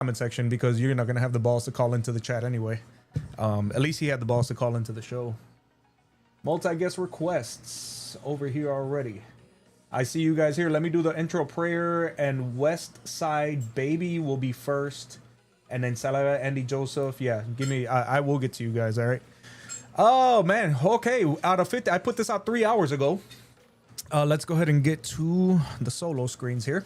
comment section because you're not going to have the balls to call into the chat anyway. At least he had the balls to call into the show. Multi-guest requests over here already. I see you guys here. Let me do the intro prayer, and West Side Baby will be first, and then Salah, Andy Joseph. Yeah, give me. I will get to you guys. All right. Oh man. Okay. Out of 50, I put this out 3 hours ago. Let's go ahead and get to the solo screens here.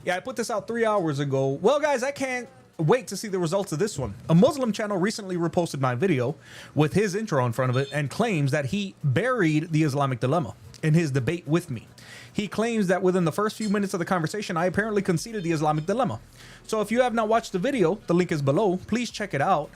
Yeah, I put this out 3 hours ago. Well, guys, I can't wait to see the results of this one. A Muslim channel recently reposted my video with his intro in front of it and claims that he buried the Islamic dilemma in his debate with me. He claims that within the first few minutes of the conversation, I apparently conceded the Islamic dilemma. So if you have not watched the video, the link is below. Please check it out.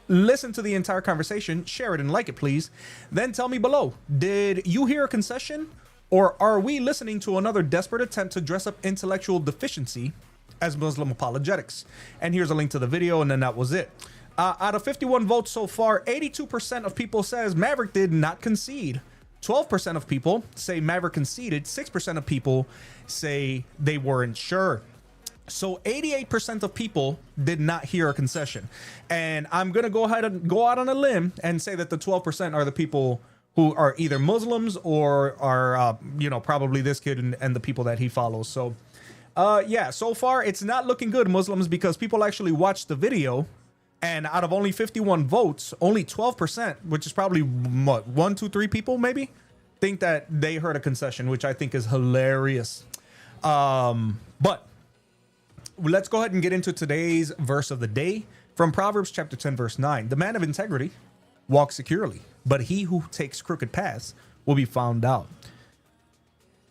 Listen to the entire conversation, share it and like it, please. Then tell me below, did you hear a concession, or are we listening to another desperate attempt to dress up intellectual deficiency as Muslim apologetics? And here's a link to the video, and then that was it. Out of 51 votes so far, 82% of people says Maverick did not concede. 12% of people say Maverick conceded. 6% of people say they weren't sure. So 88% of people did not hear a concession. And I'm going to go ahead and go out on a limb and say that the 12% are the people who are either Muslims or are, probably this kid and the people that he follows. So, yeah, so far it's not looking good, Muslims, because people actually watched the video. And out of only 51 votes, only 12%, which is probably what, 1, 2, 3 people maybe, think that they heard a concession, which I think is hilarious. But let's go ahead and get into today's verse of the day from Proverbs chapter 10, verse 9. The man of integrity walks securely, but he who takes crooked paths will be found out.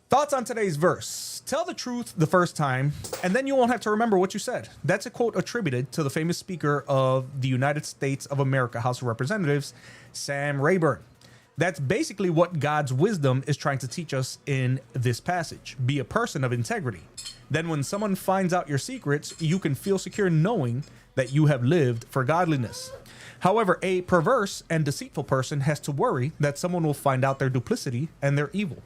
Thoughts on today's verse. Tell the truth the first time, and then you won't have to remember what you said. That's a quote attributed to the famous speaker of the United States of America House of Representatives, Sam Rayburn. That's basically what God's wisdom is trying to teach us in this passage. Be a person of integrity. Then when someone finds out your secrets, you can feel secure knowing that you have lived for godliness. However, a perverse and deceitful person has to worry that someone will find out their duplicity and their evil.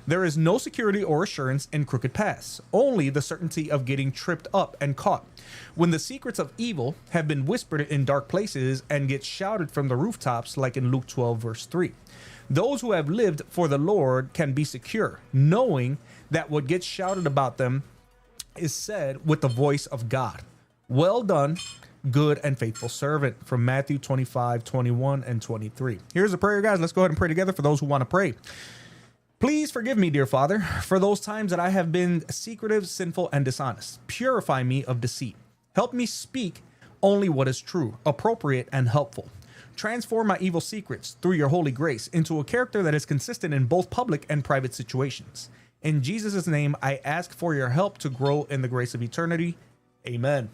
There is no security or assurance in crooked paths, only the certainty of getting tripped up and caught. When the secrets of evil have been whispered in dark places and get shouted from the rooftops, like in Luke 12, verse 3. Those who have lived for the Lord can be secure, knowing that what gets shouted about them is said with the voice of God. Well done, good and faithful servant, from Matthew 25, 21, and 23. Here's a prayer, guys. Let's go ahead and pray together for those who want to pray. Please forgive me, dear Father, for those times that I have been secretive, sinful, and dishonest. Purify me of deceit. Help me speak only what is true, appropriate, and helpful. Transform my evil secrets through your holy grace into a character that is consistent in both public and private situations. In Jesus' name, I ask for your help to grow in the grace of eternity. Amen.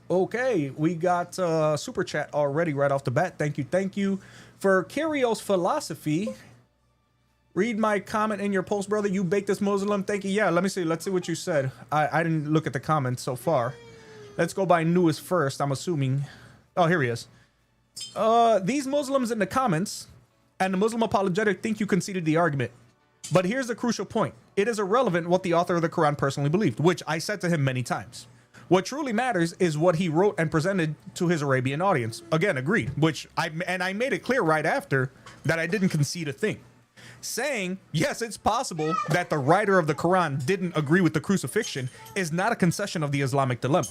Okay, we got super chat already right off the bat. Thank you. For Kyrios Philosophy, read my comment in your post, brother. You baked this Muslim. Thank you. Yeah, let me see. Let's see what you said. I didn't look at the comments so far. Let's go by newest first, I'm assuming. Oh, here he is. These Muslims in the comments and the Muslim apologetic think you conceded the argument. But here's the crucial point. It is irrelevant what the author of the Quran personally believed, which I said to him many times. What truly matters is what he wrote and presented to his Arabian audience. Again, agreed, I made it clear right after that I didn't concede a thing. Saying, yes, it's possible that the writer of the Quran didn't agree with the crucifixion is not a concession of the Islamic dilemma.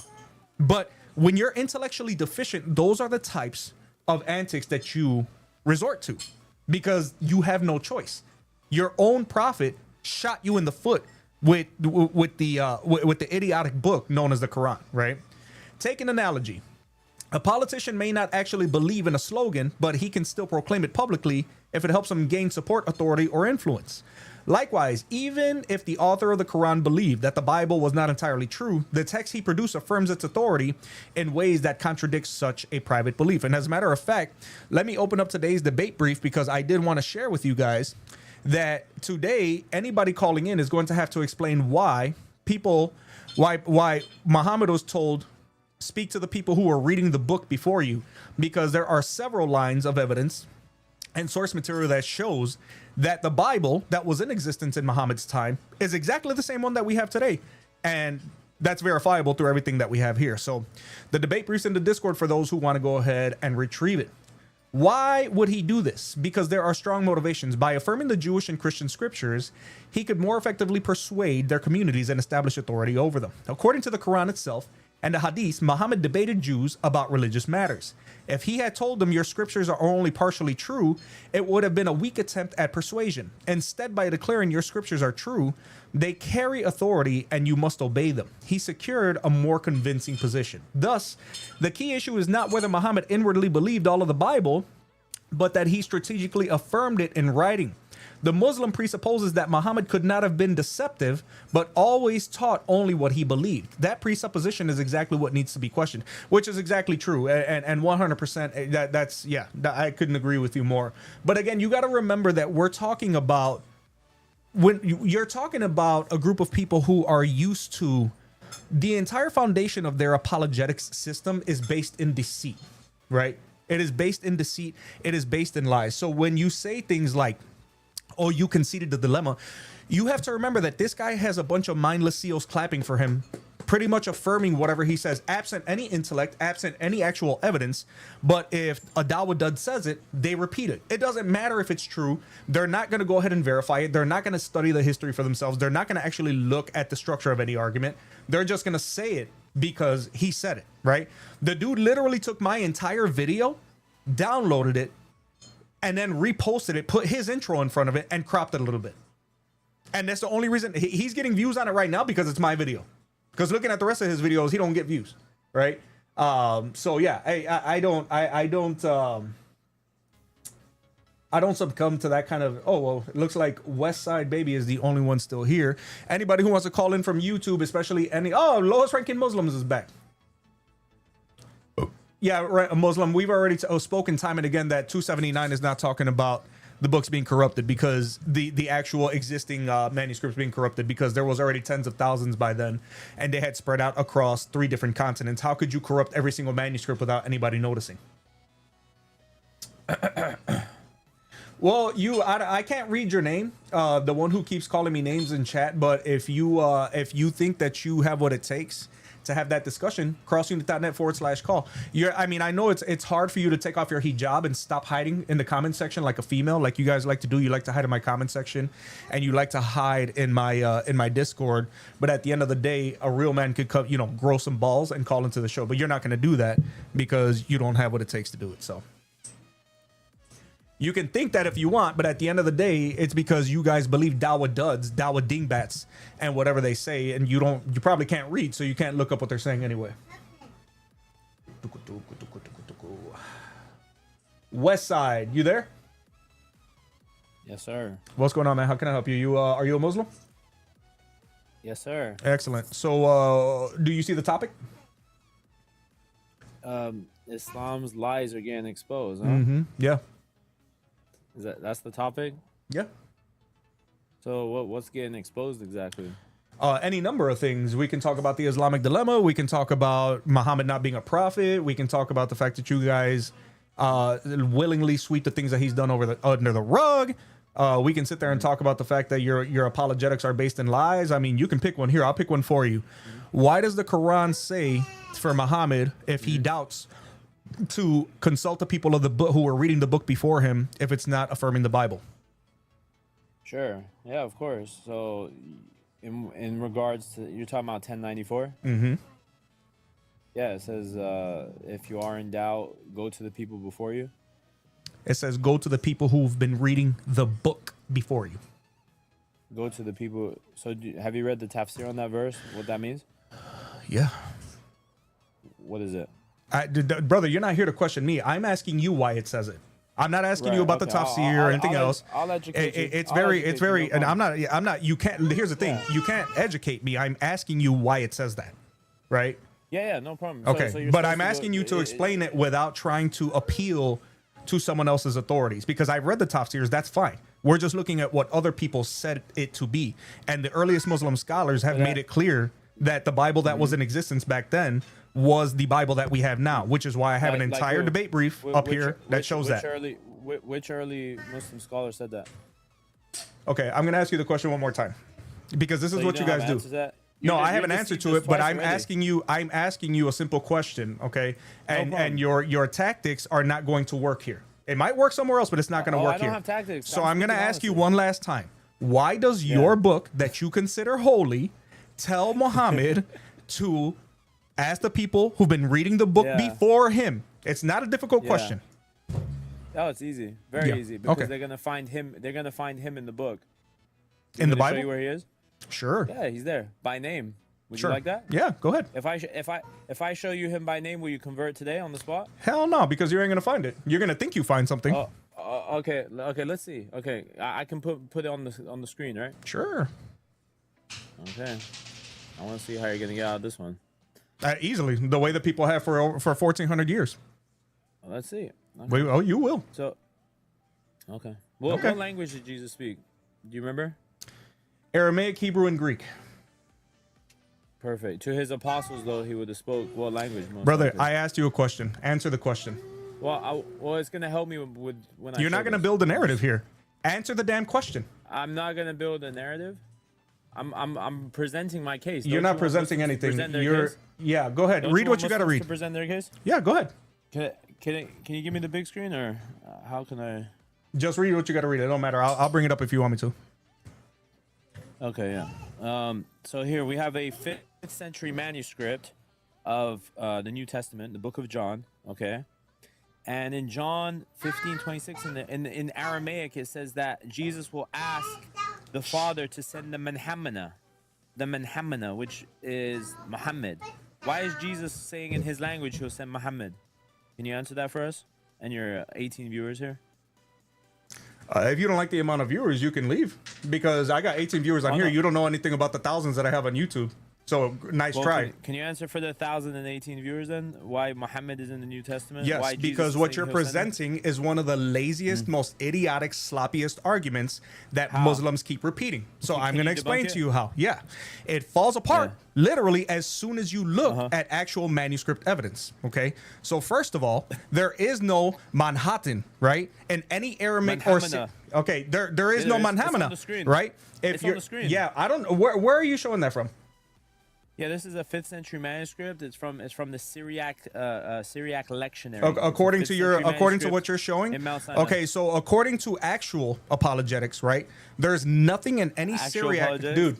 But when you're intellectually deficient, those are the types of antics that you resort to because you have no choice. Your own prophet shot you in the foot with the idiotic book known as the Quran, right? Take an analogy. A politician may not actually believe in a slogan, but he can still proclaim it publicly if it helps him gain support, authority, or influence. Likewise, even if the author of the Quran believed that the Bible was not entirely true, the text he produced affirms its authority in ways that contradict such a private belief. And as a matter of fact, let me open up today's debate brief because I did want to share with you guys that today anybody calling in is going to have to explain why Muhammad was told, speak to the people who are reading the book before you, because there are several lines of evidence and source material that shows that the Bible that was in existence in Muhammad's time is exactly the same one that we have today. And That's verifiable through everything that we have here. So the debate briefs in the Discord for those who want to go ahead and retrieve it. Why would he do this? Because there are strong motivations. By affirming the Jewish and Christian scriptures, he could more effectively persuade their communities and establish authority over them. According to the Quran itself and the Hadith, Muhammad debated Jews about religious matters. If he had told them your scriptures are only partially true, it would have been a weak attempt at persuasion. Instead, by declaring your scriptures are true, they carry authority and you must obey them. He secured a more convincing position. Thus, the key issue is not whether Muhammad inwardly believed all of the Bible, but that he strategically affirmed it in writing. The Muslim presupposes that Muhammad could not have been deceptive, but always taught only what he believed. That presupposition is exactly what needs to be questioned, which is exactly true. And 100%, that's, yeah, I couldn't agree with you more. But again, you got to remember that we're talking about, when you're talking about a group of people who are used to, the entire foundation of their apologetics system is based in deceit, right? It is based in deceit. It is based in lies. So when you say things like, oh, you conceded the dilemma, you have to remember that this guy has a bunch of mindless seals clapping for him, pretty much affirming whatever he says, absent any intellect, absent any actual evidence. But if a Dawadud says it, they repeat it. It doesn't matter if it's true. They're not going to go ahead and verify it. They're not going to study the history for themselves. They're not going to actually look at the structure of any argument. They're just going to say it because he said it, right? The dude literally took my entire video, downloaded it, and then reposted it, put his intro in front of it, and cropped it a little bit. And that's the only reason he's getting views on it right now, because it's my video. Because looking at the rest of his videos, he don't get views, right? So yeah, I don't succumb to that kind of, oh, well, it looks like West Side Baby is the only one still here. Anybody who wants to call in from YouTube, especially lowest ranking Muslims is back. Yeah, right, a Muslim. We've already spoken time and again that 279 is not talking about the books being corrupted, because the actual existing manuscripts being corrupted, because there was already tens of thousands by then, and they had spread out across 3 different continents. How could you corrupt every single manuscript without anybody noticing? Well, I can't read your name, the one who keeps calling me names in chat. But if you think that you have what it takes to have that discussion, crossunit.net/call. I know it's hard for you to take off your hijab and stop hiding in the comment section like a female, like you guys like to do. You like to hide in my comment section, and you like to hide in my Discord. But at the end of the day, a real man could come, grow some balls and call into the show. But you're not going to do that because you don't have what it takes to do it. So you can think that if you want, but at the end of the day, it's because you guys believe Dawa duds, Dawa dingbats, and whatever they say, and you probably can't read, so you can't look up what they're saying anyway. West Side, you there? Yes, sir. What's going on, man? How can I help you? Are you a Muslim? Yes, sir. Excellent. So, do you see the topic? Islam's lies are getting exposed, huh? Mm-hmm. Yeah. That's the topic? Yeah. So what's getting exposed exactly? Any number of things. We can talk about the Islamic dilemma. We can talk about Muhammad not being a prophet. We can talk about the fact that you guys willingly sweep the things that he's done under the rug. We can sit there and talk about the fact that your apologetics are based in lies. I mean, you can pick one here. I'll pick one for you. Why does the Quran say for Muhammad, if he doubts, to consult the people of the book who were reading the book before him if it's not affirming the Bible? Sure. Yeah, of course. So in regards to, you're talking about 1094? Mm-hmm. Yeah, it says if you are in doubt, go to the people before you. It says go to the people who've been reading the book before you. Go to the people. So have you read the tafsir on that verse? What that means? Yeah. What is it? Brother, you're not here to question me. I'm asking you why it says it. I'm not asking you about the tafsir or anything else. I'll educate you. It's very, and I'm not, you can't, here's the thing. You can't educate me. I'm asking you why it says that, right? Yeah, no problem. Okay, so but I'm asking you to explain it without trying to appeal to someone else's authorities, because I've read the tafsirs, that's fine. We're just looking at what other people said it to be. And the earliest Muslim scholars have made it clear that the Bible that was in existence back then was the Bible that we have now, which is why I have an entire debate brief up here that shows that. Which early Muslim scholar said that? Okay, I'm going to ask you the question one more time, because this is what you guys do. No, I have you an answer deceived to us it, but twice I'm already. asking you a simple question, okay? And problem. and your tactics are not going to work here. It might work somewhere else, but it's not going to work I don't here. have tactics. So I'm going to speaking ask you honestly. one last time. Why does your book that you consider holy tell Muhammad to ask the people who've been reading the book Yeah. before him? It's not a difficult Yeah. question. Oh, it's easy, very Yeah. easy, because Okay. they're gonna find him. They're gonna find him in the book. In the Want me to show Bible? you where he is? Sure. Yeah, he's there by name. Would Sure. you like that? Yeah, go ahead. If I show you him by name, will you convert today on the spot? Hell no, because you ain't going to find it. You're going to think you find something. Okay. Let's see. Okay, I can put it on the screen, right? Sure. Okay. I want to see how you're gonna get out of this one. Easily. The way that people have for 1,400 years. Well, let's see. Okay. Oh, you will. So, okay. Okay. What language did Jesus speak? Do you remember? Aramaic, Hebrew, and Greek. Perfect. To his apostles, though, he would have spoke what language? Most Brother, likely? I asked you a question. Answer the question. Well, it's gonna help me with when I. You're show not going to this. build a narrative here. Answer the damn question. I'm not gonna build a narrative. I'm presenting my case. You're Don't not you want presenting Muslims to anything. present their You're case? yeah. Go ahead. Don't Read what want you got to Muslims read. to present their case. Yeah, go ahead. Can you give me the big screen, or how can I? Just read what you got to read. It don't matter. I'll bring it up if you want me to. Okay, yeah. So here we have a 5th century manuscript of the New Testament, the Book of John. Okay, and in John 15:26 in Aramaic it says that Jesus will ask the Father to send the Manhamana, which is Muhammad. Why is Jesus saying in his language he'll send Muhammad? Can you answer that for us and your 18 viewers here? If you don't like the amount of viewers, you can leave because I got 18 viewers on here. no. You don't know anything about the thousands that I have on YouTube. So nice Well, try. Can you answer for the 1,018 viewers then? Why Muhammad is in the New Testament? Yes, Why Jesus because is what saying you're he'll send him? presenting is one of the laziest, most idiotic, sloppiest arguments that Muslims keep repeating. So I'm can going to you explain debunk to it? you how. Yeah. It falls apart literally as soon as you look at actual manuscript evidence. Okay. So first of all, there is no Manhattan, right? In any Aramaic Manhamana. okay, there is Yeah, no it's on the Manhamana, screen. right? If It's on you're the screen. yeah, I don't know where are you showing that from? Yeah, this is a 5th century manuscript. It's from the Syriac lectionary. According It's a to 5th your century according to what manuscript you're showing. in Mount Sinai. Okay, so according to actual apologetics, right? There's nothing in any Actual Syriac apologetics?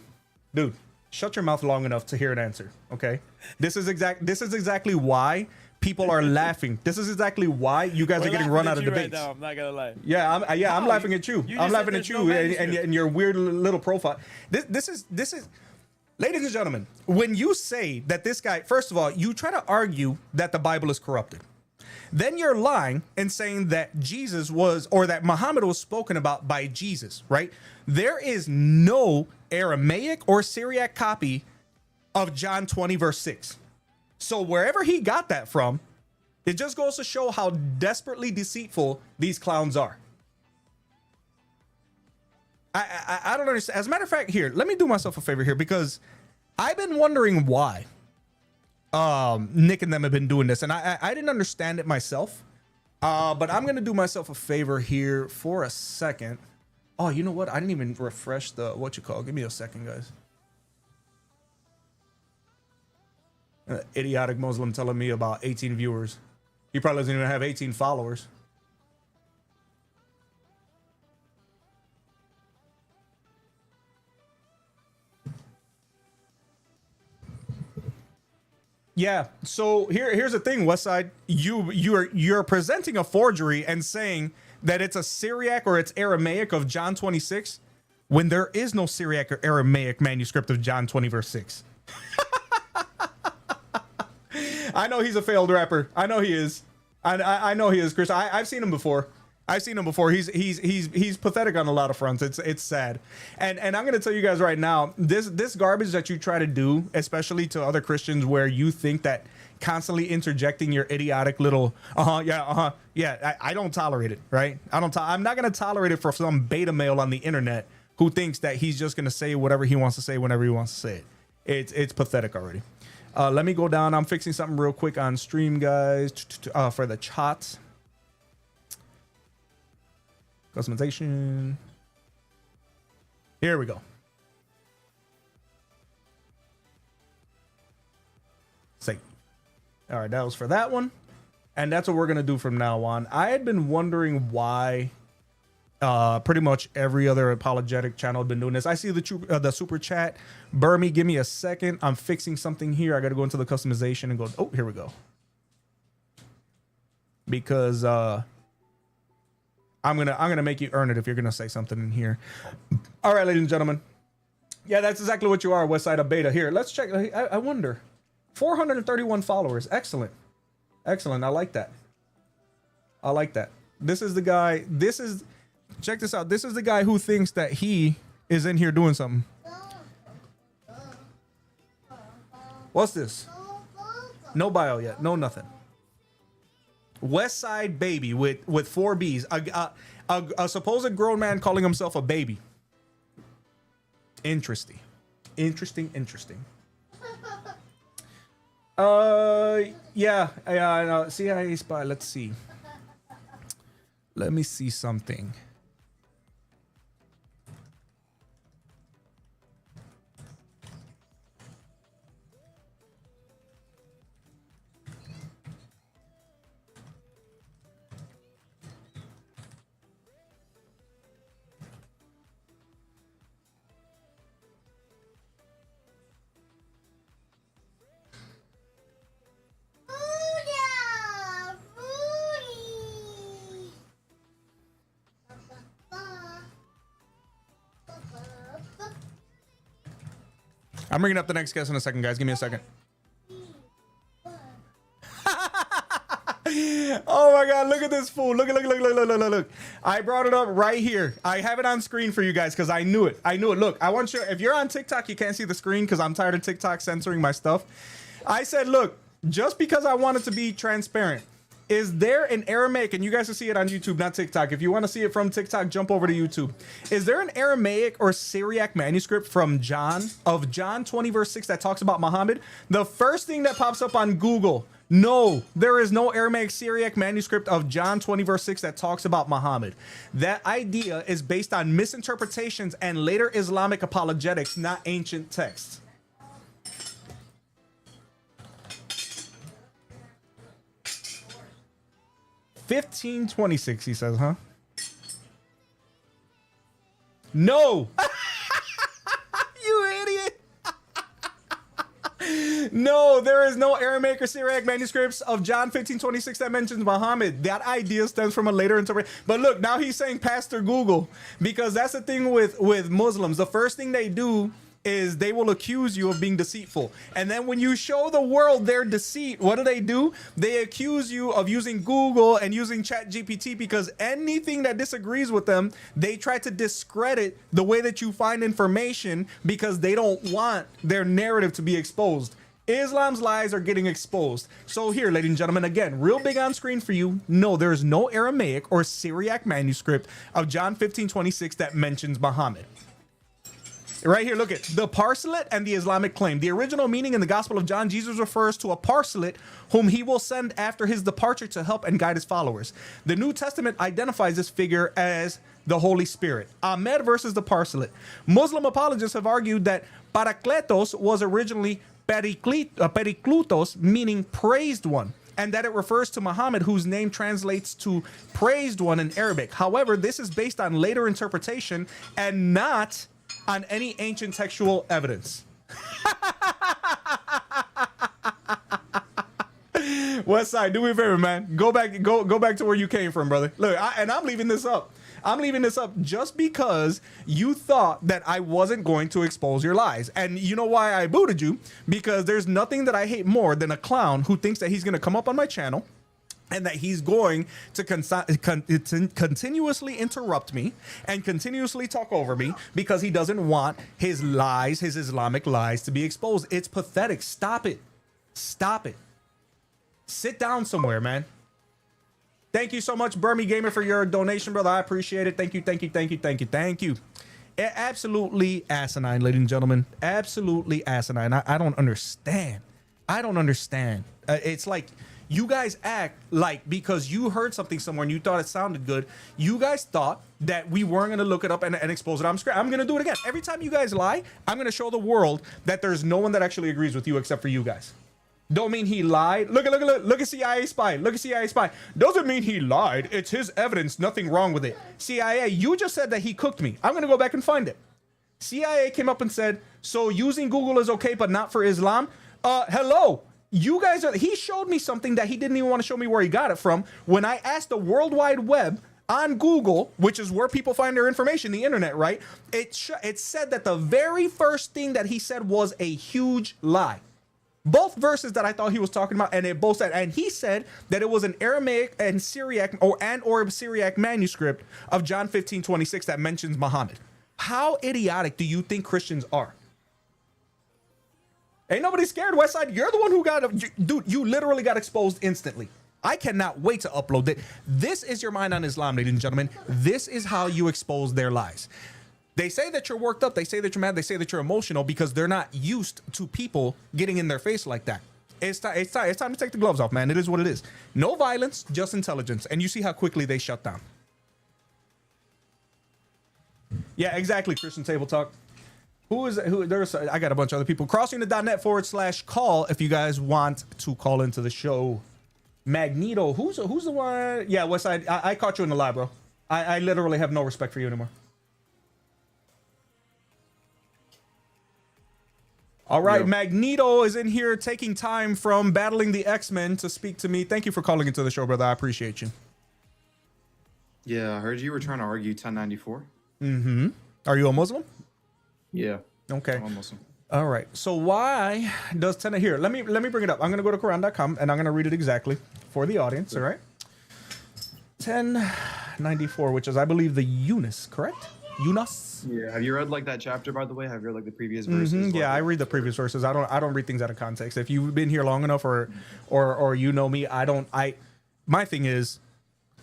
dude, shut your mouth long enough to hear an answer, okay? This is exactly why people are laughing. This is exactly why you guys We're are getting laughing run at out of you right debates. now, I'm not gonna lie. Yeah, I'm No, laughing at you. you I'm just laughing said at there's you no manuscript. and your weird little profile. This is ladies and gentlemen, when you say that this guy, first of all, you try to argue that the Bible is corrupted. Then you're lying and saying that Jesus was, or that Muhammad was spoken about by Jesus, right? There is no Aramaic or Syriac copy of John 20 verse 6. So wherever he got that from, it just goes to show how desperately deceitful these clowns are. I don't understand. As a matter of fact, here, let me do myself a favor here because I've been wondering why Nick and them have been doing this, and I didn't understand it myself. But I'm gonna do myself a favor here for a second. Oh, you know what? I didn't even refresh the Give me a second, guys. Idiotic Muslim telling me about 18 viewers. He probably doesn't even have 18 followers. Yeah. So here's the thing, Westside. You're presenting a forgery and saying that it's a Syriac or it's Aramaic of John 26 when there is no Syriac or Aramaic manuscript of John 20 verse 6. I know he's a failed rapper. I know he is. I know he is, Chris. I've seen him before. He's pathetic on a lot of fronts. It's sad. And I'm gonna tell you guys right now, this garbage that you try to do, especially to other Christians, where you think that constantly interjecting your idiotic little I don't tolerate it, right? I'm not gonna tolerate it for some beta male on the internet who thinks that he's just gonna say whatever he wants to say whenever he wants to say it. It's pathetic already. Let me go down. I'm fixing something real quick on stream, guys, for the chat. Customization. Here we go. All right, that was for that one. And that's what we're going to do from now on. I had been wondering why pretty much every other apologetic channel had been doing this. I see the super chat. Burmy, give me a second. I'm fixing something here. I got to go into the customization and go. Oh, here we go. Because I'm gonna make you earn it if you're gonna say something in here. All right, ladies and gentlemen. Yeah, that's exactly what you are, Westside of Beta. Here, let's check. I wonder. 431 followers. Excellent. Excellent. I like that. I like that. This is the guy. Check this out. This is the guy who thinks that he is in here doing something. What's this? No bio yet. No nothing. Westside Baby with 4 B's. A supposed grown man calling himself a baby. Interesting. Interesting. Yeah. I know. CIA spy. Let's see. Let me see something. I'm bringing up the next guest in a second, guys. Give me a second. Oh my God, look at this fool. Look. I brought it up right here. I have it on screen for you guys because I knew it. Look, I want you, if you're on TikTok, you can't see the screen because I'm tired of TikTok censoring my stuff. I said, look, just because I wanted to be transparent, is there an Aramaic, and you guys will see it on YouTube, not TikTok. If you want to see it from TikTok, jump over to YouTube. Is there an Aramaic or Syriac manuscript from John 20 verse 6 that talks about Muhammad? The first thing that pops up on Google, no, there is no Aramaic Syriac manuscript of John 20 verse 6 that talks about Muhammad. That idea is based on misinterpretations and later Islamic apologetics, not ancient texts. $15.26, he says, huh? No! You idiot! No, there is no Aramaic or Syriac manuscripts of John 15:26 that mentions Muhammad. That idea stems from a later interpretation. But look, now he's saying Pastor Google, because that's the thing with Muslims. The first thing they do is they will accuse you of being deceitful. And then when you show the world their deceit, what do? They accuse you of using Google and using ChatGPT, because anything that disagrees with them, they try to discredit the way that you find information because they don't want their narrative to be exposed. Islam's lies are getting exposed. So here, ladies and gentlemen, again, real big on screen for you. No, there is no Aramaic or Syriac manuscript of John 15:26 that mentions Muhammad. Right here, look at the parcelet and the Islamic claim. The original meaning in the Gospel of John, Jesus refers to a parcelet whom he will send after his departure to help and guide his followers. The New Testament identifies this figure as the Holy Spirit. Ahmed versus the parcelet. Muslim apologists have argued that Parakletos was originally Periklutos, meaning praised one, and that it refers to Muhammad, whose name translates to praised one in Arabic. However, this is based on later interpretation and not on any ancient textual evidence. Westside, do me a favor, man. Go back to where you came from, brother. Look, I'm leaving this up. I'm leaving this up just because you thought that I wasn't going to expose your lies. And you know why I booted you? Because there's nothing that I hate more than a clown who thinks that he's going to come up on my channel and that he's going to continuously interrupt me and continuously talk over me because he doesn't want his lies, his Islamic lies, to be exposed. It's pathetic. Stop it. Stop it. Sit down somewhere, man. Thank you so much, Burmy Gamer, for your donation, brother. I appreciate it. Thank you. Absolutely asinine, ladies and gentlemen. Absolutely asinine. I don't understand. It's like, you guys act like because you heard something somewhere and you thought it sounded good, you guys thought that we weren't going to look it up and expose it. I'm going to do it again. Every time you guys lie, I'm going to show the world that there's no one that actually agrees with you except for you guys. Don't mean he lied. Look at CIA spy. Look at CIA spy. Doesn't mean he lied. It's his evidence. Nothing wrong with it. CIA, you just said that he cooked me. I'm going to go back and find it. CIA came up and said, so using Google is okay, but not for Islam. Hello. You guys are, he showed me something that he didn't even want to show me where he got it from. When I asked the World Wide Web on Google, which is where people find their information, the internet, right? It said that the very first thing that he said was a huge lie. Both verses that I thought he was talking about, and it both said, and he said that it was an Aramaic and Syriac or Syriac manuscript of John 15:26 that mentions Muhammad. How idiotic do you think Christians are? Ain't nobody scared, Westside. You're the one who got, dude, you literally got exposed instantly. I cannot wait to upload it. This is your mind on Islam, ladies and gentlemen. This is how you expose their lies. They say that you're worked up. They say that you're mad. They say that you're emotional because they're not used to people getting in their face like that. It's time to take the gloves off, man. It is what it is. No violence, just intelligence. And you see how quickly they shut down. Yeah, exactly, Christian Table Talk. I got a bunch of other people. Crossing.net/call if you guys want to call into the show. Magneto, who's the one? Yeah, Westside, I caught you in the lie, bro. I literally have no respect for you anymore. All right, Magneto is in here taking time from battling the X-Men to speak to me. Thank you for calling into the show, brother. I appreciate you. Yeah, I heard you were trying to argue 1094. Mm-hmm. Are you a Muslim? Yeah. Okay. I'm a Muslim. All right. So why does 10 here? Let me bring it up. I'm going to go to Quran.com and I'm going to read it exactly for the audience. All right. 1094, which is, I believe, the Yunus, correct? Yunus? Yeah. Have you read like that chapter, by the way? Have you read like the previous verses? Yeah, I read the previous verses. I don't read things out of context. If you've been here long enough or you know me, my thing is,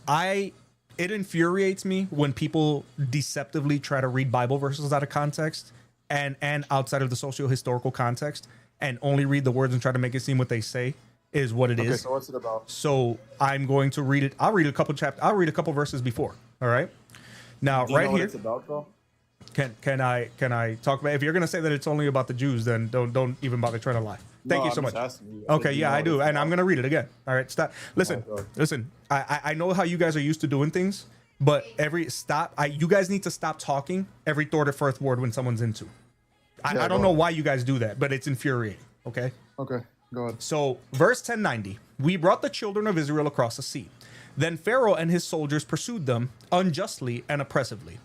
it infuriates me when people deceptively try to read Bible verses out of context and outside of the socio-historical context and only read the words and try to make it seem what they say is what it is. Okay, so what's it about? So I'm going to read it. I'll read a couple verses before. All right. Now, Do you right know what here. it's about, though? Can I talk about? If you're gonna say that it's only about the Jews, then don't even bother trying to lie. Thank you so much. Okay, yeah, I do, and I'm gonna read it again. All right, stop. Listen. I know how you guys are used to doing things, but you guys need to stop talking every third or fourth word when someone's into. I don't know why you guys do that, but it's infuriating. Okay. Okay, go ahead. So, verse 1090, we brought the children of Israel across the sea. Then Pharaoh and his soldiers pursued them unjustly and oppressively.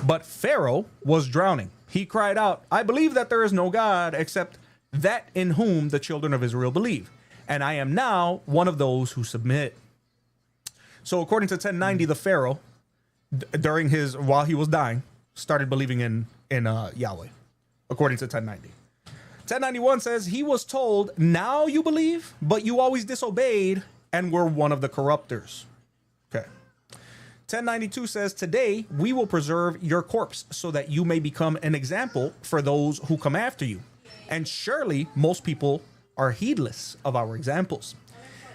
But Pharaoh was drowning. He cried out, I believe that there is no God except that in whom the children of Israel believe. And I am now one of those who submit. So according to 1090, the Pharaoh, while he was dying, started believing in Yahweh, according to 1090. 1091 says he was told, now you believe, but you always disobeyed and were one of the corruptors. Okay. 1092 says, today we will preserve your corpse so that you may become an example for those who come after you. And surely most people are heedless of our examples.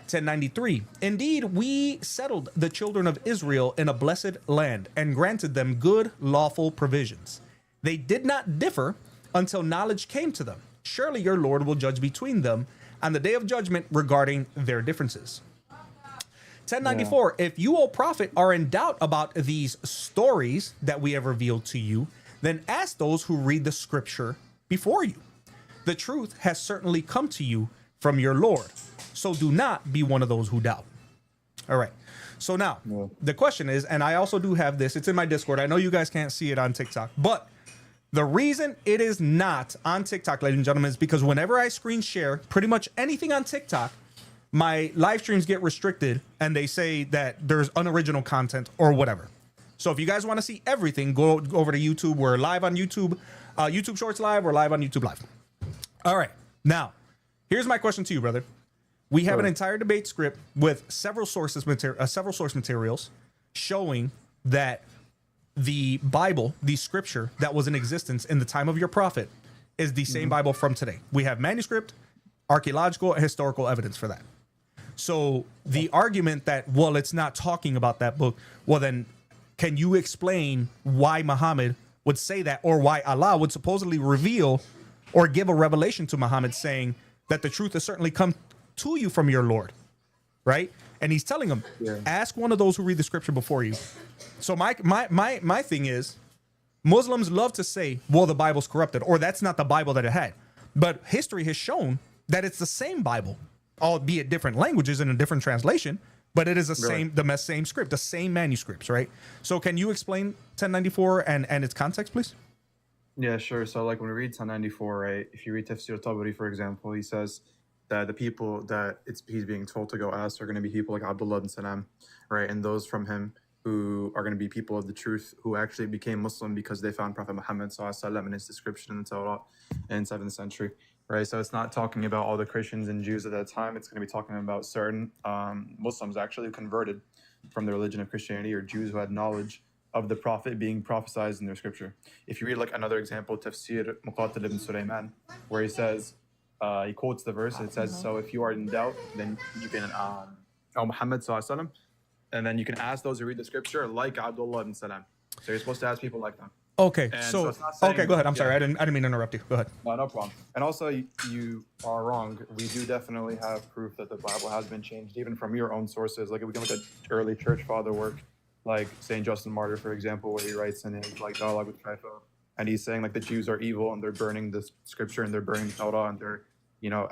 1093, indeed, we settled the children of Israel in a blessed land and granted them good, lawful provisions. They did not differ until knowledge came to them. Surely your Lord will judge between them on the day of judgment regarding their differences. 1094, if you, O prophet, are in doubt about these stories that we have revealed to you, then ask those who read the scripture before you. The truth has certainly come to you from your Lord. So do not be one of those who doubt. All right. So now the question is, and I also do have this, it's in my Discord. I know you guys can't see it on TikTok, but the reason it is not on TikTok, ladies and gentlemen, is because whenever I screen share pretty much anything on TikTok, my live streams get restricted and they say that there's unoriginal content or whatever. So if you guys want to see everything, go over to YouTube. We're live on YouTube, YouTube Shorts Live. We're live on YouTube Live. All right. Now, here's my question to you, brother. We have an entire debate script with several source materials showing that the Bible, the scripture that was in existence in the time of your prophet, is the same Bible from today. We have manuscript, archaeological, and historical evidence for that. So the argument that, well, it's not talking about that book, well, then can you explain why Muhammad would say that, or why Allah would supposedly reveal or give a revelation to Muhammad saying that the truth has certainly come to you from your Lord, right? And he's telling them, ask one of those who read the scripture before you. So my thing is, Muslims love to say, well, the Bible's corrupted, or that's not the Bible that it had. But history has shown that it's the same Bible, albeit different languages and a different translation, but it is the same script, the same manuscripts, right? So can you explain 1094 and its context, please? Yeah, sure. So like when we read 1094, right, if you read Tafsir Tabari, for example, he says that the people that he's being told to go ask are going to be people like Abdullah ibn Salam, right? And those from him who are going to be people of the truth, who actually became Muslim because they found Prophet Muhammad sallallahu in his description in the Torah in 7th century, right? So it's not talking about all the Christians and Jews at that time. It's going to be talking about certain Muslims actually who converted from the religion of Christianity, or Jews who had knowledge of the Prophet being prophesied in their scripture. If you read like another example, Tafsir Muqatil ibn Sulaiman, where he says, he quotes the verse, it says, so if you are in doubt, then you can, Muhammad sallallahu. And then you can ask those who read the scripture like Abdullah ibn Salam. So you're supposed to ask people like that. Okay, And so it's not saying, okay, go ahead. I'm sorry, I didn't mean to interrupt you. Go ahead. No problem. And also, you are wrong. We do definitely have proof that the Bible has been changed, even from your own sources. Like we can look at early church father work, like Saint Justin Martyr, for example, where he writes in his like dialogue with Trypho, and he's saying like the Jews are evil and they're burning the scripture and they're burning the Torah and they're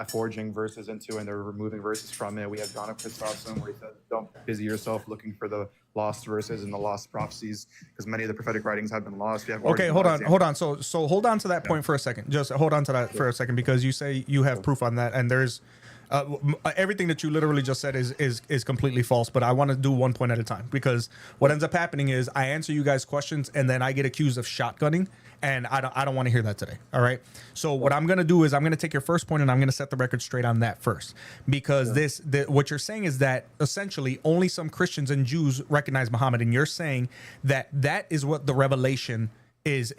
forging verses into and they're removing verses from it. We have John of Chrysostom where he says, don't busy yourself looking for the lost verses and the lost prophecies, because many of the prophetic writings have been lost. Okay, hold on. So hold on to that point for a second. Just hold on to that for a second, because you say you have proof on that, and there's everything that you literally just said is completely false. But I want to do one point at a time, because what ends up happening is I answer you guys questions and then I get accused of shotgunning, and I don't want to hear that today. All right. So what I'm gonna do is I'm gonna take your first point and I'm gonna set the record straight on that first, because what you're saying is that essentially only some Christians and Jews recognize Muhammad, and you're saying that is what the revelation is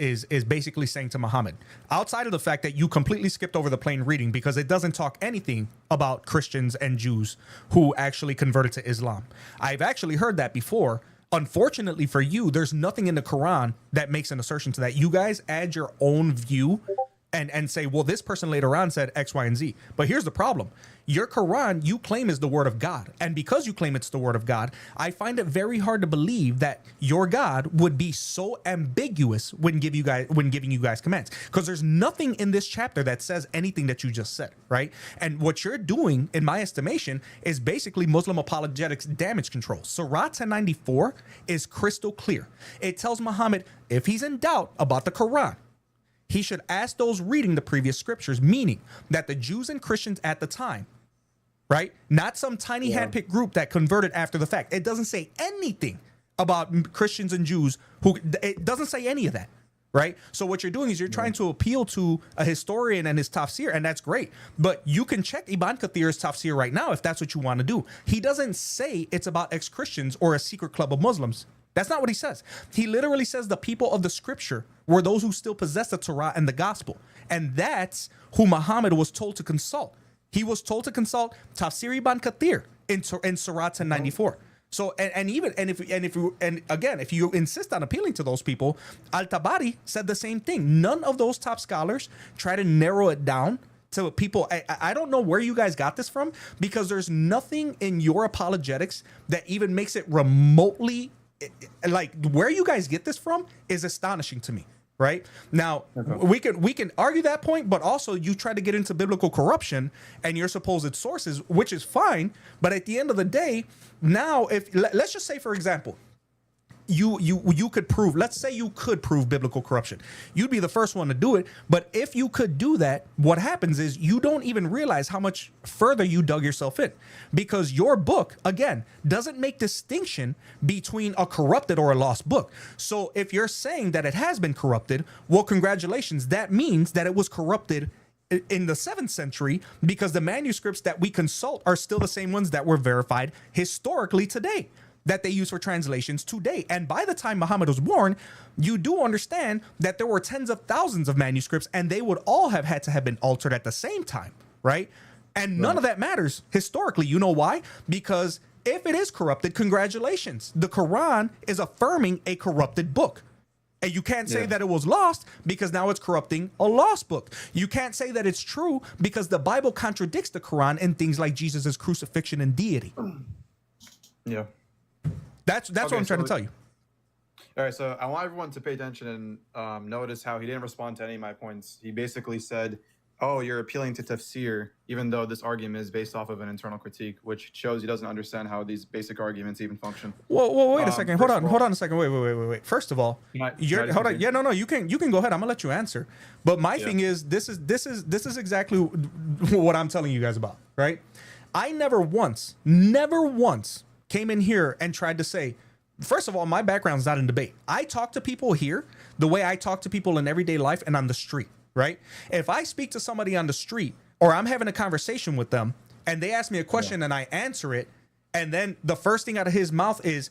basically saying to Muhammad, outside of the fact that you completely skipped over the plain reading, because it doesn't talk anything about Christians and Jews who actually converted to Islam. I've actually heard that before. Unfortunately for you, there's nothing in the Quran that makes an assertion to that. You guys add your own view and say, well, this person later on said X, Y, and Z. But here's the problem. Your Quran, you claim is the word of God. And because you claim it's the word of God, I find it very hard to believe that your God would be so ambiguous when giving you guys commands. Because there's nothing in this chapter that says anything that you just said, right? And what you're doing, in my estimation, is basically Muslim apologetics damage control. Surah 1094 is crystal clear. It tells Muhammad, if he's in doubt about the Quran, he should ask those reading the previous scriptures, meaning that the Jews and Christians at the time, right? Not some tiny handpicked group that converted after the fact. It doesn't say anything about Christians and Jews it doesn't say any of that, right? So what you're doing is you're trying to appeal to a historian and his tafsir, and that's great. But you can check Ibn Kathir's tafsir right now if that's what you want to do. He doesn't say it's about ex-Christians or a secret club of Muslims. That's not what he says. He literally says the people of the scripture were those who still possess the Torah and the gospel. And that's who Muhammad was told to consult. He was told to consult Tafsir Ibn Kathir in Surah 1094. So, if you insist on appealing to those people, Al-Tabari said the same thing. None of those top scholars try to narrow it down to people. I don't know where you guys got this from, because there's nothing in your apologetics that even makes it remotely, like, where you guys get this from is astonishing to me. Right now, we can argue that point, but also you try to get into biblical corruption and your supposed sources, which is fine. But at the end of the day, now, if let's just say, for example, you could prove, let's say you could prove biblical corruption, you'd be the first one to do it. But if you could do that, what happens is you don't even realize how much further you dug yourself in, because your book, again, doesn't make distinction between a corrupted or a lost book. So if you're saying that it has been corrupted, well, congratulations. That means that it was corrupted in the 7th century, because the manuscripts that we consult are still the same ones that were verified historically today, that they use for translations today. And by the time Muhammad was born, you do understand that there were tens of thousands of manuscripts, and they would all have had to have been altered at the same time, right? And none of that matters historically. You know why? Because if it is corrupted, congratulations. The Quran is affirming a corrupted book. And you can't say Yeah. that it was lost because now it's corrupting a lost book. You can't say that it's true because the Bible contradicts the Quran in things like Jesus' crucifixion and deity. Yeah. That's what I'm trying to tell you. All right, so I want everyone to pay attention and notice how he didn't respond to any of my points. He basically said, oh, you're appealing to tafsir, even though this argument is based off of an internal critique, which shows he doesn't understand how these basic arguments even function. Well, wait a second. Hold first of on all- a second. Wait. First of all, Can I hold on. continue? Yeah, no. You can go ahead. I'm gonna let you answer. But my thing is, this is exactly what I'm telling you guys about, right? I never once came in here and tried to say, first of all, my background's not in debate. I talk to people here the way I talk to people in everyday life and on the street, right? If I speak to somebody on the street or I'm having a conversation with them and they ask me a question and I answer it, and then the first thing out of his mouth is,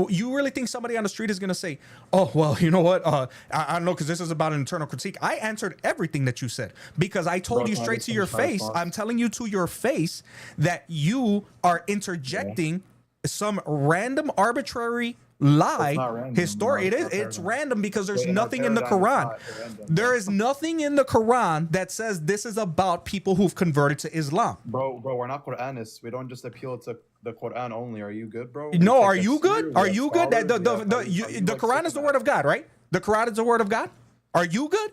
you really think somebody on the street is going to say, oh, well, you know what? I don't know, because this is about an internal critique. I answered everything that you said because I told you straight to your face. I'm telling you to your face that you are interjecting some random arbitrary lie. It's not random. History. No, It's not random because there's Wait, no, nothing in the paradigm Quran. is not random. There is nothing in the Quran that says this is about people who've converted to Islam. Bro, we're not Quranists. We don't just appeal to the Quran only. Are you good, bro? No, We are take you it good? seriously. Are We have you good? That scholars, the Quran is the word of God, right? The Quran is the word of God. Are you good?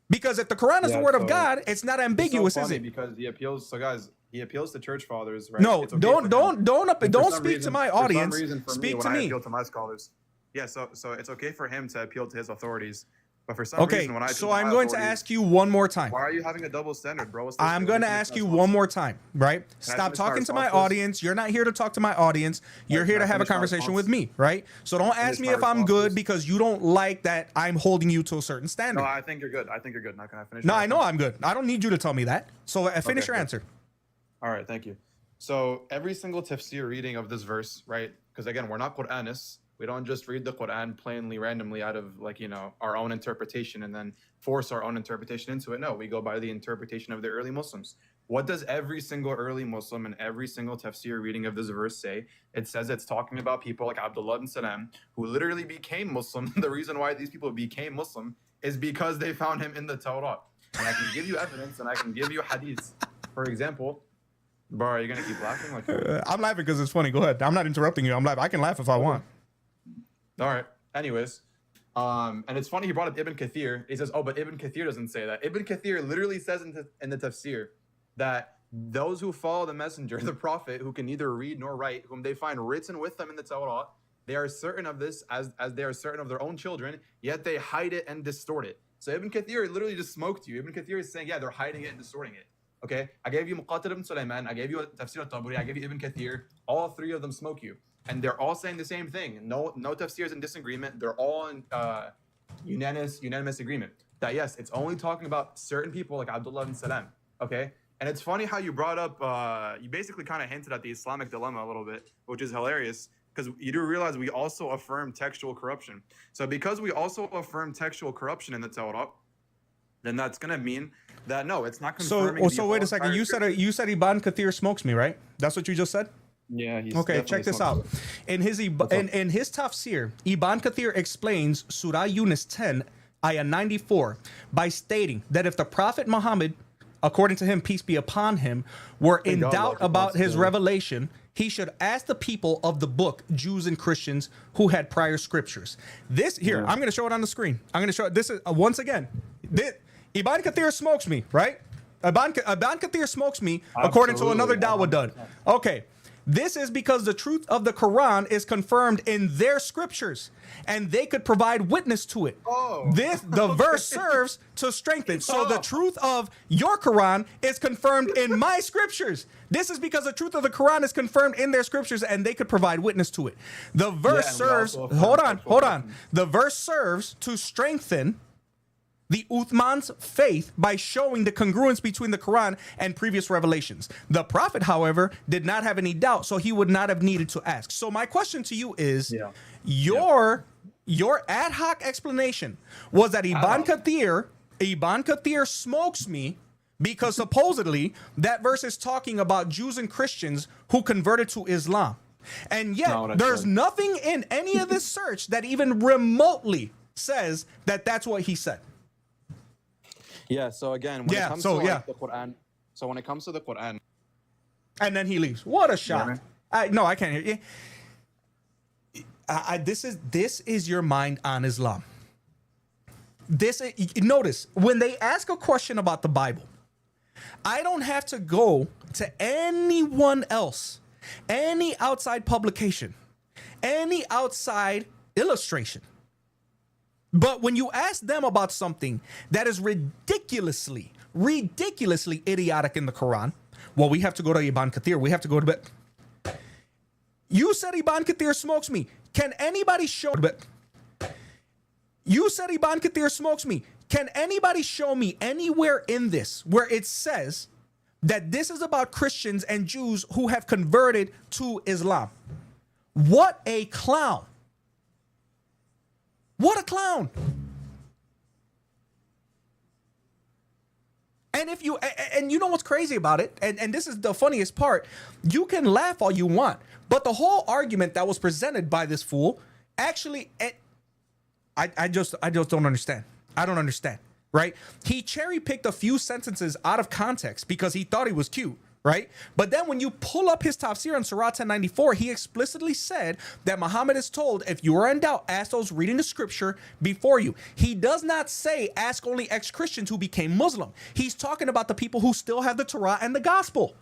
Because if the Quran is the Yeah, word of so- God, it's not ambiguous, is it? Because he appeals. So guys, he appeals to church fathers, right? No, It's okay for him. don't And for don't some speak to reason- my for some audience. reason for Speak when to I me. appeal to my scholars. Yeah, so it's okay for him to appeal to his authorities, but for some Okay, reason when I appeal so to I'm my going to authorities, ask you one more time. why are you having a double standard, bro? What's this? I'm going to ask you one more time, right? Stop finish my talking to my response, please? audience. You're not here to talk to my audience. You're here Can to I have a finish my conversation with response? me, right? So don't ask Finish me my if I'm response, good please? because you don't like that I'm holding you to a certain standard. No, I think you're good. I think you're good. Now can I finish? No, my I know response? I'm good. I don't need you to tell me that. So finish your good. answer. All right, thank you. So every single tafsir reading of this verse, right? Because again, we're not Quranists. We don't just read the Quran plainly, randomly out of our own interpretation and then force our own interpretation into it. No, we go by the interpretation of the early Muslims. What does every single early Muslim and every single tafsir reading of this verse say? It says it's talking about people like Abdullah ibn Salam, who literally became Muslim. The reason why these people became Muslim is because they found him in the Torah. And I can give you evidence and I can give you hadiths. For example, bro, are you going to keep laughing? I'm laughing because it's funny. Go ahead. I'm not interrupting you. I'm laughing. I can laugh if I want. All right. Anyways, and it's funny he brought up Ibn Kathir. He says, "Oh, but Ibn Kathir doesn't say that." Ibn Kathir literally says in the tafsir that those who follow the messenger, the prophet, who can neither read nor write, whom they find written with them in the Torah, they are certain of this as they are certain of their own children, yet they hide it and distort it. So Ibn Kathir literally just smoked you. Ibn Kathir is saying, yeah, they're hiding it and distorting it. Okay, I gave you Muqatil ibn Sulaiman, I gave you Tafsir al-Tabari, I gave you Ibn Kathir. All three of them smoke you. And they're all saying the same thing. No tafsirs in disagreement. They're all in unanimous agreement that yes, it's only talking about certain people like Abdullah ibn Salam. Okay, and it's funny how you brought up. You basically kind of hinted at the Islamic dilemma a little bit, which is hilarious because you do realize we also affirm textual corruption. So because we also affirm textual corruption in the Torah, then that's gonna mean that no, it's not confirming. So wait a second. You said Ibn Kathir smokes me, right? That's what you just said. Yeah. He's Okay, check this out. In his tafsir, Ibn Kathir explains Surah Yunus 10, ayah 94, by stating that if the Prophet Muhammad, according to him, peace be upon him, were in doubt about his revelation, he should ask the people of the book, Jews and Christians, who had prior scriptures. I'm going to show it on the screen. I'm going to show it. This is once again. Ibn Kathir smokes me, right? Ibn Kathir smokes me, according to another Dawah dud. Okay. This is because the truth of the Quran is confirmed in their scriptures, and they could provide witness to it. The verse serves to strengthen. So the truth of your Quran is confirmed in my scriptures. This is because the truth of the Quran is confirmed in their scriptures, and they could provide witness to it. The verse serves. Hold on. The verse serves to strengthen the Uthman's faith by showing the congruence between the Quran and previous revelations. The Prophet, however, did not have any doubt, so he would not have needed to ask. So my question to you is, your ad hoc explanation was that Ibn Kathir smokes me because supposedly that verse is talking about Jews and Christians who converted to Islam. And yet there's nothing in any of this search that even remotely says that that's what he said. Yeah. So again, when Yeah, it comes so, to yeah. the Quran, so when it comes to the Quran, And then he leaves. What a shot. me? No, I can't hear you. This is your mind on Islam. Notice when they ask a question about the Bible, I don't have to go to anyone else, any outside publication, any outside illustration. But when you ask them about something that is ridiculously idiotic in the Quran, well, we have to go to Ibn Kathir. We have to go to bed. You said Ibn Kathir smokes me. Can anybody show? You said Ibn Kathir smokes me. Can anybody show me anywhere in this where it says that this is about Christians and Jews who have converted to Islam? What a clown. What a clown. And if you, and you know what's crazy about it, and this is the funniest part, you can laugh all you want, but the whole argument that was presented by this fool, actually, I just don't understand. I don't understand, right? He cherry picked a few sentences out of context because he thought he was cute, right? But then when you pull up his tafsir on Surah 1094, he explicitly said that Muhammad is told, if you are in doubt, ask those reading the scripture before you. He does not say ask only ex-Christians who became Muslim. He's talking about the people who still have the Torah and the gospel.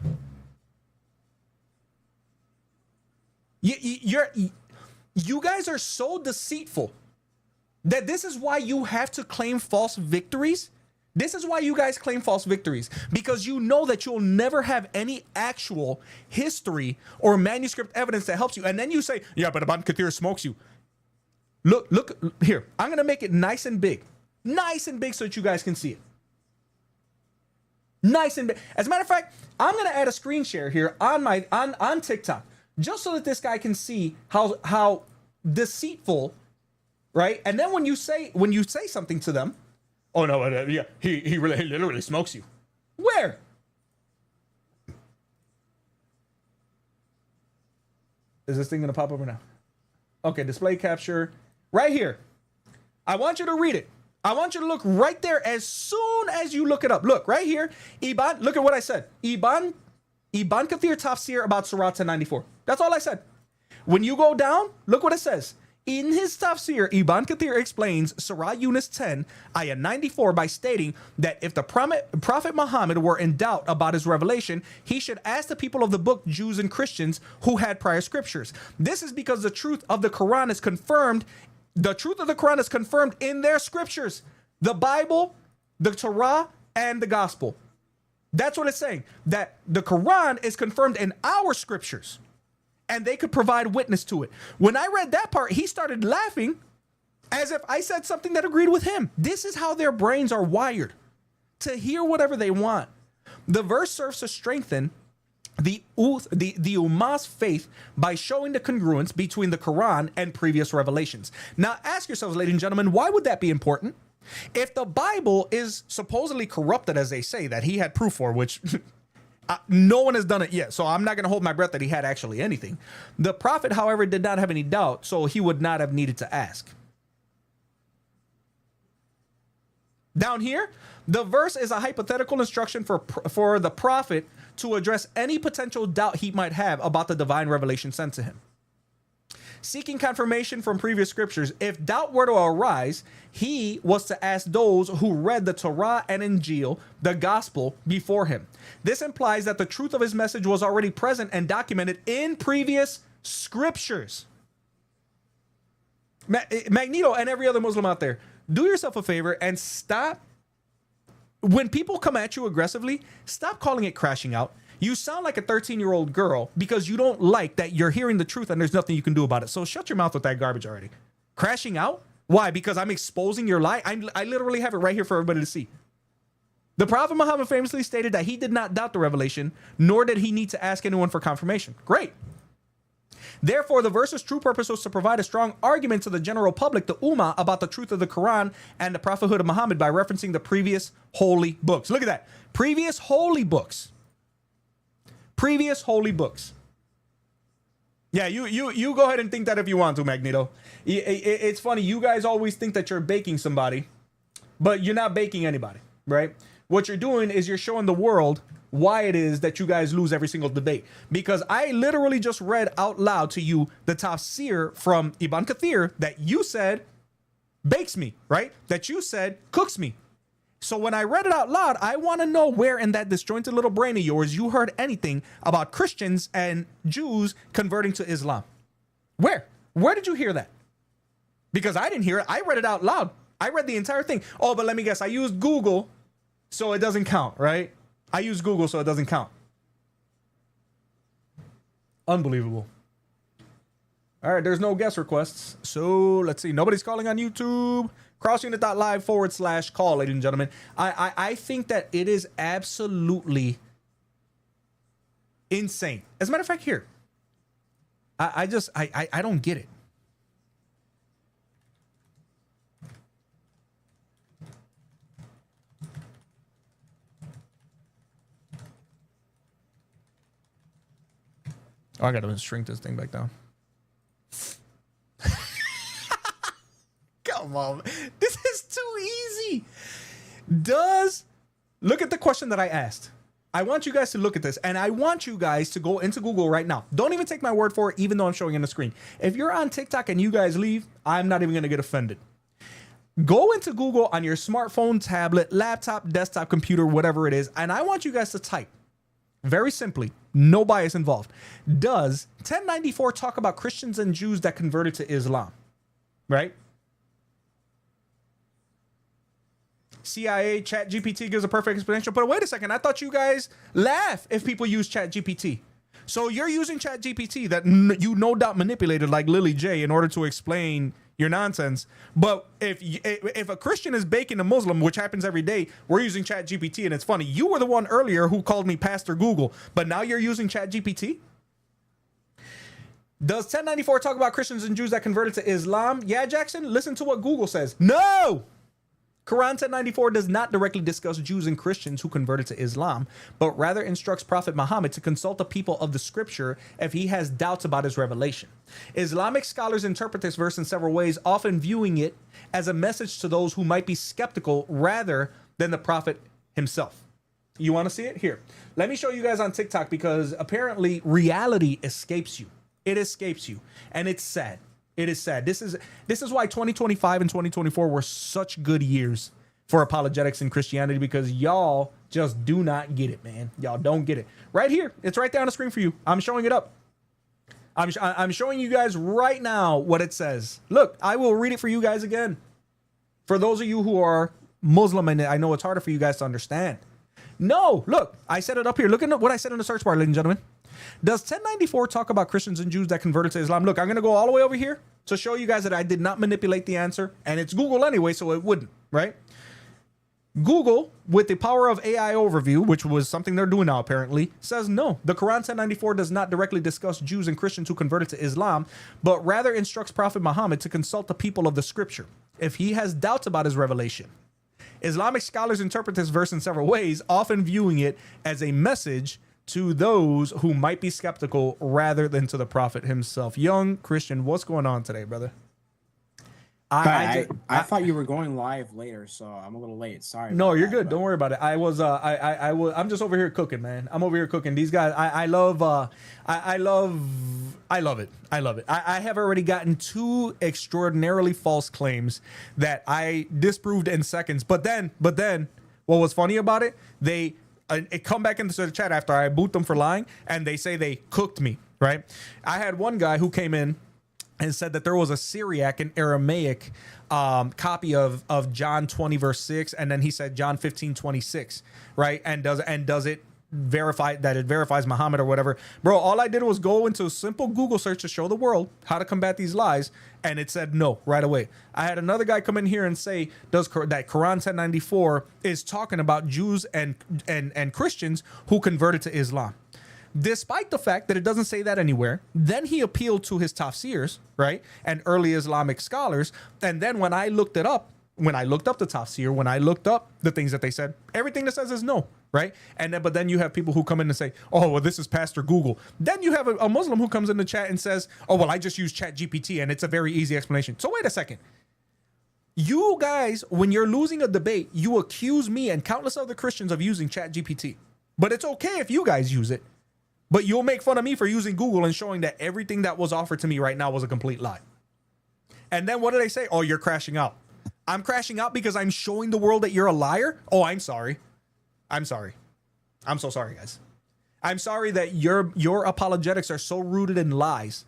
You guys are so deceitful that this is why you have to claim false victories. This is why you guys claim false victories, because you know that you'll never have any actual history or manuscript evidence that helps you. And then you say, yeah, but Ibn Kathir smokes you. Look here. I'm going to make it nice and big so that you guys can see it. Nice and big. As a matter of fact, I'm going to add a screen share here on TikTok, just so that this guy can see how deceitful, right? And then when you say something to them, oh no, yeah, he literally smokes you. Where? Is this thing gonna pop up or not? Okay, display capture right here. I want you to read it. I want you to look right there as soon as you look it up. Look right here. Look at what I said. Ibn Kathir tafsir about Surah 1094. That's all I said. When you go down, look what it says. In his tafsir, Ibn Kathir explains Surah Yunus 10, ayah 94 by stating that if the Prophet Muhammad were in doubt about his revelation, he should ask the people of the book, Jews and Christians, who had prior scriptures. This is because the truth of the Quran is confirmed. The truth of the Quran is confirmed in their scriptures. The Bible, the Torah, and the gospel. That's what it's saying. That the Quran is confirmed in our scriptures. And they could provide witness to it. When I read that part, he started laughing as if I said something that agreed with him. This is how their brains are wired, to hear whatever they want. The verse serves to strengthen the Ummah's faith by showing the congruence between the Quran and previous revelations. Now, ask yourselves, ladies and gentlemen, why would that be important? If the Bible is supposedly corrupted, as they say, that he had proof for, which... no one has done it yet, so I'm not going to hold my breath that he had actually anything. The prophet, however, did not have any doubt, so he would not have needed to ask. Down here, the verse is a hypothetical instruction for the prophet to address any potential doubt he might have about the divine revelation sent to him. Seeking confirmation from previous scriptures, if doubt were to arise, he was to ask those who read the Torah and Injil, the gospel, before him. This implies that the truth of his message was already present and documented in previous scriptures. Magneto and every other Muslim out there, do yourself a favor and stop. When people come at you aggressively, stop calling it crashing out. You sound like a 13-year-old girl because you don't like that you're hearing the truth and there's nothing you can do about it. So shut your mouth with that garbage already. Crashing out? Why? Because I'm exposing your lie? I literally have it right here for everybody to see. The Prophet Muhammad famously stated that he did not doubt the revelation, nor did he need to ask anyone for confirmation. Great. Therefore, the verse's true purpose was to provide a strong argument to the general public, the Ummah, about the truth of the Quran and the prophethood of Muhammad by referencing the previous holy books. Look at that. Previous holy books. Previous holy books. Yeah, you go ahead and think that if you want to, Magneto. It's funny. You guys always think that you're baking somebody, but you're not baking anybody, right? What you're doing is you're showing the world why it is that you guys lose every single debate. Because I literally just read out loud to you the tafsir from Ibn Kathir that you said bakes me, right? That you said cooks me. So when I read it out loud, I want to know where in that disjointed little brain of yours you heard anything about Christians and Jews converting to Islam. Where? Where did you hear that? Because I didn't hear it. I read it out loud. I read the entire thing. Oh, but let me guess. I used Google, so it doesn't count, right? I used Google, so it doesn't count. Unbelievable. All right, there's no guest requests. So let's see. Nobody's calling on YouTube. Crossunit.live/call, ladies and gentlemen. I think that it is absolutely insane. As a matter of fact, here. I don't get it. Oh, I gotta shrink this thing back down. Come on. This is too easy. Look at the question that I asked. I want you guys to look at this, and I want you guys to go into Google right now. Don't even take my word for it, even though I'm showing it on the screen. If you're on TikTok and you guys leave, I'm not even gonna get offended. Go into Google on your smartphone, tablet, laptop, desktop, computer, whatever it is, and I want you guys to type, very simply, no bias involved. Does 1094 talk about Christians and Jews that converted to Islam? Right? CIA, ChatGPT gives a perfect explanation. But wait a second, I thought you guys laugh if people use ChatGPT. So you're using ChatGPT that you no doubt manipulated like Lily J in order to explain your nonsense. But if a Christian is baking a Muslim, which happens every day, we're using ChatGPT, and it's funny. You were the one earlier who called me Pastor Google, but now you're using ChatGPT? Does 1094 talk about Christians and Jews that converted to Islam? Yeah, Jackson, listen to what Google says. No! Quran 1094 does not directly discuss Jews and Christians who converted to Islam, but rather instructs Prophet Muhammad to consult the people of the scripture if he has doubts about his revelation. Islamic scholars interpret this verse in several ways, often viewing it as a message to those who might be skeptical rather than the Prophet himself. You want to see it? Here. Let me show you guys on TikTok, because apparently reality escapes you. It escapes you, and it's sad. It is sad. This is why 2025 and 2024 were such good years for apologetics and Christianity, because y'all just do not get it, man. Y'all don't get it. Right here. It's right there on the screen for you. I'm showing it up. I'm showing you guys right now what it says. Look, I will read it for you guys again. For those of you who are Muslim, and I know it's harder for you guys to understand. No, look, I set it up here. Look at what I said in the search bar, ladies and gentlemen. Does 1094 talk about Christians and Jews that converted to Islam? Look, I'm going to go all the way over here to show you guys that I did not manipulate the answer, and it's Google anyway, so it wouldn't, right? Google, with the power of AI overview, which was something they're doing now apparently, says no. The Quran 1094 does not directly discuss Jews and Christians who converted to Islam, but rather instructs Prophet Muhammad to consult the people of the scripture if he has doubts about his revelation. Islamic scholars interpret this verse in several ways, often viewing it as a message to those who might be skeptical rather than to the Prophet himself. Young Christian, what's going on today, brother? I thought you were going live later, so I'm a little late. Sorry. No, you're good. Don't worry about it. I'm just over here cooking, man. I'm over here cooking. These guys, I love it. I have already gotten 2 extraordinarily false claims that I disproved in seconds. But then, what was funny about it? It come back into the chat after I boot them for lying, and they say they cooked me, right? I had one guy who came in and said that there was a Syriac and Aramaic copy of John 20 verse 6, and then he said John 15:26, right? And does it verify that it verifies Muhammad or whatever? Bro, all I did was go into a simple Google search to show the world how to combat these lies, and it said no right away. I had another guy come in here and say that Quran 1094 is talking about Jews and Christians who converted to Islam, despite the fact that it doesn't say that anywhere. Then he appealed to his tafsirs, right, and early Islamic scholars. And then when I looked it up, when I looked up the tafsir, when I looked up the things that they said, everything that says is no. right? And then, but then you have people who come in and say, oh, well, this is Pastor Google. Then you have a Muslim who comes in the chat and says, oh, well, I just use Chat GPT and it's a very easy explanation. So wait a second. You guys, when you're losing a debate, you accuse me and countless other Christians of using Chat GPT. But it's okay if you guys use it. But you'll make fun of me for using Google and showing that everything that was offered to me right now was a complete lie. And then what do they say? Oh, you're crashing out. I'm crashing out because I'm showing the world that you're a liar? Oh, I'm sorry. I'm sorry. I'm so sorry, guys. I'm sorry that your apologetics are so rooted in lies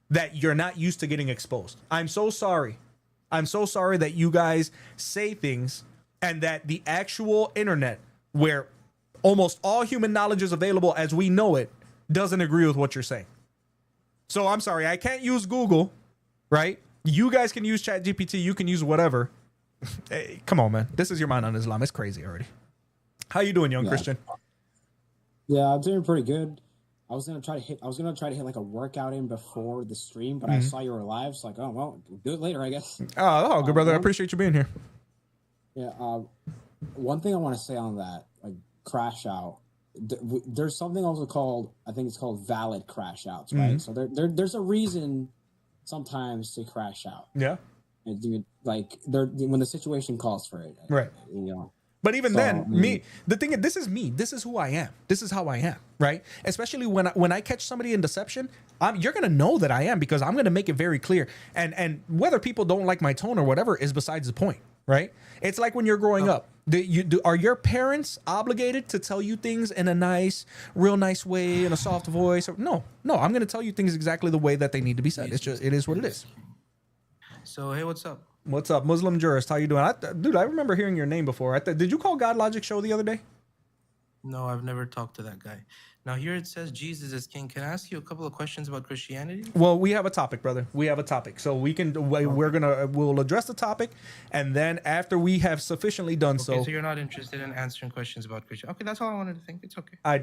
that you're not used to getting exposed. I'm so sorry. I'm so sorry that you guys say things and that the actual internet, where almost all human knowledge is available as we know it, doesn't agree with what you're saying. So I'm sorry, I can't use Google, right? You guys can use ChatGPT, you can use whatever. Hey, come on, man. This is your mind on Islam. It's crazy already. How you doing, young Christian? Yeah, I'm doing pretty good. I was gonna try to hit like a workout in before the stream, but I saw you were live, so like, oh well, do it later, I guess. Oh, good brother. I appreciate you being here. Yeah. One thing I want to say on that, like crash out. There's something also called, I think it's called valid crash outs, right? So there's a reason sometimes to crash out. Yeah. Like when the situation calls for it. Right. You know. But even then, the thing is, this is me. This is who I am. This is how I am, right? Especially when I catch somebody in deception, you're gonna know that I am, because I'm gonna make it very clear. And whether people don't like my tone or whatever is besides the point, right? It's like when you're growing up. Are your parents obligated to tell you things in a nice, real nice way, in a soft voice? No. I'm gonna tell you things exactly the way that they need to be said. It is what it is. So hey, what's up? What's up, Muslim jurist? How you doing? Dude, I remember hearing your name before. Did you call God Logic Show the other day? No, I've never talked to that guy. Now here it says Jesus is king. Can I ask you a couple of questions about Christianity? Well, we have a topic, brother. We have a topic, so we'll address the topic, and then after we have sufficiently done So you're not interested in answering questions about Christianity? Okay, that's all I wanted to think. It's okay. I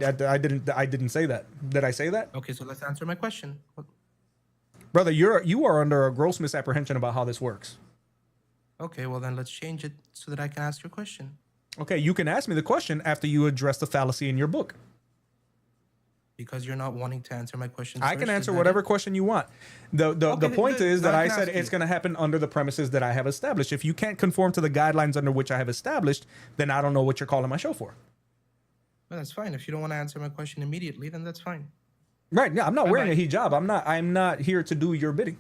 didn't say that. Did I say that? Okay, so let's answer my question. Brother, you are under a gross misapprehension about how this works. Okay, well then let's change it so that I can ask your question. Okay, you can ask me the question after you address the fallacy in your book. Because you're not wanting to answer my question. I can answer whatever question you want. The point is that I said it's going to happen under the premises that I have established. If you can't conform to the guidelines under which I have established, then I don't know what you're calling my show for. Well, that's fine. If you don't want to answer my question immediately, then that's fine. Right. Yeah, I'm not wearing a hijab. I'm not here to do your bidding.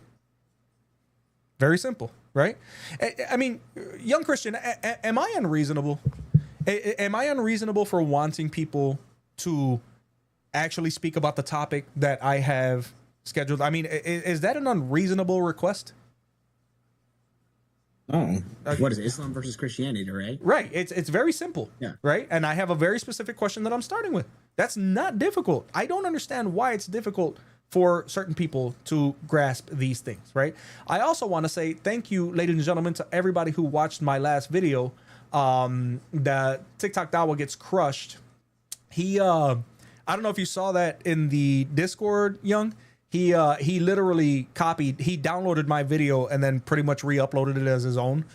Very simple, right? I mean, young Christian, am I unreasonable? Am I unreasonable for wanting people to actually speak about the topic that I have scheduled? I mean, is that an unreasonable request? Oh, what is it? Islam versus Christianity, right? Right. It's very simple. Yeah. Right. And I have a very specific question that I'm starting with. That's not difficult. I don't understand why it's difficult for certain people to grasp these things. Right. I also want to say thank you, ladies and gentlemen, to everybody who watched my last video. The TikTok Dawa gets crushed. I don't know if you saw that in the Discord, Young. He literally he downloaded my video and then pretty much re-uploaded it as his own.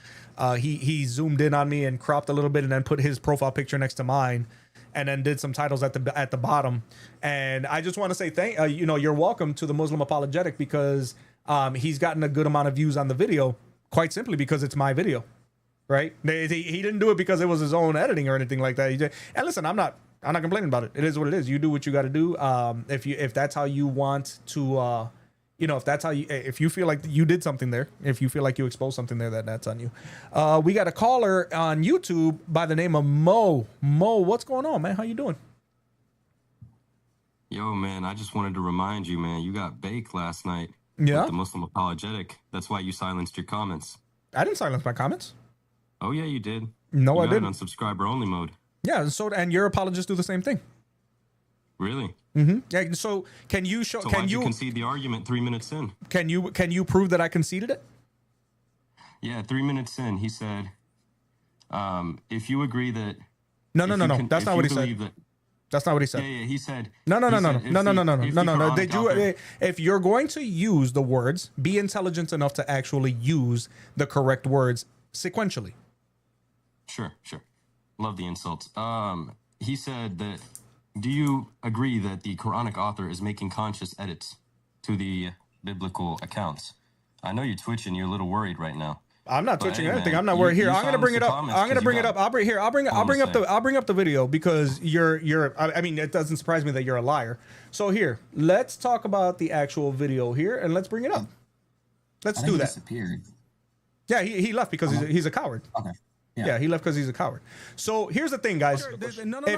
He zoomed in on me and cropped a little bit and then put his profile picture next to mine and then did some titles at the bottom. And I just want to say you're welcome to the Muslim Apologetic, because he's gotten a good amount of views on the video, quite simply because it's my video, right? He didn't do it because it was his own editing or anything like that. And listen, I'm not complaining about it. It is what it is. You do what you got to do. If that's how you want to, if you feel like you did something there, if you feel like you exposed something there, that's on you. We got a caller on YouTube by the name of Mo. Mo, what's going on, man? How you doing? Yo, man, I just wanted to remind you, man, you got baked last night. Yeah. With the Muslim Apologetic. That's why you silenced your comments. I didn't silence my comments. Oh yeah, you did. No, I didn't. On subscriber only mode. Yeah, and your apologists do the same thing. Really? Mm-hmm. Yeah. So can you show? So can you concede the argument 3 minutes in? Can you prove that I conceded it? Yeah, 3 minutes in, he said, if you agree that. No. That's not what he said. That's not what he said. Yeah, he said. No. Did you? If you're going to use the words, be intelligent enough to actually use the correct words sequentially. Sure. Love the insults. he said that, do you agree that the Quranic author is making conscious edits to the biblical accounts? I know you're twitching. You're a little worried right now. I'm not But, touching hey, anything. man, I'm not you- worried. Here, you I'm gonna silence bring it the up. comments I'm gonna 'cause you bring it got up. I'll bring here. I'll bring comments up the. there. I'll bring up the video because you're. I mean, it doesn't surprise me that you're a liar. So here, let's talk about the actual video here, and let's bring it up. Let's I do think he that. disappeared. Yeah, he left because he's a coward. Okay. Yeah, he left because he's a coward. So here's the thing, guys.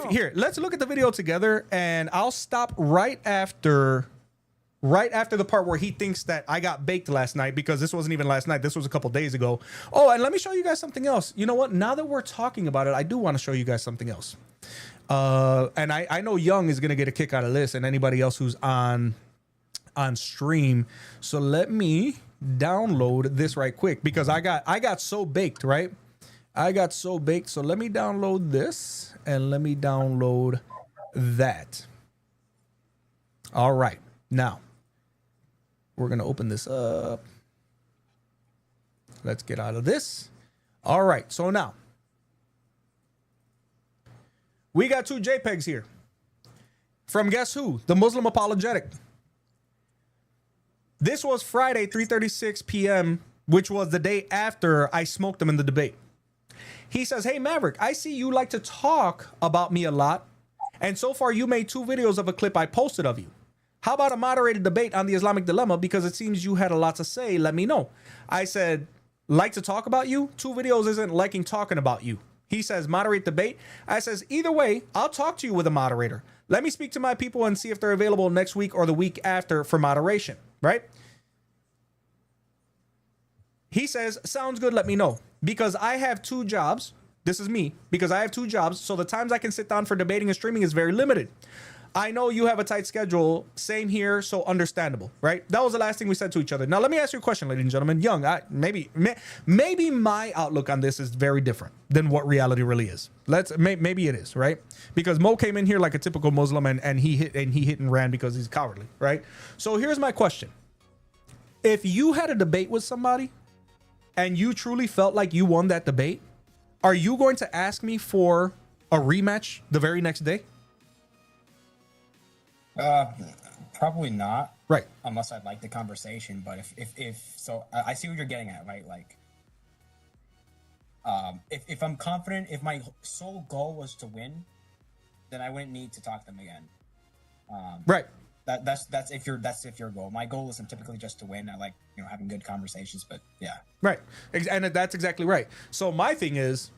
Here, let's look at the video together, and I'll stop right after the part where he thinks that I got baked last night, because this wasn't even last night. This was a couple days ago. Oh, and let me show you guys something else. You know what? Now that we're talking about it, I do want to show you guys something else. And I know Young is gonna get a kick out of this, and anybody else who's on stream. So let me download this right quick, because I got so baked, right? I got so baked. So let me download this, and let me download that. All right. Now, we're going to open this up. Let's get out of this. All right. So now, we got two JPEGs here. From guess who? The Muslim Apologetic. This was Friday, 3:36 p.m., which was the day after I smoked him in the debate. He says, hey, Maverick, I see you like to talk about me a lot, and so far you made 2 videos of a clip I posted of you. How about a moderated debate on the Islamic dilemma? Because it seems you had a lot to say. Let me know. I said, like to talk about you? 2 videos isn't liking talking about you. He says, moderate debate. I says, either way, I'll talk to you with a moderator. Let me speak to my people and see if they're available next week or the week after for moderation, right? He says, sounds good, let me know. Because I have 2 jobs. This is me. Because I have 2 jobs, so the times I can sit down for debating and streaming is very limited. I know you have a tight schedule. Same here, so understandable, right? That was the last thing we said to each other. Now, let me ask you a question, ladies and gentlemen. Young, maybe my outlook on this is very different than what reality really is. Maybe it is, right? Because Mo came in here like a typical Muslim, and he hit and ran because he's cowardly, right? So here's my question. If you had a debate with somebody and you truly felt like you won that debate, are you going to ask me for a rematch the very next day? Probably not. Right. Unless I like the conversation. But if so, I see what you're getting at, right? Like, if I'm confident, if my sole goal was to win, then I wouldn't need to talk to them again. Right. That's if your goal. My goal isn't typically just to win. I like having good conversations, but yeah. Right. And that's exactly right. So my thing is,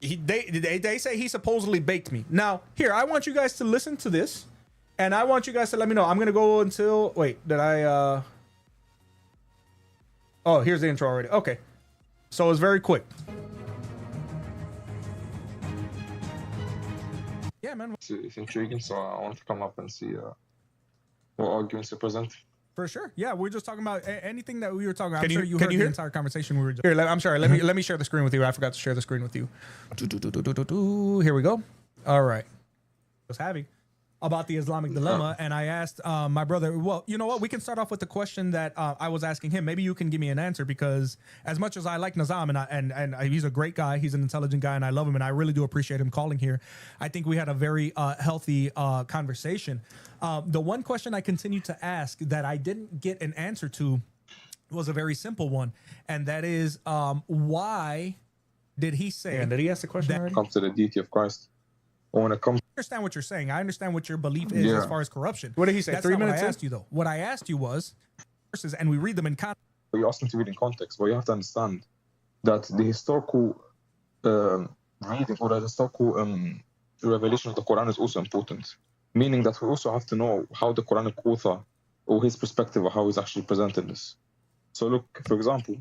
they say he supposedly baked me. Now, here, I want you guys to listen to this, and I want you guys to let me know. I'm going to go until, wait, did I, oh, here's the intro already. Okay. So it's very quick. Yeah, man. It's intriguing, so I want to come up and see what arguments you present. For sure. Yeah, we're just talking about anything that we were talking about. I'm Can sure you- you can heard you the hear? entire conversation we were just... Here, I'm sorry. Let me share the screen with you. I forgot to share the screen with you. Here we go. All right. Was having about the Islamic dilemma, and I asked my brother, well, you know what? We can start off with the question that I was asking him. Maybe you can give me an answer, because as much as I like Nizam, and he's a great guy, he's an intelligent guy, and I love him, and I really do appreciate him calling here. I think we had a very healthy conversation. The one question I continue to ask that I didn't get an answer to was a very simple one, and that is, why did he say... And did he ask the question already? Comes to the deity of Christ. Or when it comes, I understand what you're saying. I understand what your belief is Yeah. as far as corruption. What did he say? That's 3 not what minutes I in? asked you, though. What I asked you was verses, and we read them in context. you ask him to read in context, but you have to understand that the historical reading or the historical revelation of the Quran is also important. Meaning that we also have to know how the Quranic author or his perspective or how he's actually presented this. So look, for example,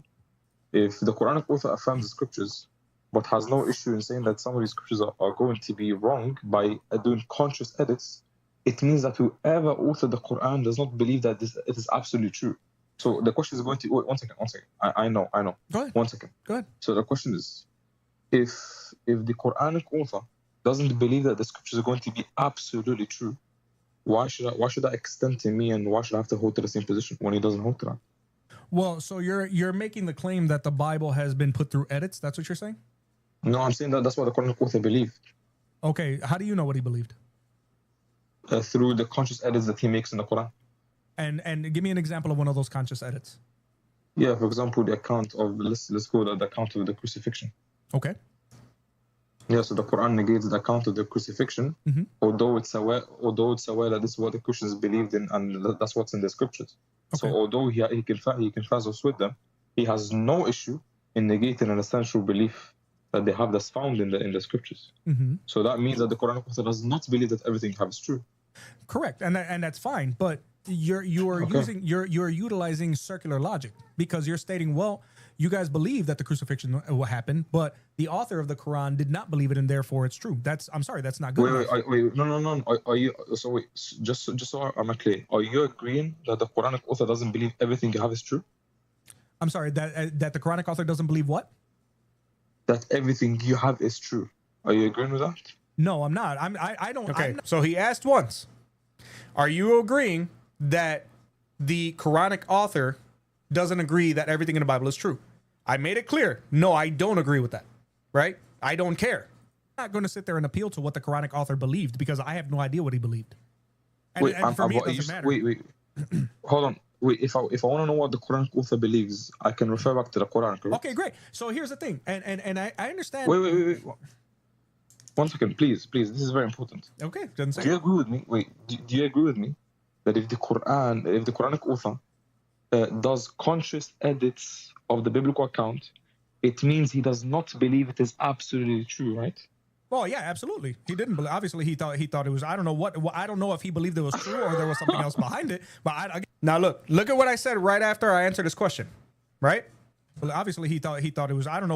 if the Quranic author affirms the scriptures but has no issue in saying that some of these scriptures are going to be wrong by doing conscious edits, it means that whoever authored the Quran does not believe that it is absolutely true. So the question is going to... Wait, one second. I know. Go ahead. 1 second. Go ahead. So the question is, if the Quranic author doesn't believe that the scriptures are going to be absolutely true, why should I extend to me, and why should I have to hold to the same position when he doesn't hold to that? Well, so you're making the claim that the Bible has been put through edits. That's what you're saying? No, I'm saying that that's what the Quranic author believed. Okay, how do you know what he believed? Through the conscious edits that he makes in the Quran. And give me an example of one of those conscious edits. Yeah, for example, the account of let's go to the account of the crucifixion. Okay. Yeah, so the Quran negates the account of the crucifixion, although it's aware that this is what the Christians believed in, and that's what's in the scriptures. Okay. So although he confuses with them, he has no issue in negating an essential belief that they have that's found in the scriptures. So that means that the Quranic author does not believe that everything is true. Correct, and that's fine, but you're utilizing circular logic, because you're stating, well, you guys believe that the crucifixion will happen, but the author of the Quran did not believe it, and therefore it's true. I'm sorry, that's not good. Wait, no. Are you just so I'm clear? Are you agreeing that the Quranic author doesn't believe everything you have is true? I'm sorry, that the Quranic author doesn't believe what? That everything you have is true. Are you agreeing with that? No, I'm not. I don't. Okay. So he asked once, are you agreeing that the Quranic author doesn't agree that everything in the Bible is true? I made it clear. No, I don't agree with that. Right? I don't care. I'm not going to sit there and appeal to what the Quranic author believed, because I have no idea what he believed. And for me, it doesn't matter. Wait. Hold on. Wait, if I want to know what the Quranic author believes, I can refer back to the Quran. Correct? Okay, great. So here's the thing, and I understand. Wait. 1 second, please. This is very important. Okay, doesn't say. Do you agree with me? Wait, do you agree with me that if the Quranic author does conscious edits of the biblical account, it means he does not believe it is absolutely true, right? Well, yeah, absolutely. He didn't believe. Obviously, he thought it was. I don't know I don't know if he believed it was true or there was something else behind it. But now look at what I said right after I answered this question, right? Well, obviously, he thought it was. I don't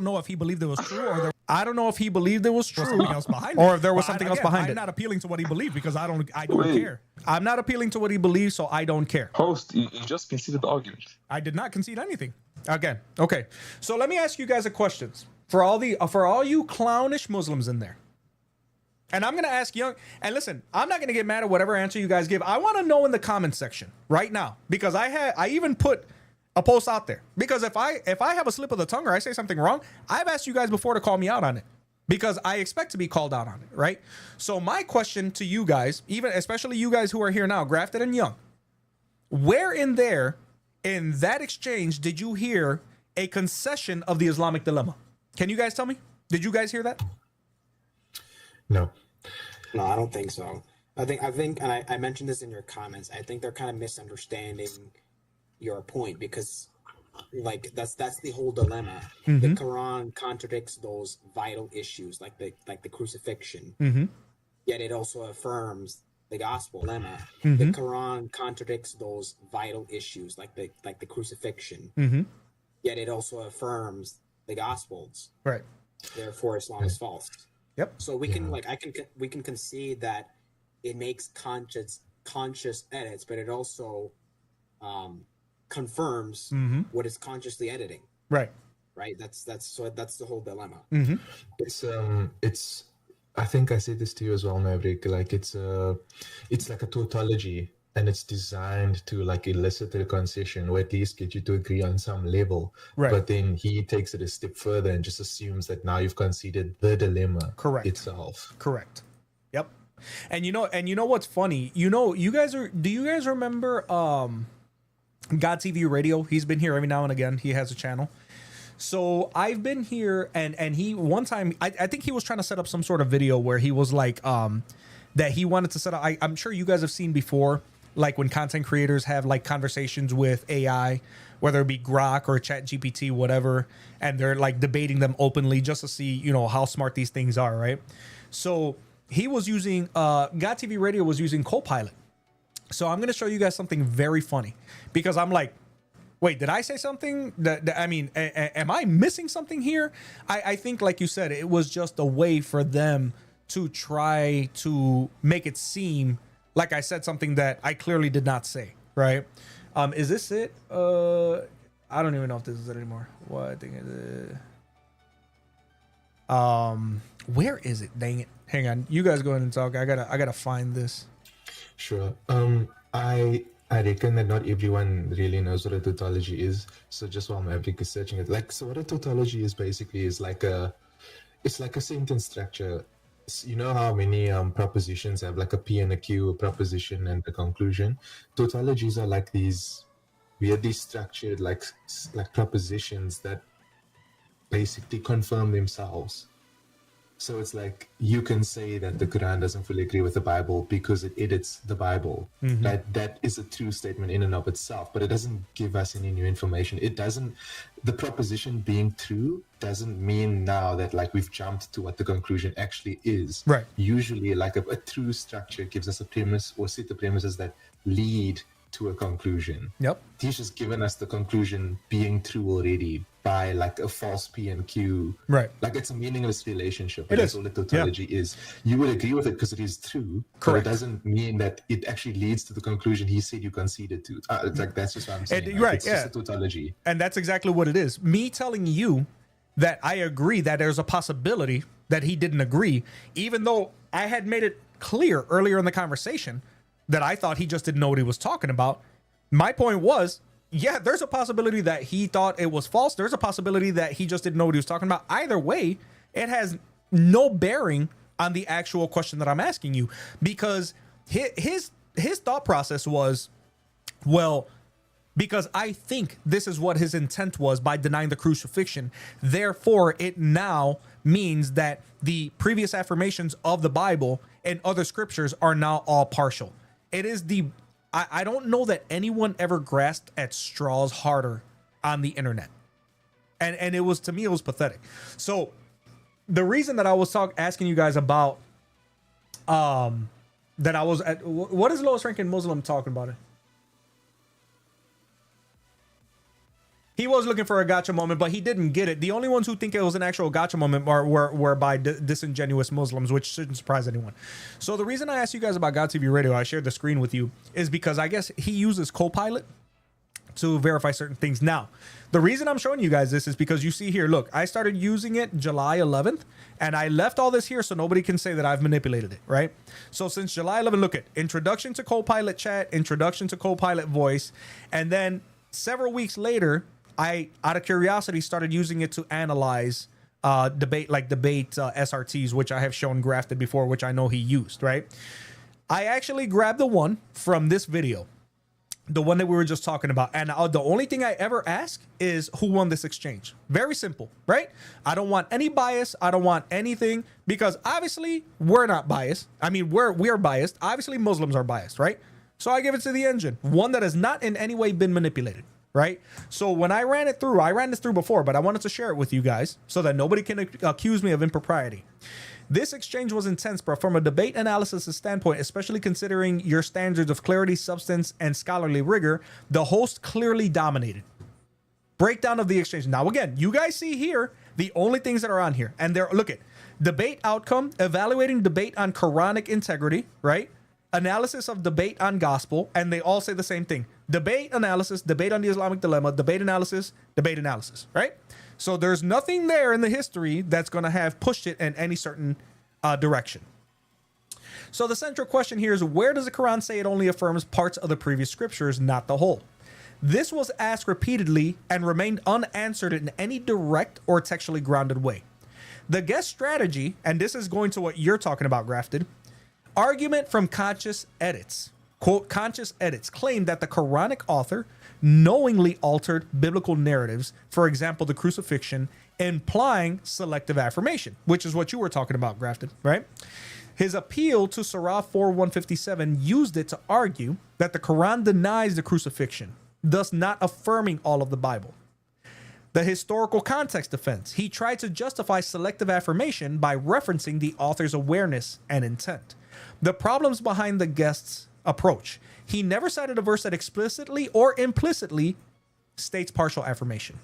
know if he believed it was true or there. I don't know if he believed it was true, something else behind it, or if there was something else behind it. I'm not appealing to what he believed, because I don't care. I'm not appealing to what he believes, so I don't care. Host, you just conceded the argument. I did not concede anything. Again, okay. So let me ask you guys a question for all you clownish Muslims in there. And I'm going to ask young, and listen, I'm not going to get mad at whatever answer you guys give. I want to know in the comment section right now, because I even put a post out there, because if I have a slip of the tongue or I say something wrong, I've asked you guys before to call me out on it, because I expect to be called out on it, right? So my question to you guys, especially you guys who are here now, grafted and young, where in that exchange did you hear a concession of the Islamic dilemma? Can you guys tell me? Did you guys hear that? No, I don't think so. I think, and I mentioned this in your comments. I think they're kind of misunderstanding your point, because like that's the whole dilemma. The Quran contradicts those vital issues, like the crucifixion, yet it also affirms the gospel dilemma. The Quran contradicts those vital issues, like the crucifixion, yet it also affirms the gospels. Right. Therefore, Islam is false. Yep. So we can we can concede that it makes conscious edits, but it also confirms what is consciously editing. Right. That's the whole dilemma. It's I think I said this to you as well, Maverick. Like it's like a tautology, and it's designed to like elicit a concession, or at least get you to agree on some level. Right. But then he takes it a step further and just assumes that now you've conceded the dilemma itself. Correct. Yep. And you know what's funny? Do you guys remember God TV Radio? He's been here every now and again. He has a channel. So I've been here, and he one time I think he was trying to set up some sort of video where he was like that he wanted to set up. I'm sure you guys have seen before, like when content creators have like conversations with AI, whether it be Grok or ChatGPT, whatever, and they're like debating them openly just to see, how smart these things are, right? So he was using God TV Radio was using Copilot. So I'm going to show you guys something very funny, because I'm like, wait, did I say something? Am I missing something here? I think, like you said, it was just a way for them to try to make it seem like I said something that I clearly did not say, right? Is this it? I don't even know if this is it anymore. What I think it is. Where is it? Dang it. Hang on. You guys go ahead and talk. I gotta find this. Sure. I reckon that not everyone really knows what a tautology is. So just while Maverick is searching it, so what a tautology is basically is it's like a sentence structure You know how many propositions have like a P and a Q, a proposition and a conclusion? Tautologies are like these weirdly structured like propositions that basically confirm themselves. So it's like you can say that the Quran doesn't fully agree with the Bible because it edits the Bible. That is a true statement in and of itself, but it doesn't give us any new information. It doesn't. The proposition being true doesn't mean now that like we've jumped to what the conclusion actually is. Right. Usually, like a true structure gives us a premise or set of premises that lead to a conclusion. Yep. He's just given us the conclusion being true already by like a false P and Q. Right. Like it's a meaningless relationship. It That's is. all the tautology is. You would agree with it because it is true. Correct. But it doesn't mean that it actually leads to the conclusion he said you conceded to. It's like that's just what I'm saying. Right, It's just a tautology. And that's exactly what it is. Me telling you that I agree that there's a possibility that he didn't agree, even though I had made it clear earlier in the conversation that I thought he just didn't know what he was talking about. My point was, yeah, there's a possibility that he thought it was false. There's a possibility that he just didn't know what he was talking about. Either way, it has no bearing on the actual question that I'm asking you, because his thought process was, well, because I think this is what his intent was by denying the crucifixion. Therefore, it now means that the previous affirmations of the Bible and other scriptures are now all partial. It is I don't know that anyone ever grasped at straws harder on the internet. And it was, to me, it was pathetic. So the reason that I was asking you guys about, that I was at, what is lowest ranking Muslim talking about it? He was looking for a gotcha moment, but he didn't get it. The only ones who think it was an actual gotcha moment were by disingenuous Muslims, which shouldn't surprise anyone. So the reason I asked you guys about God TV Radio, I shared the screen with you, is because I guess he uses Copilot to verify certain things. Now, the reason I'm showing you guys this is because you see here, look, I started using it July 11th, and I left all this here so nobody can say that I've manipulated it, right? So since July 11th, look at introduction to Copilot chat, introduction to Copilot voice, and then several weeks later, I, out of curiosity, started using it to analyze debate SRTs, which I have shown grafted before, which I know he used, right? I actually grabbed the one from this video, the one that we were just talking about. And the only thing I ever ask is who won this exchange. Very simple, right? I don't want any bias. I don't want anything, because obviously we're not biased. I mean, we're biased. Obviously Muslims are biased, right? So I give it to the engine, one that has not in any way been manipulated. Right. So when I ran this through before, but I wanted to share it with you guys so that nobody can accuse me of impropriety. This exchange was intense, bro. From a debate analysis standpoint, especially considering your standards of clarity, substance, and scholarly rigor, the host clearly dominated. Breakdown of the exchange. Now, again, you guys see here the only things that are on here. And look at debate outcome, evaluating debate on Quranic integrity, right? Analysis of debate on gospel, and they all say the same thing. Debate analysis, debate on the Islamic dilemma, debate analysis, right? So there's nothing there in the history that's going to have pushed it in any certain direction. So the central question here is, where does the Quran say it only affirms parts of the previous scriptures, not the whole? This was asked repeatedly and remained unanswered in any direct or textually grounded way. The guest strategy, and this is going to what you're talking about, Grafted, argument from conscious edits, quote, conscious edits, claim that the Quranic author knowingly altered biblical narratives, for example, the crucifixion, implying selective affirmation, which is what you were talking about, Grafted, right? His appeal to Surah 4:157 used it to argue that the Quran denies the crucifixion, thus not affirming all of the Bible. The historical context defense, he tried to justify selective affirmation by referencing the author's awareness and intent. The problems behind the guest's approach, he never cited a verse that explicitly or implicitly states partial affirmation.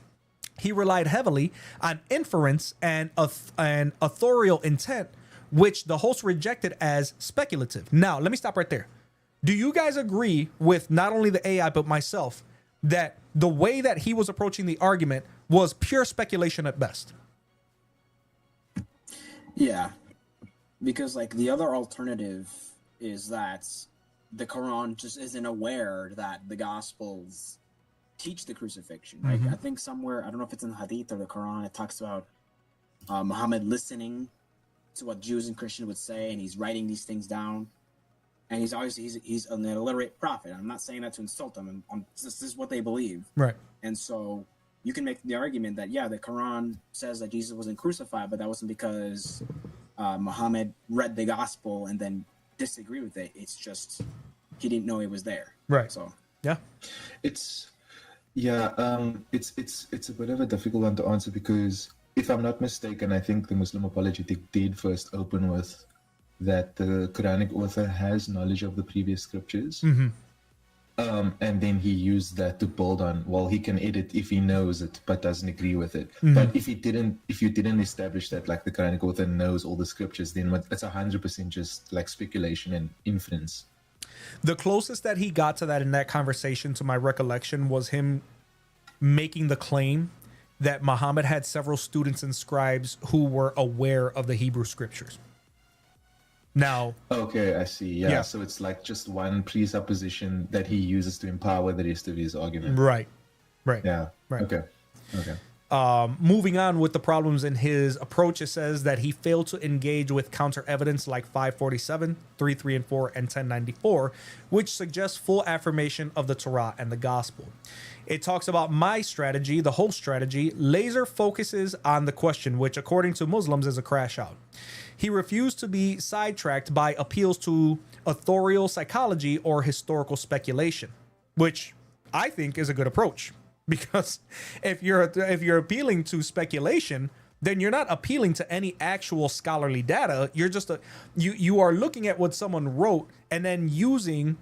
He relied heavily on inference and authorial intent, which the host rejected as speculative. Now, let me stop right there. Do you guys agree with not only the AI, but myself, that the way that he was approaching the argument was pure speculation at best? Yeah, because like the other alternative is that the Quran just isn't aware that the Gospels teach the crucifixion. Like I think somewhere, I don't know if it's in the Hadith or the Quran, it talks about Muhammad listening to what Jews and Christians would say, and he's writing these things down. And he's obviously he's an illiterate prophet. I'm not saying that to insult them. This is what they believe. Right. And so you can make the argument that, yeah, the Quran says that Jesus wasn't crucified, but that wasn't because Muhammad read the gospel and then disagreed with it. It's just he didn't know he was there. Right. So yeah, it's a bit of a difficult one to answer because if I'm not mistaken, I think the Muslim apologetic did first open with that the Quranic author has knowledge of the previous scriptures. Mm-hmm. And then he used that to build on, well, he can edit if he knows it but doesn't agree with it. Mm-hmm. But if you didn't establish that like the Quranic author knows all the scriptures, then it's 100% just like speculation and inference. The closest that he got to that in that conversation, to my recollection, was him making the claim that Muhammad had several students and scribes who were aware of the Hebrew scriptures. Now, okay, I see. Yeah, so it's like just one presupposition that he uses to empower the rest of his argument. Right. Yeah. Right. Okay. Moving on with the problems in his approach, it says that he failed to engage with counter evidence like 547, 3, 3, and 4, and 1094, which suggests full affirmation of the Torah and the gospel. It talks about my strategy, the whole strategy, laser focuses on the question, which according to Muslims is a crash out. He refused to be sidetracked by appeals to authorial psychology or historical speculation, which I think is a good approach. Because if you're appealing to speculation, then you're not appealing to any actual scholarly data. You're just you are looking at what someone wrote and then using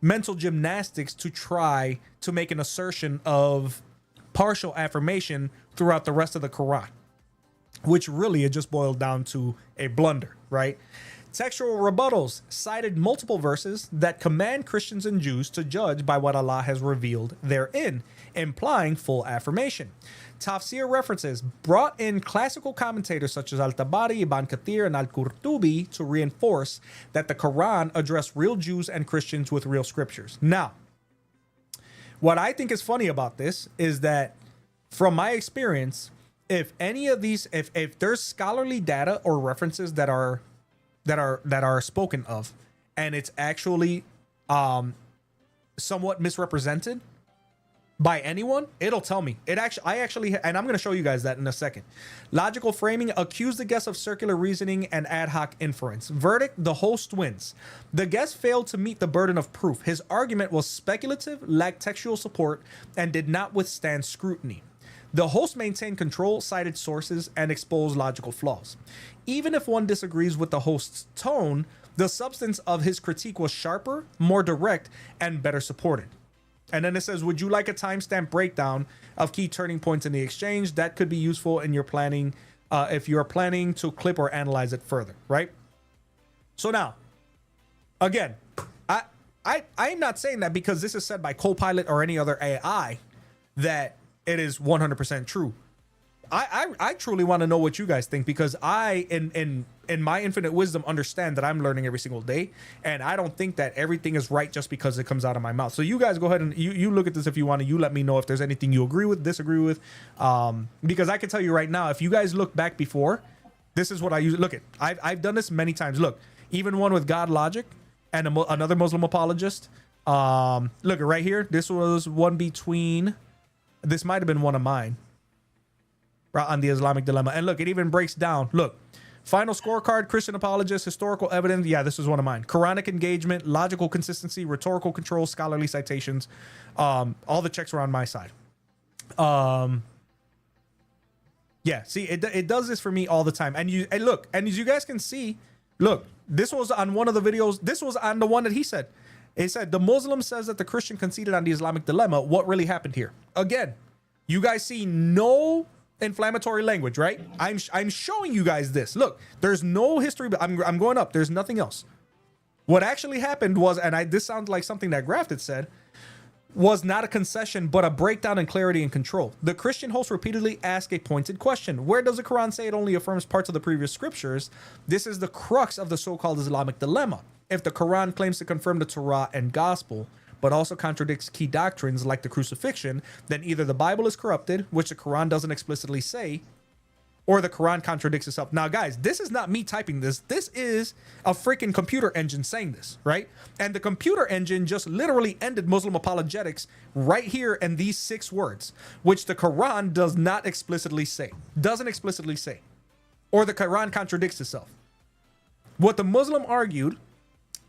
mental gymnastics to try to make an assertion of partial affirmation throughout the rest of the Quran, which really it just boiled down to a blunder, right? Textual rebuttals cited multiple verses that command Christians and Jews to judge by what Allah has revealed therein, implying full affirmation. Tafsir references brought in classical commentators such as Al-Tabari, Ibn Kathir, and Al-Qurtubi to reinforce that the Quran addressed real Jews and Christians with real scriptures. Now, what I think is funny about this is that from my experience, if any of these, if there's scholarly data or references that are spoken of, and it's actually somewhat misrepresented by anyone, it'll tell me. And I'm going to show you guys that in a second. Logical framing accused the guest of circular reasoning and ad hoc inference. Verdict: the host wins. The guest failed to meet the burden of proof. His argument was speculative, lacked textual support, and did not withstand scrutiny. The host maintained control, cited sources, and exposed logical flaws. Even if one disagrees with the host's tone, the substance of his critique was sharper, more direct, and better supported. And then it says, would you like a timestamp breakdown of key turning points in the exchange? That could be useful in your planning if you're planning to clip or analyze it further, right? So now, again, I'm not saying that because this is said by Copilot or any other AI that it is 100% true. I truly want to know what you guys think, because I, in my infinite wisdom, understand that I'm learning every single day, and I don't think that everything is right just because it comes out of my mouth. So you guys go ahead and you look at this if you want to. You let me know if there's anything you agree with, disagree with, because I can tell you right now, if you guys look back before, this is what I use. Look, I've done this many times. Look, even one with God Logic and another Muslim apologist. Look right here. This was one between. This might have been one of mine. On the Islamic dilemma. And look, it even breaks down. Look, final scorecard, Christian apologist, historical evidence. Yeah, this is one of mine. Quranic engagement, logical consistency, rhetorical control, scholarly citations. All the checks were on my side. Yeah, see, it does this for me all the time. And look, and as you guys can see, look, this was on one of the videos. This was on the one that he said. It said, the Muslim says that the Christian conceded on the Islamic dilemma. What really happened here? Again, you guys see no inflammatory language, right? I'm showing you guys this. Look, there's no history, but I'm going up. There's nothing else. What actually happened was, and this sounds like something that Grafted said, was not a concession, but a breakdown in clarity and control. The Christian host repeatedly asked a pointed question. Where does the Quran say it only affirms parts of the previous scriptures? This is the crux of the so-called Islamic dilemma. If the Quran claims to confirm the Torah and gospel, but also contradicts key doctrines like the crucifixion, then either the Bible is corrupted, which the Quran doesn't explicitly say, or the Quran contradicts itself. Now, guys, this is not me typing this. This is a freaking computer engine saying this, right? And the computer engine just literally ended Muslim apologetics right here in these 6 words, which the Quran does not explicitly say, doesn't explicitly say, or the Quran contradicts itself. What the Muslim argued,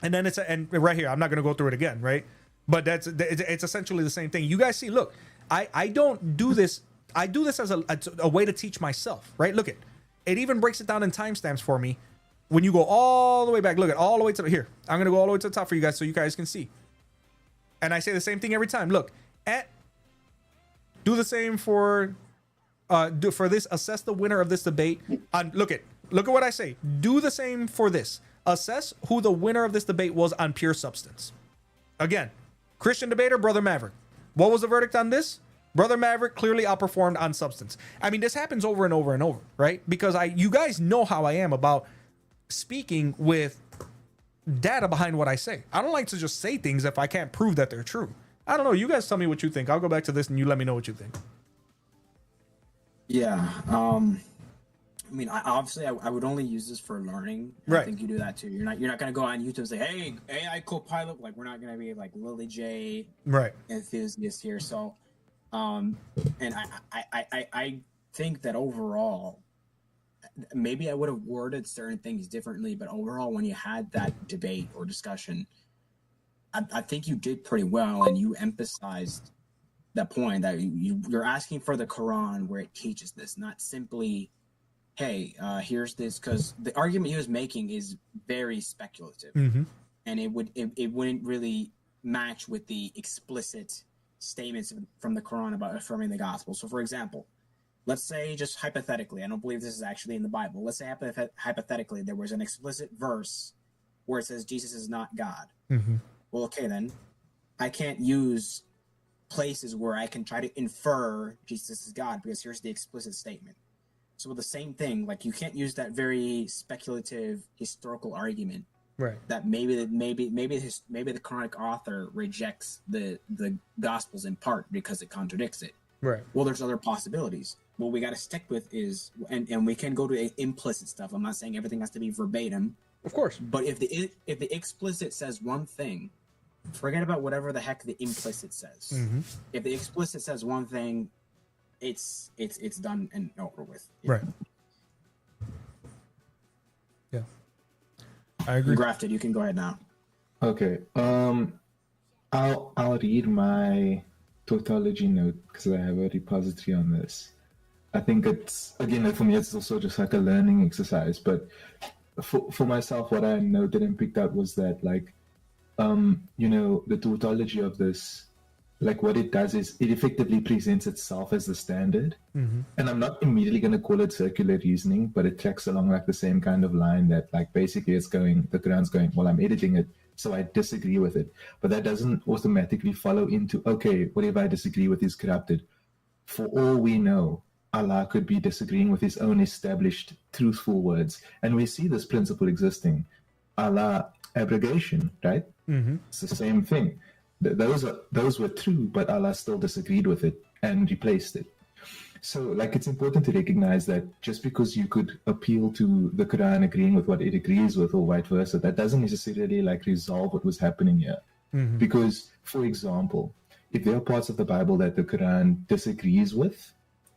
and then and right here, I'm not going to go through it again, right? But it's essentially the same thing. You guys see, look, I don't do this. I do this as a way to teach myself, right? Look it even breaks it down in timestamps for me. When you go all the way back, look at all the way to here. I'm gonna go all the way to the top for you guys so you guys can see. And I say the same thing every time. Look, do the same for this. Assess the winner of this debate. Look at what I say. Do the same for this. Assess who the winner of this debate was on pure substance. Again, Christian debater, Brother Maverick. What was the verdict on this? Brother Maverick clearly outperformed on substance. I mean, this happens over and over and over, right? Because you guys know how I am about speaking with data behind what I say. I don't like to just say things if I can't prove that they're true. I don't know. You guys tell me what you think. I'll go back to this and you let me know what you think. Yeah. I mean, obviously, I would only use this for learning. Right. I think you do that too. You're not going to go on YouTube and say, "Hey, AI Copilot." Like, we're not going to be like Lily J. Right. Enthusiasts here. So, and I think that overall, maybe I would have worded certain things differently, but overall, when you had that debate or discussion, I think you did pretty well, and you emphasized that point that you're asking for the Quran where it teaches this, not simply, hey, here's this, because the argument he was making is very speculative, and it wouldn't really match with the explicit statements from the Quran about affirming the gospel. So, for example, let's say, just hypothetically, I don't believe this is actually in the Bible. Let's say hypothetically there was an explicit verse where it says Jesus is not God. Well, okay, then I can't use places where I can try to infer Jesus is God, because here's the explicit statement. So with the same thing, like, you can't use that very speculative historical argument, right? That maybe the Quranic author rejects the Gospels in part because it contradicts it. Right. Well, there's other possibilities. What we got to stick with is, and we can go to implicit stuff. I'm not saying everything has to be verbatim, of course. But if the explicit says one thing, forget about whatever the heck the implicit says. If the explicit says one thing, it's done and over with. Right. Yeah. I agree. Grafted, you can go ahead now. Okay. I'll read my tautology note because I have a repository on this. I think it's, again, for me, it's also just like a learning exercise. But for myself, what I noted and picked out was that, like, the tautology of this, like, what it does is it effectively presents itself as the standard. And I'm not immediately going to call it circular reasoning, but it tracks along like the same kind of line that, like, basically the Quran's going, well, I'm editing it, so I disagree with it. But that doesn't automatically follow into, okay, whatever I disagree with is corrupted. For all we know, Allah could be disagreeing with his own established truthful words. And we see this principle existing. Allah, abrogation, right? It's the same thing. Those were true, but Allah still disagreed with it and replaced it. So, like, it's important to recognize that just because you could appeal to the Quran agreeing with what it agrees with or vice versa, that doesn't necessarily, like, resolve what was happening here. Because, for example, if there are parts of the Bible that the Quran disagrees with,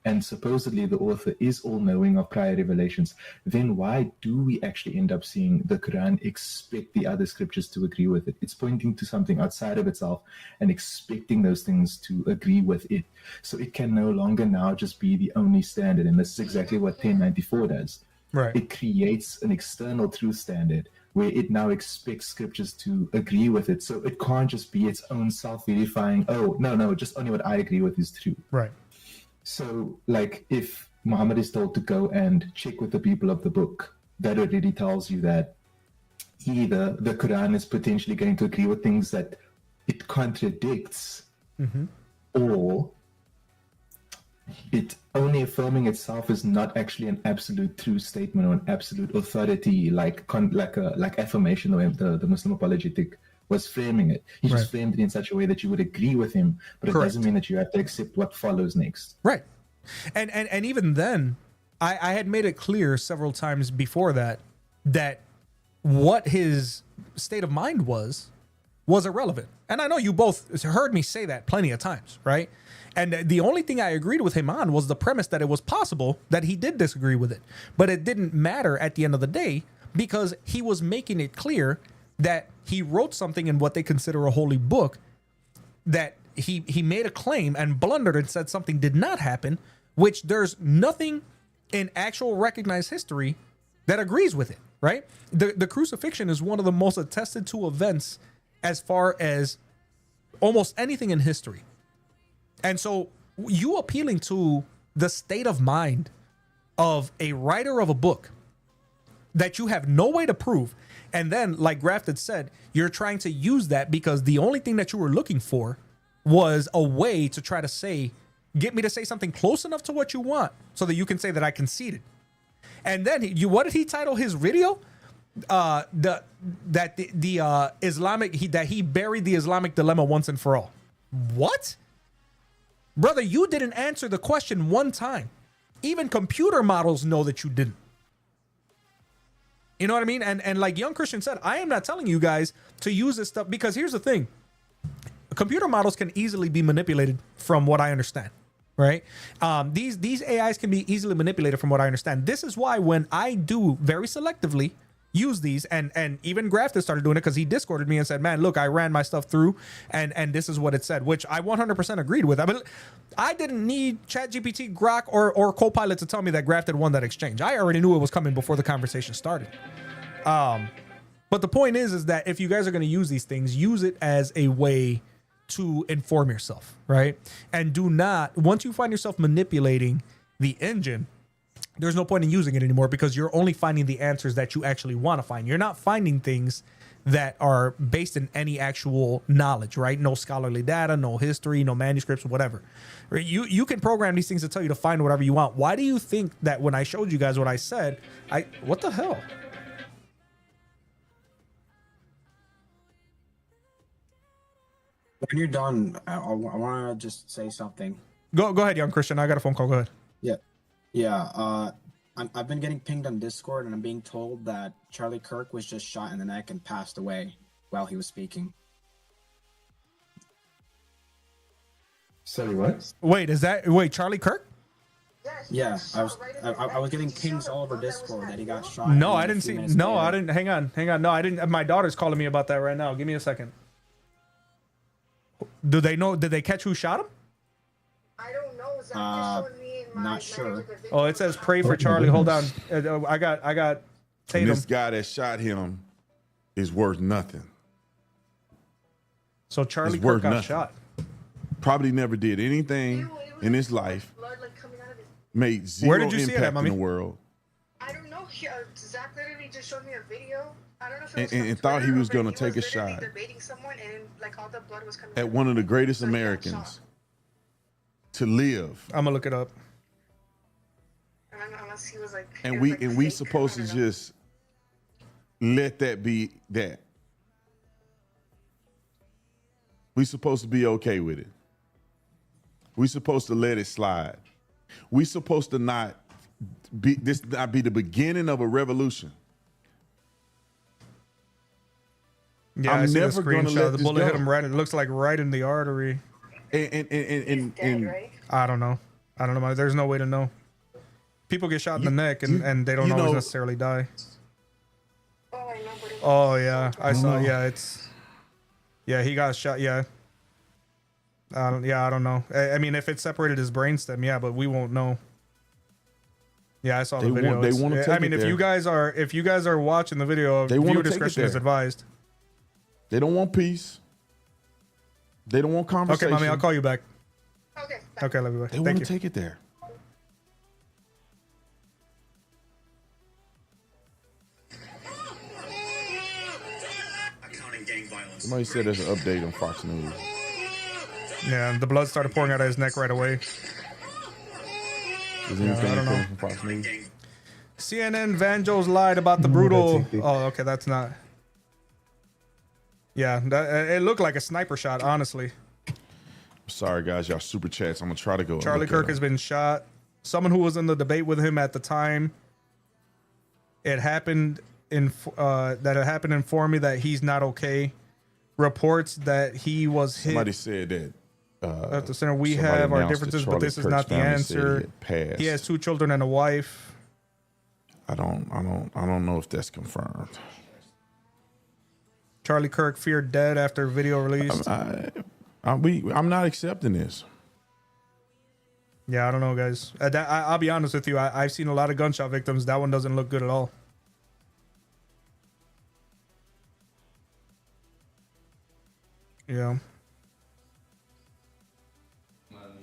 and supposedly the author is all-knowing of prior revelations, then why do we actually end up seeing the Quran expect the other scriptures to agree with it? It's pointing to something outside of itself and expecting those things to agree with it. So it can no longer now just be the only standard, and this is exactly what 1094 does. Right. It creates an external truth standard where it now expects scriptures to agree with it. So it can't just be its own self-verifying, oh, no, just only what I agree with is true. Right. So, like, if Muhammad is told to go and check with the people of the book, that already tells you that either the Quran is potentially going to agree with things that it contradicts, or it only affirming itself is not actually an absolute true statement or an absolute authority, like affirmation, the way the Muslim apologetic was framing it. He just framed it in such a way that you would agree with him, but it doesn't mean that you have to accept what follows next. Right. And even then, I had made it clear several times before that what his state of mind was irrelevant. And I know you both heard me say that plenty of times, right? And the only thing I agreed with him on was the premise that it was possible that he did disagree with it. But it didn't matter at the end of the day because he was making it clear that he wrote something in what they consider a holy book, that he made a claim and blundered and said something did not happen, which there's nothing in actual recognized history that agrees with it, right? The crucifixion is one of the most attested to events as far as almost anything in history. And so you appealing to the state of mind of a writer of a book that you have no way to prove, and then, like Grafted said, you're trying to use that because the only thing that you were looking for was a way to try to get me to say something close enough to what you want so that you can say that I conceded. And then what did he title his video? That he buried the Islamic dilemma once and for all. What? Brother, you didn't answer the question one time. Even computer models know that you didn't. You know what I mean? And like Young Christian said, I am not telling you guys to use this stuff because here's the thing. Computer models can easily be manipulated from what I understand, right? These AIs can be easily manipulated from what I understand. This is why when I do very selectively use these, and even Grafton started doing it because he Discorded me and said, man, look, I ran my stuff through and this is what it said, which I 100% agreed with. I mean, I didn't need ChatGPT, Grok, or Copilot to tell me that Grafton won that exchange. I already knew it was coming before the conversation started. But the point is that if you guys are going to use these things, use it as a way to inform yourself, right? And do not, once you find yourself manipulating the engine, there's no point in using it anymore because you're only finding the answers that you actually want to find. You're not finding things that are based in any actual knowledge, right? No scholarly data, no history, no manuscripts, whatever. Right? You can program these things to tell you to find whatever you want. Why do you think that when I showed you guys what I said, what the hell? When you're done, I want to just say something. Go ahead, Young Christian. I got a phone call. Go ahead. Yeah. I've been getting pinged on Discord, and I'm being told that Charlie Kirk was just shot in the neck and passed away while he was speaking. Sorry, what? Wait, Charlie Kirk? Yeah, I was getting pings all over Discord that he got shot. No, I didn't see. No, I didn't. Hang on. No, I didn't. My daughter's calling me about that right now. Give me a second. Do they know? Did they catch who shot him? I don't know. Zach just showed me in not sure. Oh, it says pray for Charlie. Hold on. I got And Tatum. this guy that shot him is worth nothing. So Charlie It's Kirk worth got nothing. shot. Probably never did anything in his life. blood like coming out of his. Made zero Where did you see it impact at, in mommy? the world. I don't know. Zach literally just showed me a video. I don't know if it was And from thought he Twitter, was but gonna take a literally shot. debating someone, and like all the blood was coming At out. one of the greatest So he got Americans shot. to live. I'm gonna look it up. Unless he was like. And it we was, like, and we fake. supposed I to don't know. just let that be that. We supposed to be okay with it. We supposed to let it slide. We supposed to not be the beginning of a revolution. Yeah, I'm I see never the gonna screenshot. let The this bullet hit go. him right. It looks like right in the artery. And He's dead, right? I don't know. There's no way to know. People get shot in the neck and they don't you always know- necessarily die. Oh, I know, but it Oh was yeah, so I saw. bad. Yeah, he got shot. Yeah. I don't know. I mean, if it separated his brainstem, yeah, but we won't know. Yeah, I saw the They video. want- they It's- wanna I take mean, it if you there. guys are watching the video, They wanna viewer take it discretion is there. advised. they don't want peace. They don't want Okay, conversation. mommy, I'll call you back. Okay. Okay, love you. Bye. They Thank want you. to take it there. Somebody said there's an update on Fox News. Yeah, the blood started pouring out of his neck right away. Is Yeah, I anything don't know. coming from Fox News? CNN Vanjos lied about the No, brutal. that's it. Oh, okay, that's not. Yeah, it looked like a sniper shot, honestly. Sorry, guys, y'all super chats. I'm gonna try to go. and Charlie look at Kirk them. has been shot someone who was in the debate with him at the time. It happened informed me that he's not okay. Reports that he was hit. Somebody said that. At the center, we somebody have our announced differences, that but this is Charlie not the Kirk's family said answer. he had passed. He has 2 children and a wife. I don't know if that's confirmed. Charlie Kirk feared dead after video released. I'm not accepting this. Yeah, I don't know, guys. I'll be honest with you. I've seen a lot of gunshot victims. That one doesn't look good at all. Yeah.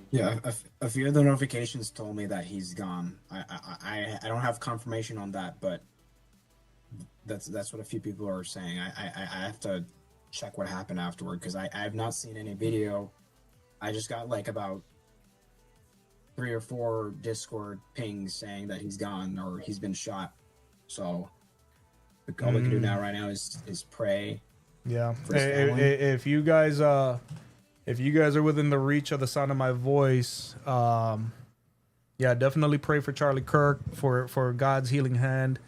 Yeah, a few of the notifications told me that he's gone. I don't have confirmation on that, but that's what a few people are saying. I have to check what happened afterward because I have not seen any video. I just got like about 3 or 4 Discord pings saying that he's gone or he's been shot. So all we can do now right now is pray. Yeah. For his family. If you guys are within the reach of the sound of my voice, yeah, definitely pray for Charlie Kirk for God's healing hand.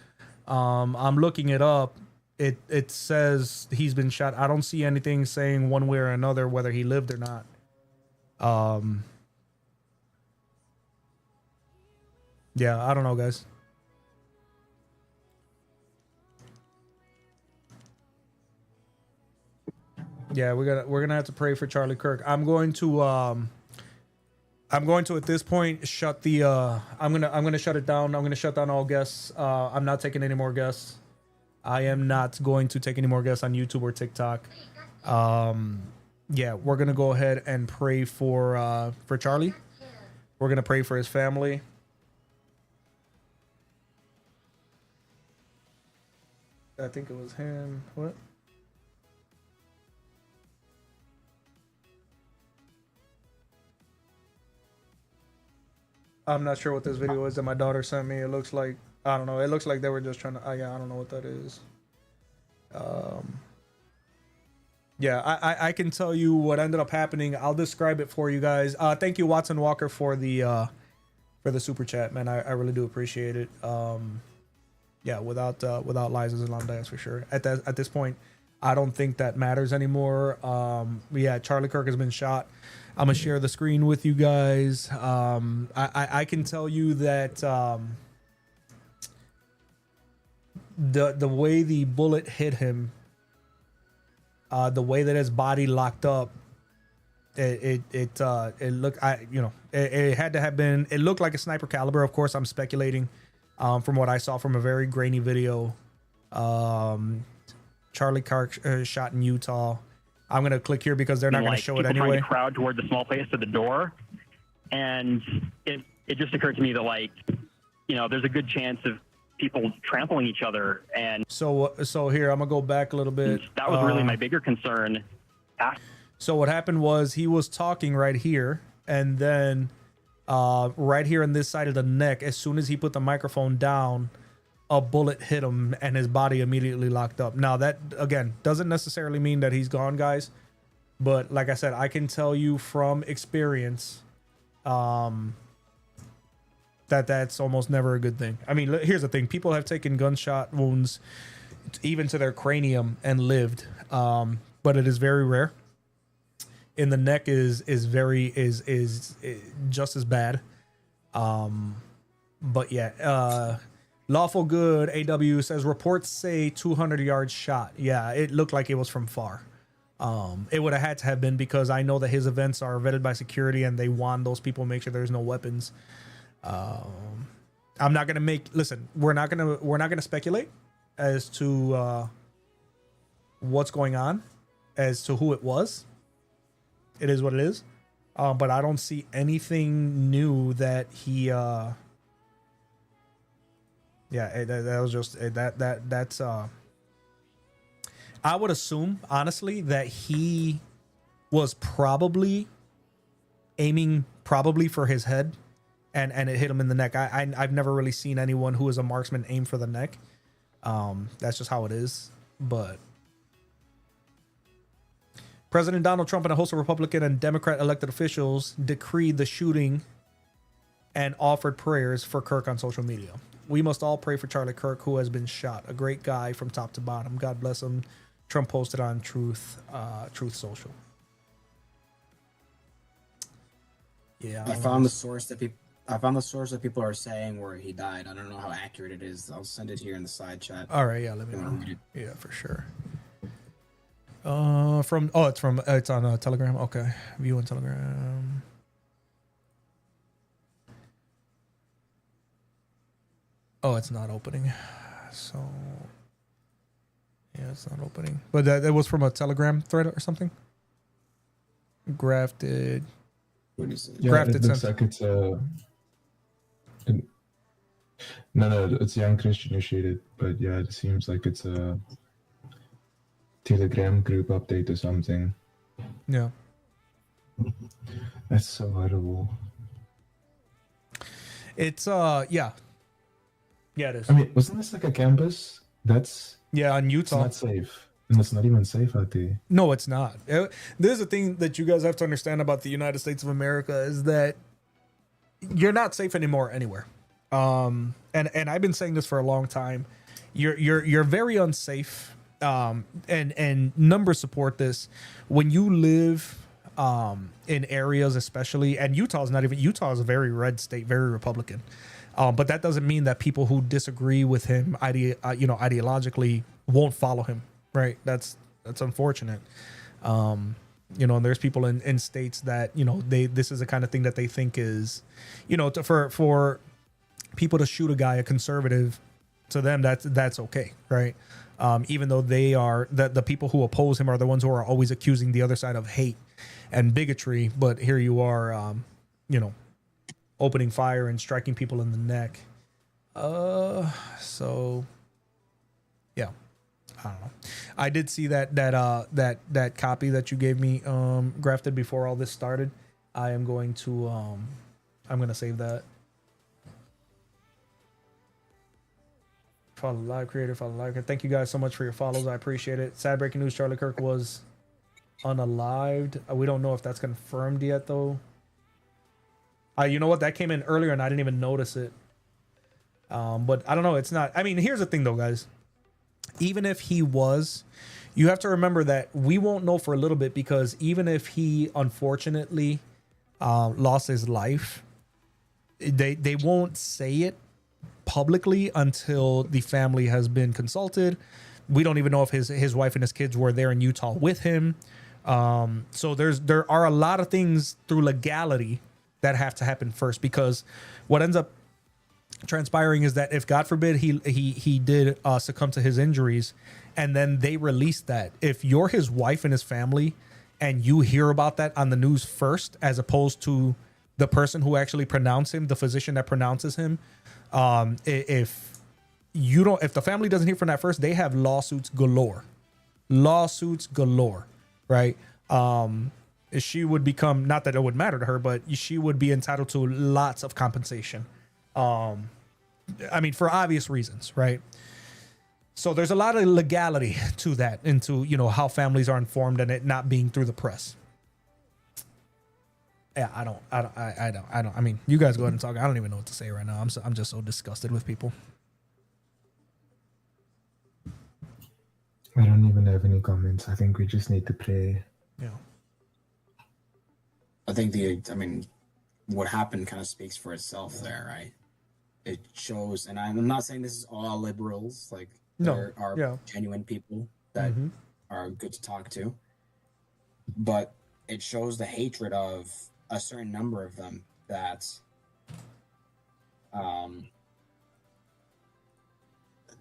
I'm looking it up. It says he's been shot. I don't see anything saying one way or another whether he lived or not. Yeah, I don't know, guys. Yeah, we're gonna have to pray for Charlie Kirk. I'm going to at this point shut the I'm gonna shut it down. I'm gonna shut down all guests. I'm not taking any more guests. I am not going to take any more guests on YouTube or TikTok. Yeah, we're gonna go ahead and pray for Charlie. We're gonna pray for his family. I think it was him. What? I'm not sure what this video is that my daughter sent me. It looks like, I don't know. It looks like they were just trying to, yeah, I don't know what that is. Yeah, I can tell you what ended up happening. I'll describe it for you guys. Thank you, Watson Walker, for the super chat, man. I really do appreciate it. Yeah, without lies Islam, that's for sure. At this point, I don't think that matters anymore. Yeah, Charlie Kirk has been shot. I'm gonna share the screen with you guys. I can tell you that the way the bullet hit him, the way that his body locked up, it looked, it had to have been. It looked like a sniper caliber. Of course, I'm speculating from what I saw from a very grainy video. Charlie Kirk shot in Utah. I'm gonna click here because they're not gonna show it people anyway. Trying to crowd toward the small place to the door, and it just occurred to me that there's a good chance of people trampling each other, and so here I'm gonna go back a little bit. That was really my bigger concern. So what happened was he was talking right here, and then right here on this side of the neck, as soon as he put the microphone down, a bullet hit him and his body immediately locked up. Now that, again, doesn't necessarily mean that he's gone, guys. But like I said, I can tell you from experience that that's almost never a good thing. I mean, here's the thing. People have taken gunshot wounds even to their cranium and lived. But it is very rare. In the neck is just as bad. But yeah, Lawful Good AW says reports say 200 yards shot. Yeah, it looked like it was from far. It would have had to have been because I know that his events are vetted by security and they want those people to make sure there's no weapons. I'm not gonna listen. We're not gonna speculate as to what's going on, as to who it was. It is what it is. But I don't see anything new that he. Yeah, that was just that's I would assume honestly that he was probably aiming for his head and it hit him in the neck. I've never really seen anyone who is a marksman aim for the neck. That's just how it is. But President Donald Trump and a host of Republican and Democrat elected officials decreed the shooting and offered prayers for Kirk on social media. We must all pray for Charlie Kirk, who has been shot. A great guy from top to bottom. God bless him. Trump posted on Truth Social. Yeah, I found the source that people are saying where he died. I don't know how accurate it is. I'll send it here in the side chat. All right, yeah, let me know. Yeah, for sure. It's on Telegram. Okay, view on Telegram. Oh, it's not opening. So yeah, it's not opening. But that was from a Telegram thread or something. Grafted. What is it? Yeah, Grafted it looks sense. like it's no, it's Young Christian who shared it, but yeah, it seems like it's a Telegram group update or something. Yeah. That's so horrible. It's yeah. Yeah, it is. I mean, wasn't this like a campus? That's on it's Utah. not safe. And it's not even safe out there. No, it's not. There's a thing that you guys have to understand about the United States of America is that you're not safe anymore anywhere. And I've been saying this for a long time. You're very unsafe. And numbers support this. When you live in areas, especially, and Utah is a very red state, very Republican. But that doesn't mean that people who disagree with him, ideologically, won't follow him. Right. That's unfortunate. And there's people in states that, this is the kind of thing that they think is, for people to shoot a guy, a conservative, to them, that's okay. Right. Even though they are the people who oppose him are the ones who are always accusing the other side of hate and bigotry. But here you are, opening fire and striking people in the neck. So yeah. I don't know. I did see that copy that you gave me, Grafted, before all this started. I am going to I'm gonna save that. Follow live creator, follow live creator. Thank you guys so much for your follows. I appreciate it. Sad breaking news: Charlie Kirk was unalived. We don't know if that's confirmed yet, though. You know what? That came in earlier, and I didn't even notice it. But I don't know. It's not. I mean, here's the thing, though, guys. Even if he was, you have to remember that we won't know for a little bit, because even if he unfortunately lost his life, they won't say it publicly until the family has been consulted. We don't even know if his wife and his kids were there in Utah with him. So there are a lot of things through legality that have to happen first, because what ends up transpiring is that if, God forbid, he did succumb to his injuries, and then they release that, if you're his wife and his family and you hear about that on the news first, as opposed to the person who actually pronounced him, the physician that pronounces him, if the family doesn't hear from that first, they have lawsuits galore, right? She would become, not that it would matter to her, but she would be entitled to lots of compensation. I mean, for obvious reasons, right? So there's a lot of legality to that, into, how families are informed, and it not being through the press. Yeah, I don't. I mean, you guys go ahead and talk. I don't even know what to say right now. I'm just so disgusted with people. I don't even have any comments. I think we just need to pray. Yeah. I think what happened kind of speaks for itself there, right? It shows, and I'm not saying this is all liberals. Like, there are genuine people that are good to talk to, but it shows the hatred of a certain number of them that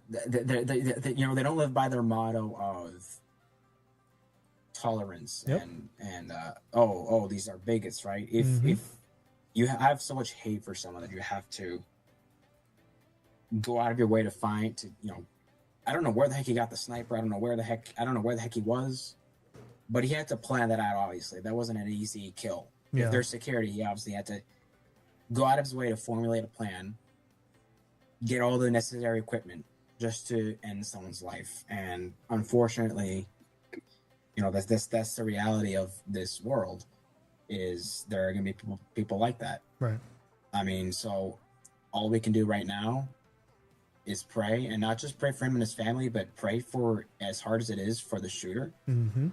they don't live by their motto of tolerance and these are bigots, right? If you have so much hate for someone that you have to go out of your way to find, I don't know where the heck he got the sniper. I don't know where the heck he was, but he had to plan that out. Obviously, that wasn't an easy kill. Yeah. If there's security, he obviously had to go out of his way to formulate a plan, get all the necessary equipment just to end someone's life. And unfortunately, that's the reality of this world, is there are going to be people like that. Right. I mean, so all we can do right now is pray, and not just pray for him and his family, but pray for, as hard as it is, for the shooter. Mm-hmm.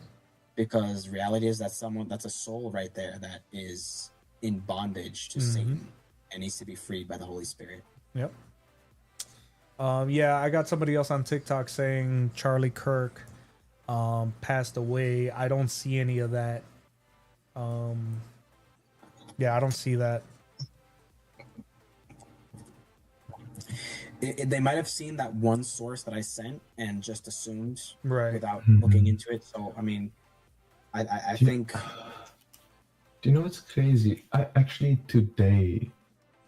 Because reality is that's a soul right there that is in bondage to Satan and needs to be freed by the Holy Spirit. Yep. Yeah, I got somebody else on TikTok saying Charlie Kirk passed away. I don't see any of that. Yeah, I don't see that. They might have seen that one source that I sent and just assumed without Mhm. looking into it. So, I mean, I think... Do you know what's crazy? I actually today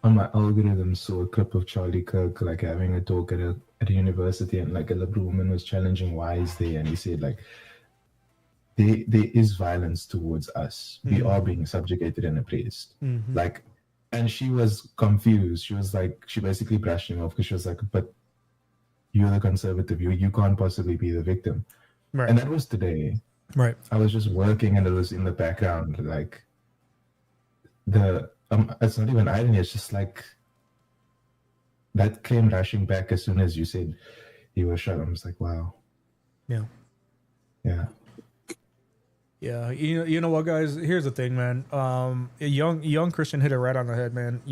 on my algorithm saw a clip of Charlie Kirk like having a talk at a university, and like a liberal woman was challenging why he's there, and he said like there is violence towards us. We are being subjugated and oppressed. Like, and she was confused. She was like, she basically brushed him off because she was like, but you're the conservative. You can't possibly be the victim. Right. And that was today. Right. I was just working and it was in the background, like it's not even irony, it's just like that came rushing back as soon as you said he was shot. I'm just like, wow. Yeah. Yeah. Yeah, you know what, guys? Here's the thing, man. A young Christian hit it right on the head, man.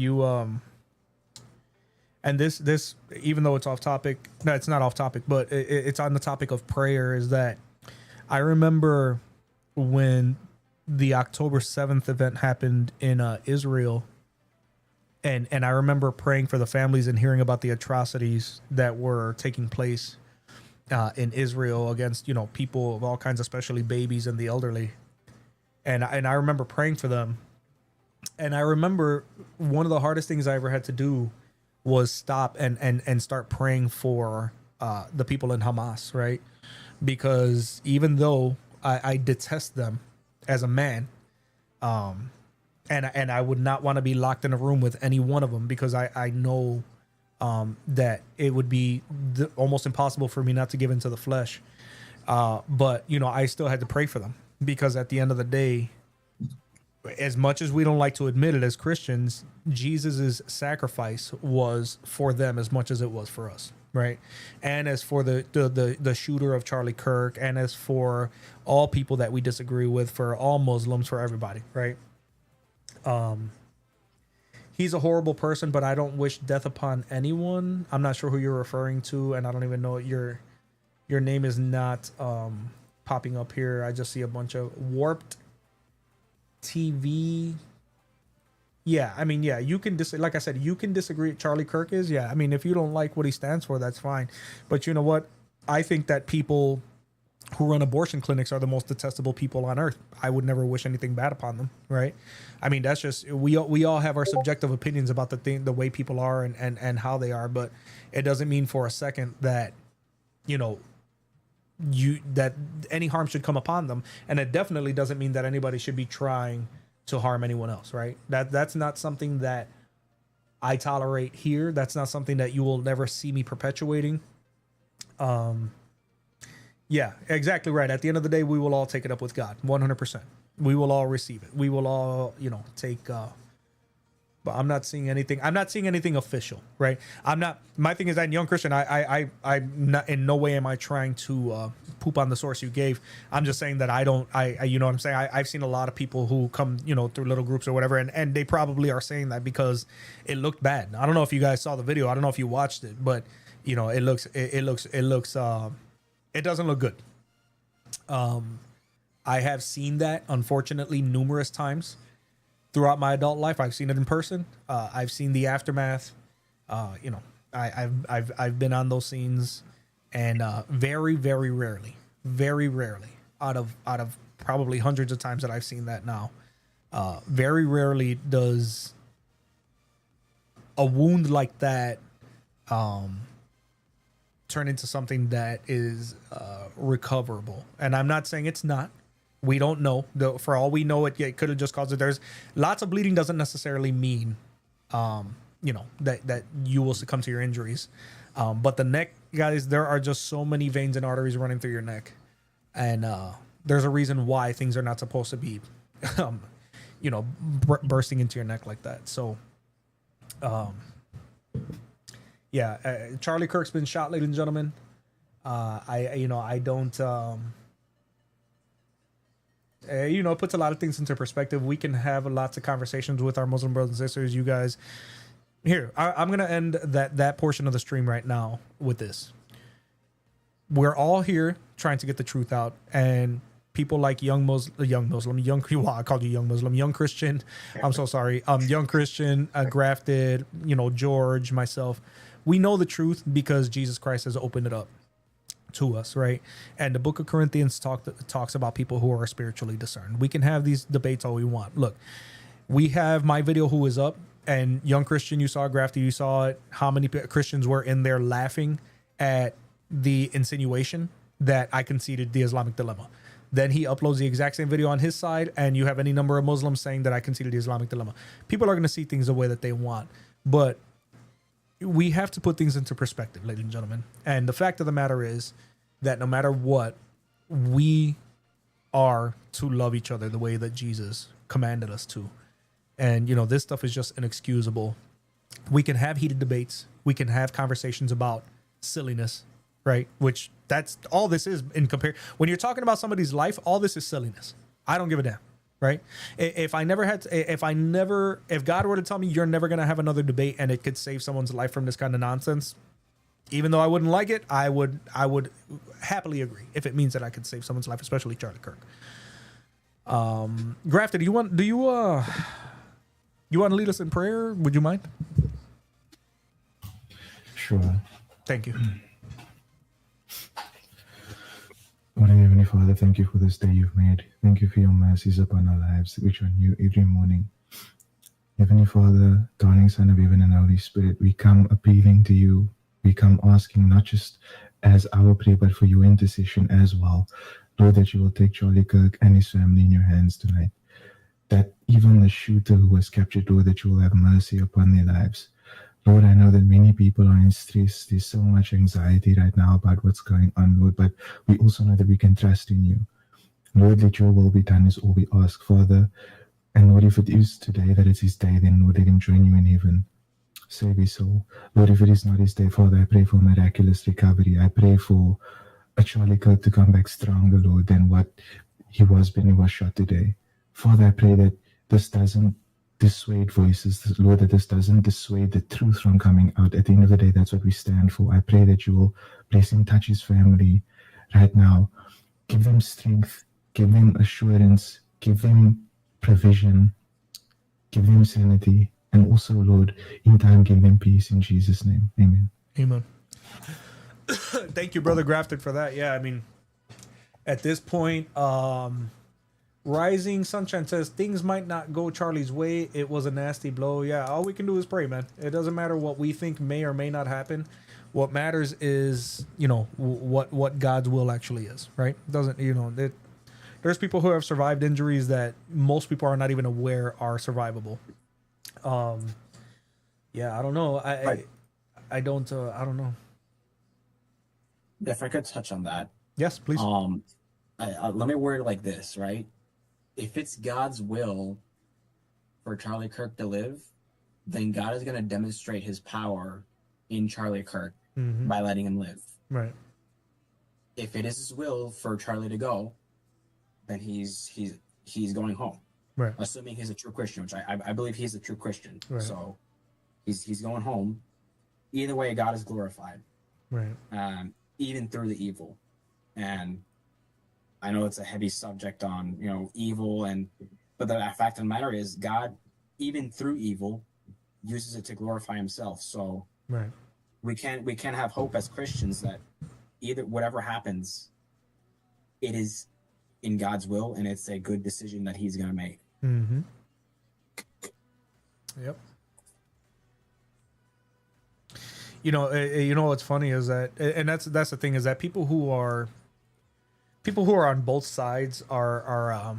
And this even though it's off topic, no, it's not off topic, but it's on the topic of prayer. Is that I remember when the October 7th event happened in Israel, and I remember praying for the families and hearing about the atrocities that were taking place in Israel against, people of all kinds, especially babies and the elderly. And I remember praying for them. And I remember one of the hardest things I ever had to do was stop and start praying for the people in Hamas, right? Because even though I detest them as a man, and I would not want to be locked in a room with any one of them, because I know that it would be almost impossible for me not to give into the flesh. But, I still had to pray for them, because at the end of the day, as much as we don't like to admit it as Christians, Jesus's sacrifice was for them as much as it was for us. Right. And as for the shooter of Charlie Kirk, and as for all people that we disagree with, for all Muslims, for everybody. Right. He's a horrible person, but I don't wish death upon anyone. I'm not sure who you're referring to, and I don't even know your name is not popping up here. I just see a bunch of Warped TV. Yeah, I mean, yeah, you can like I said, you can disagree. Charlie Kirk is, yeah. I mean, if you don't like what he stands for, that's fine. But you know what? I think that people who run abortion clinics are the most detestable people on earth. I would never wish anything bad upon them, right? I mean, that's just we all have our subjective opinions about the way people are and how they are, but it doesn't mean for a second that that any harm should come upon them, and it definitely doesn't mean that anybody should be trying to harm anyone else, right? That's not something that I tolerate here. That's not something that you will never see me perpetuating. Yeah, exactly right. At the end of the day, we will all take it up with God, 100%. We will all receive it. We will all, take. But I'm not seeing anything. I'm not seeing anything official, right? I'm not. My thing is that young Christian, I'm not, in no way am I trying to poop on the source you gave. I'm just saying that I don't. You know what I'm saying? I've seen a lot of people who come, through little groups or whatever, and they probably are saying that because it looked bad. I don't know if you guys saw the video. I don't know if you watched it, but it looks. It doesn't look good. I have seen that, unfortunately, numerous times throughout my adult life. I've seen it in person. I've seen the aftermath. I've been on those scenes, and very, very rarely, out of probably hundreds of times that I've seen that now, very rarely does a wound like that turn into something that is recoverable. And I'm not saying it's not. We don't know. For all we know, it could have just caused it. There's lots of bleeding doesn't necessarily mean, that you will succumb to your injuries. But the neck, guys, there are just so many veins and arteries running through your neck. And there's a reason why things are not supposed to be, bursting into your neck like that. So Charlie Kirk's been shot, ladies and gentlemen. I don't. It puts a lot of things into perspective. We can have lots of conversations with our Muslim brothers and sisters. You guys, here, I'm gonna end that portion of the stream right now with this. We're all here trying to get the truth out, and people like young Christian. I'm so sorry. Young Christian, Grafted, George, myself. We know the truth because Jesus Christ has opened it up to us, right? And the book of Corinthians talks about people who are spiritually discerned. We can have these debates all we want. Look, we have my video who is up, and young Christian, you saw Grafted, you saw it. How many Christians were in there laughing at the insinuation that I conceded the Islamic dilemma. Then he uploads the exact same video on his side, and you have any number of Muslims saying that I conceded the Islamic dilemma. People are going to see things the way that they want, but we have to put things into perspective, ladies and gentlemen. And the fact of the matter is that no matter what, we are to love each other the way that Jesus commanded us to. And, this stuff is just inexcusable. We can have heated debates. We can have conversations about silliness, right? Which that's all this is in compare. When you're talking about somebody's life, all this is silliness. I don't give a damn, right? If God were to tell me you're never going to have another debate and it could save someone's life from this kind of nonsense, even though I wouldn't like it, I would happily agree if it means that I could save someone's life, especially Charlie Kirk. Grafted, do you want to lead us in prayer? Would you mind? Sure. Thank you. Lord and Heavenly Father, thank you for this day you've made. Thank you for your mercies upon our lives, which are new every morning. Heavenly Father, darling Son of Heaven and Holy Spirit, we come appealing to you. We come asking not just as our prayer, but for your intercession as well. Lord, that you will take Charlie Kirk and his family in your hands tonight. That even the shooter who was captured, Lord, that you will have mercy upon their lives. Lord, I know that many people are in stress. There's so much anxiety right now about what's going on, Lord, but we also know that we can trust in you. Lord, let your will be done is all we ask, Father. And Lord, if it is today that it's his day, then Lord, let him join you in heaven. Save his soul. Lord, if it is not his day, Father, I pray for miraculous recovery. I pray for a Charlie Kirk to come back stronger, Lord, than what he was when he was shot today. Father, I pray that this doesn't dissuade voices, Lord, that this doesn't dissuade the truth from coming out. At the end of the day, that's what we stand for. I pray that you will bless him, touch his family right now. Give them strength, give them assurance, give them provision, give them sanity, and also, Lord, in time, give them peace in Jesus' name. Amen. Amen. Thank you, Brother Grafted, for that. Yeah, I mean, at this point, Rising Sunshine says things might not go Charlie's way. It was a nasty blow. Yeah, all we can do is pray, man. It doesn't matter what we think may or may not happen. What matters is, what God's will actually is, right? There's people who have survived injuries that most people are not even aware are survivable. Yeah, I don't know. I don't know. If I could touch on that. Yes, please. Let me word it like this, right? If it's God's will for Charlie Kirk to live, then God is going to demonstrate his power in Charlie Kirk by letting him live. Right. If it is his will for Charlie to go, then he's going home. Right. Assuming he's a true Christian, which I believe he's a true Christian. Right. So he's going home. Either way, God is glorified. Right. Even through the evil. And I know it's a heavy subject on, evil, but the fact of the matter is God, even through evil, uses it to glorify himself. So right. we can't have hope as Christians that either whatever happens, it is in God's will and it's a good decision that he's going to make. Mm-hmm. Yep. What's funny is that, and that's the thing, is that people who are on both sides are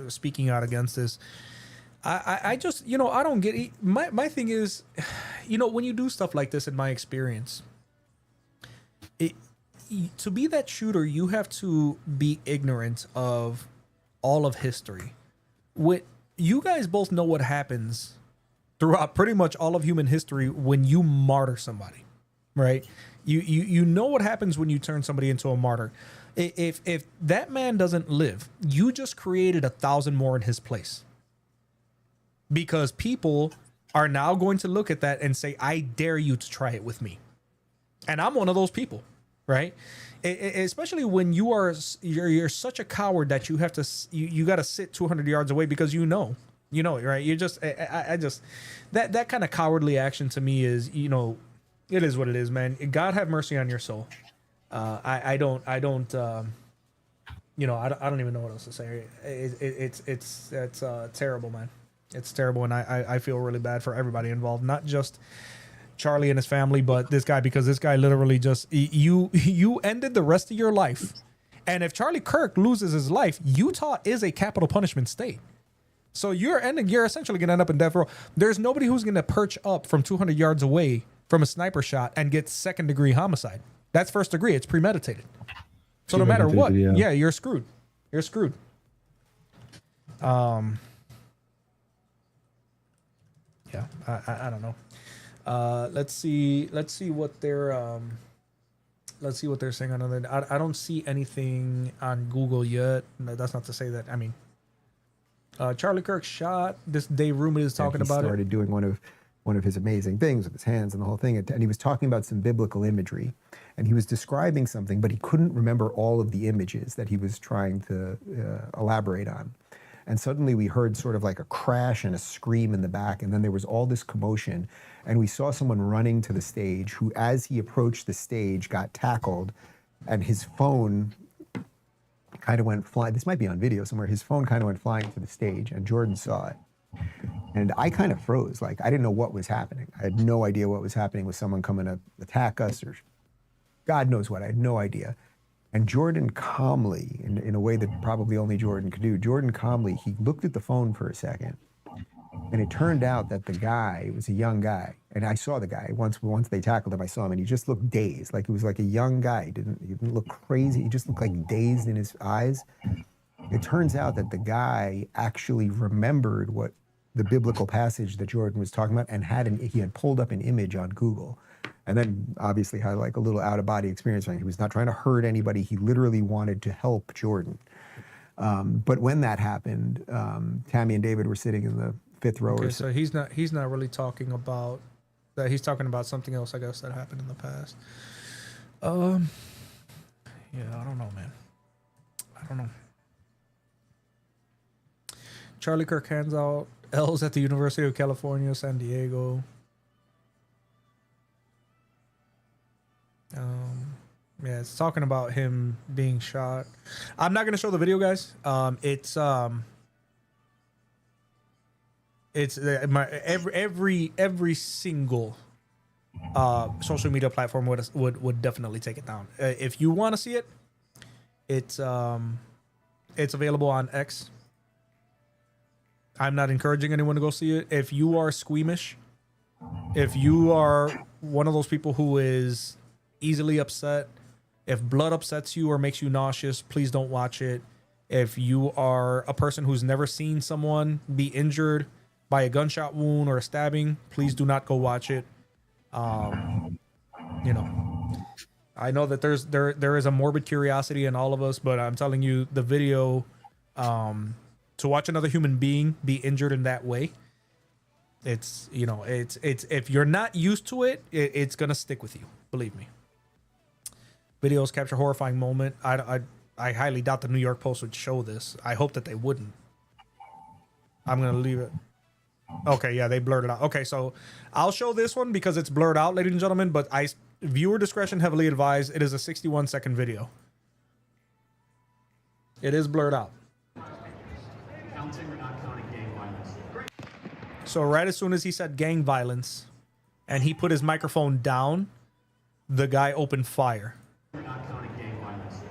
speaking out against this. I just, I don't get it. My thing is, when you do stuff like this, in my experience, to be that shooter, you have to be ignorant of all of history. You guys both know what happens throughout pretty much all of human history when you martyr somebody, right? You know what happens when you turn somebody into a martyr. If that man doesn't live, you just created 1,000 more in his place. Because people are now going to look at that and say, I dare you to try it with me. And I'm one of those people, right? Especially when you're such a coward that you have to, you got to sit 200 yards away because you know, right? You just, I just, that kind of cowardly action to me is, it is what it is, man. God have mercy on your soul. I don't even know what else to say. It's terrible, man. It's terrible, and I feel really bad for everybody involved, not just Charlie and his family, but this guy, because this guy literally just you ended the rest of your life. And if Charlie Kirk loses his life, Utah is a capital punishment state. So you're essentially going to end up in death row. There's nobody who's going to perch up from 200 yards away from a sniper shot and get second-degree homicide. That's first degree. It's premeditated. So no matter what, yeah, you're screwed. You're screwed. Yeah, I don't know. Let's see what they're saying on other. I don't see anything on Google yet. That's not to say that. I mean, Charlie Kirk shot. This Dave Rubin is talking about it. He started doing one of his amazing things with his hands and the whole thing, and he was talking about some biblical imagery, and he was describing something, but he couldn't remember all of the images that he was trying to elaborate on. And suddenly we heard sort of like a crash and a scream in the back, and then there was all this commotion, and we saw someone running to the stage who, as he approached the stage, got tackled, and his phone kind of went flying. This might be on video somewhere. His phone kind of went flying to the stage, and Jordan saw it. And I kind of froze. Like, I didn't know what was happening. I had no idea what was happening with someone coming to attack us or God knows what. I had no idea. And Jordan calmly, in a way that probably only Jordan could do, Jordan calmly, he looked at the phone for a second, and it turned out that the guy was a young guy. And I saw the guy. Once they tackled him, I saw him, and he just looked dazed. Like, he was like a young guy. He didn't look crazy. He just looked like dazed in his eyes. It turns out that the guy actually remembered what the biblical passage that Jordan was talking about, and he had pulled up an image on Google. And then obviously had like a little out-of-body experience. He was not trying to hurt anybody. He literally wanted to help Jordan. But when that happened, Tammy and David were sitting in the fifth row. Okay, so he's not really talking about that. He's talking about something else, I guess, that happened in the past. Yeah, I don't know, man. I don't know. Charlie Kirk hands out L's at the University of California, San Diego. Yeah, it's talking about him being shot. I'm not gonna show the video, guys. It's every single social media platform would definitely take it down. If you want to see it, it's available on X. I'm not encouraging anyone to go see it. If you are squeamish, if you are one of those people who is easily upset, if blood upsets you or makes you nauseous, please don't watch it. If you are a person who's never seen someone be injured by a gunshot wound or a stabbing, please do not go watch it. I know that there is a morbid curiosity in all of us, but I'm telling you, the video, to watch another human being be injured in that way, it's if you're not used to it, it's gonna stick with you. Believe me. Videos capture horrifying moment. I highly doubt the New York Post would show this. I hope that they wouldn't. I'm gonna leave it. Okay, yeah, they blurred it out. Okay, so I'll show this one because it's blurred out, ladies and gentlemen, but viewer discretion heavily advised. It is a 61-second video. It is blurred out. Counting or not counting gang violence? So right as soon as he said gang violence and he put his microphone down, the guy opened fire. We're not counting gang violence.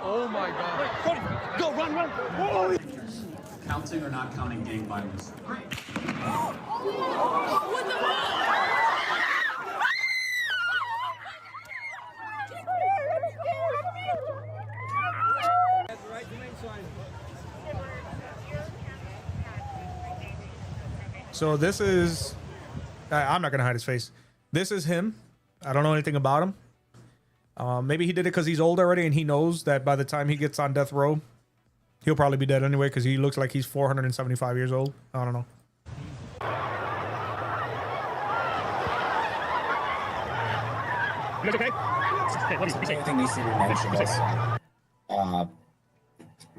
Oh my God. Go, run. Whoa. Counting or not counting gang violence? What the So this is, I'm not gonna hide his face. This is him. I don't know anything about him. Maybe he did it because he's old already and he knows that by the time he gets on death row, he'll probably be dead anyway because he looks like he's 475 years old. I don't know. You guys okay? Okay, what do you say? I think needs to be mentioned also.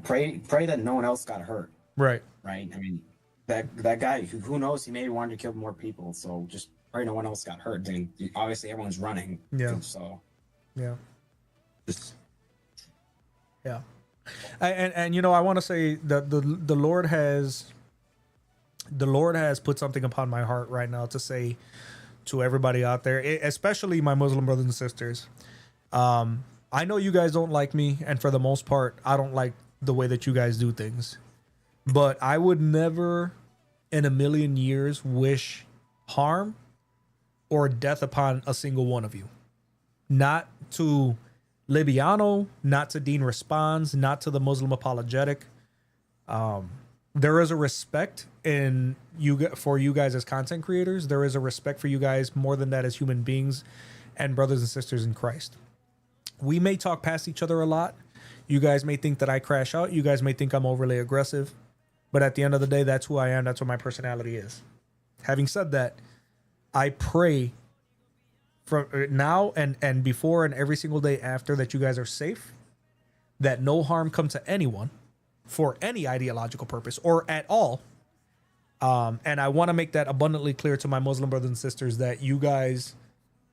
Pray that no one else got hurt. Right. Right. I mean, that guy, who knows? He maybe wanted to kill more people. So just pray no one else got hurt. Then obviously everyone's running. Yeah. So. Yeah. Yeah. And you know, I want to say that the Lord has put something upon my heart right now to say to everybody out there, especially my Muslim brothers and sisters. I know you guys don't like me, and for the most part, I don't like the way that you guys do things. But I would never in a million years wish harm or death upon a single one of you. Not to Libiano, not to Dean Responds, not to the Muslim Apologetic. There is a respect for you guys as content creators. There is a respect for you guys more than that as human beings and brothers and sisters in Christ. We may talk past each other a lot. You guys may think that I crash out. You guys may think I'm overly aggressive. But at the end of the day, that's who I am. That's what my personality is. Having said that, I pray from now and before and every single day after that you guys are safe, that no harm come to anyone for any ideological purpose or at all. And I want to make that abundantly clear to my Muslim brothers and sisters that you guys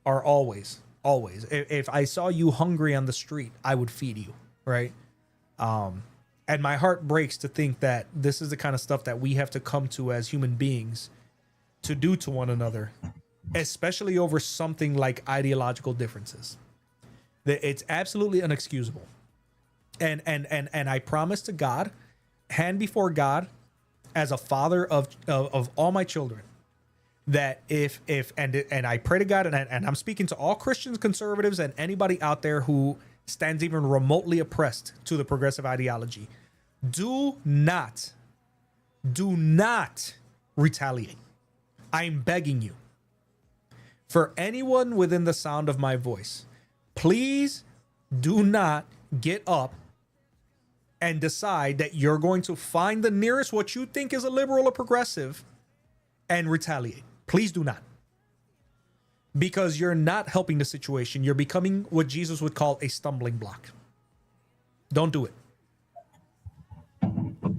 are always. If I saw you hungry on the street, I would feed you, right? And my heart breaks to think that this is the kind of stuff that we have to come to as human beings to do to one another, especially over something like ideological differences. It's absolutely inexcusable. And I promise to God, hand before God, as a father of all my children, that if I pray to God, and I'm speaking to all Christians, conservatives, and anybody out there who stands even remotely oppressed to the progressive ideology, do not retaliate. I'm begging you. For anyone within the sound of my voice, please do not get up and decide that you're going to find the nearest what you think is a liberal or progressive and retaliate. Please do not. Because you're not helping the situation. You're becoming what Jesus would call a stumbling block. Don't do it.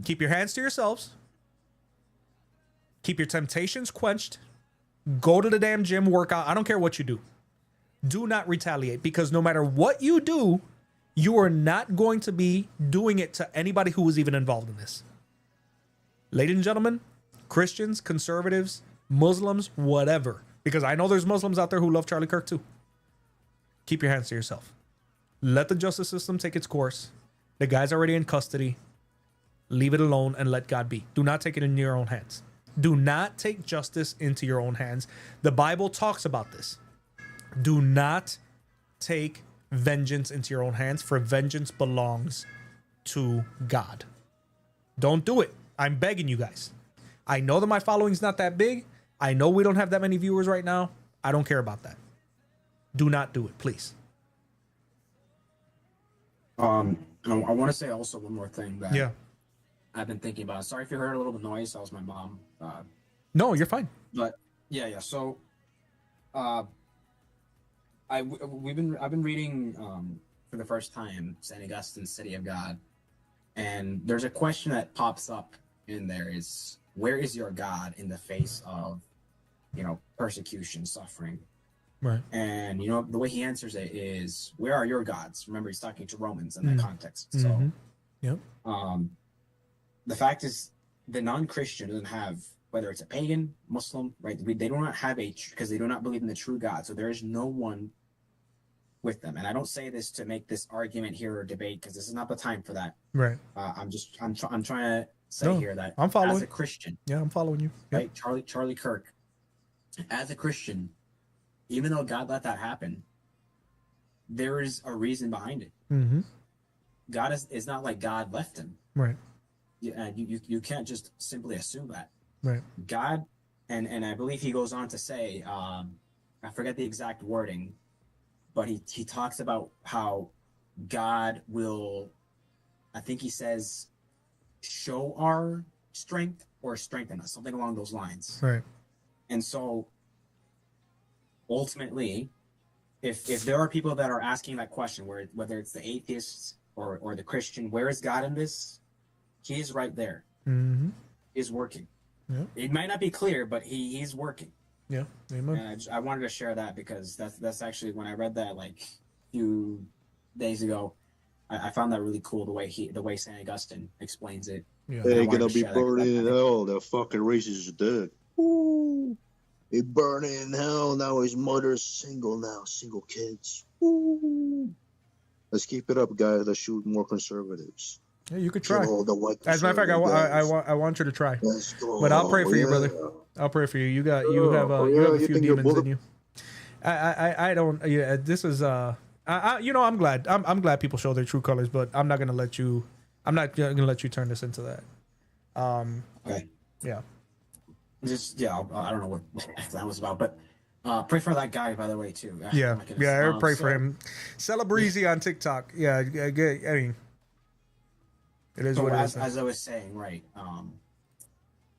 Keep your hands to yourselves. Keep your temptations quenched. Go to the damn gym, work out. I don't care what you do. Do not retaliate, because no matter what you do, you are not going to be doing it to anybody who was even involved in this. Ladies and gentlemen, Christians, conservatives, Muslims, whatever. Because I know there's Muslims out there who love Charlie Kirk too. Keep your hands to yourself. Let the justice system take its course. The guy's already in custody. Leave it alone and let God be. Do not take it into your own hands. Do not take justice into your own hands. The Bible talks about this. Do not take vengeance into your own hands, for vengeance belongs to God. Don't do it. I'm begging you guys. I know that my following's not that big. I know we don't have that many viewers right now. I don't care about that. Do not do it, please. I want to say also one more thing that Yeah. I've been thinking about. Sorry if you heard a little bit of noise. That was my mom. No, you're fine. But yeah. So, I've been reading for the first time St. Augustine's City of God, and there's a question that pops up in there: is where is your God in the face of, persecution, suffering? Right. And the way he answers it is, where are your gods? Remember, he's talking to Romans in that context. So, yep. The fact is, the non-Christian doesn't have, whether it's a pagan, Muslim, right? They do not have because they do not believe in the true God. So there is no one with them. And I don't say this to make this argument here or debate, because this is not the time for that. Right. I'm trying to say here that I'm following. as a Christian, Yeah, I'm following you. Yep. right? Charlie Kirk, as a Christian, even though God let that happen, there is a reason behind it. Mm-hmm. God is not like God left him. Right. You can't just simply assume that. Right. God and I believe he goes on to say, I forget the exact wording, but he talks about how God will, I think he says, show our strength or strengthen us, something along those lines. Right. And so ultimately, if there are people that are asking that question, whether it's the atheists or the Christian, where is God in this? He is right there. Mm-hmm. He's working. Yeah. It might not be clear, but he's working. Yeah. Amen. And I wanted to share that because that's actually when I read that like a few days ago, I found that really cool the way St. Augustine explains it. Yeah. They're gonna be burning in hell. The fucking racist is dead. Ooh. He burning in hell now. His mother's single now, single kids. Ooh. Let's keep it up, guys. Let's shoot more conservatives. Yeah, you could try. Kill all the white As a matter of fact, I want you to try. Let's go. But I'll pray for you, brother. I'll pray for you. You have a few demons in you. I don't. Yeah, this is I'm glad. I'm glad people show their true colors, but I'm not gonna let you. I'm not gonna let you turn this into that. Okay. Yeah. I don't know what that was about, but pray for that guy, by the way, too. Yeah, My goodness. yeah. Pray for him. Celebrezzy on TikTok. Yeah, I mean, it is so what it is. as I was saying, right.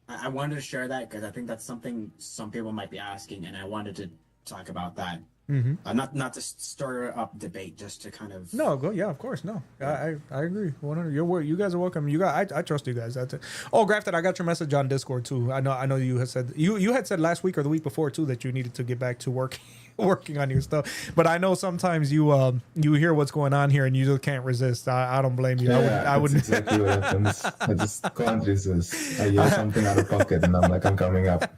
I wanted to share that because I think that's something some people might be asking, and I wanted to talk about that. Mm-hmm. Not to stir up debate, just to kind of Yeah, of course, no. I agree. 100. You guys are welcome. I trust you guys. That's it. Oh, Grafted, I got your message on Discord too. I know you had said you had said last week or the week before too that you needed to get back to working on your stuff. But I know sometimes you hear what's going on here and you just can't resist. I don't blame you. I wouldn't. Exactly what happens. I just can't resist. I hear something out of pocket and I'm like, I'm coming up.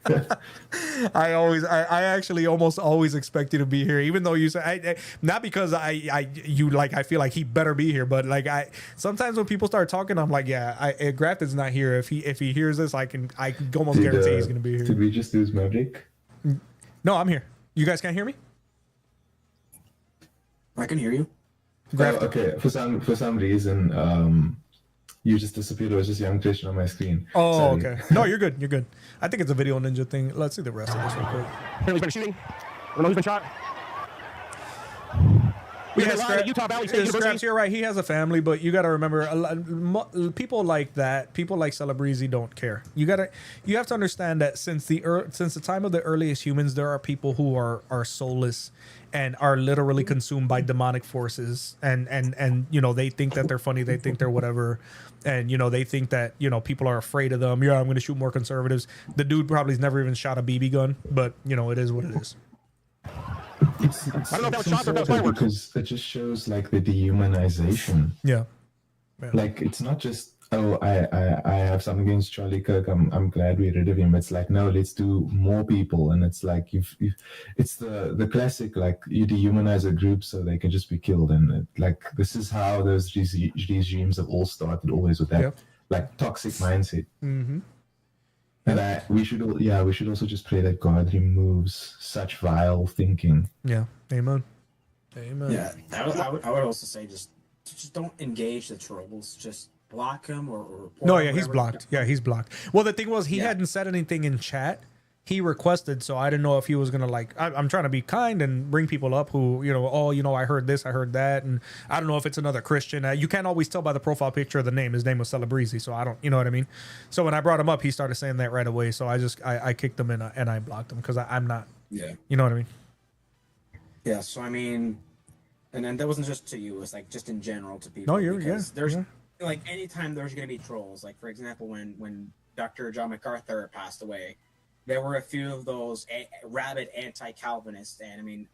I actually almost always expect you to be here, even though you say not because I feel like he better be here, but like sometimes when people start talking, I'm like, yeah, Grafted's not here. If he hears this, I can almost guarantee he's gonna be here. Did we just lose Magic? No, I'm here. You guys can't hear me? I can hear you. Oh, okay. For some reason, you just disappeared. It was just young Christian on my screen. Oh, Sorry. okay. No, you're good. You're good. I think it's a video ninja thing. Let's see the rest of this real quick. Apparently he's been shooting. I don't know who's been shot. Utah Valley State University. You're right. He has a family, but you got to remember, people like that, people like Celebrezzy don't care. You have to understand that since the time of the earliest humans, there are people who are soulless and are literally consumed by demonic forces, and they think that they're funny, they think they're whatever, and they think that people are afraid of them. I'm going to shoot more conservatives. The dude probably has never even shot a BB gun, but it is what it is. It's I don't know if that was shots or if that was fireworks. Because it just shows like the dehumanization. Yeah. Like it's not just I have something against Charlie Kirk. I'm glad we rid of him. It's like no, let's do more people, and it's like it's the classic like you dehumanize a group so they can just be killed, and this is how those regimes have all started, always with that like toxic mindset. Mm-hmm. And we should also just pray that God removes such vile thinking. Yeah, amen. Amen. Yeah, I would also say just don't engage the trolls. Just block him or report. No, yeah, he's blocked. Yeah, he's blocked. Well, the thing was, he hadn't said anything in chat. He requested, so I didn't know if he was gonna I'm trying to be kind and bring people up who I heard this, I heard that, and I don't know if it's another Christian. You can't always tell by the profile picture of the name. His name was Celebrezzy, so I don't, you know what I mean. So when I brought him up, he started saying that right away. So I kicked him and I blocked him because I'm not. Yeah. You know what I mean. Yeah. So I mean, and then that wasn't just to you. It was like just in general to people. No, there's like anytime there's gonna be trolls. Like for example, when Dr. John MacArthur passed away, there were a few of those rabid anti-Calvinists, and I mean,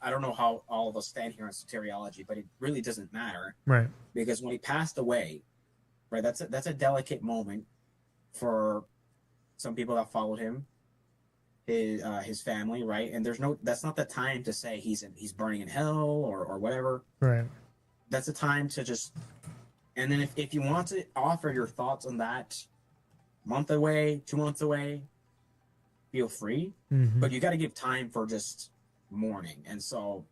I don't know how all of us stand here on soteriology, but it really doesn't matter, right? Because when he passed away, right, that's a delicate moment for some people that followed him, his family, right? And that's not the time to say he's burning in hell or whatever, right? That's a time to just, and then if you want to offer your thoughts on that, month away, 2 months away, feel free, but you got to give time for just mourning. And so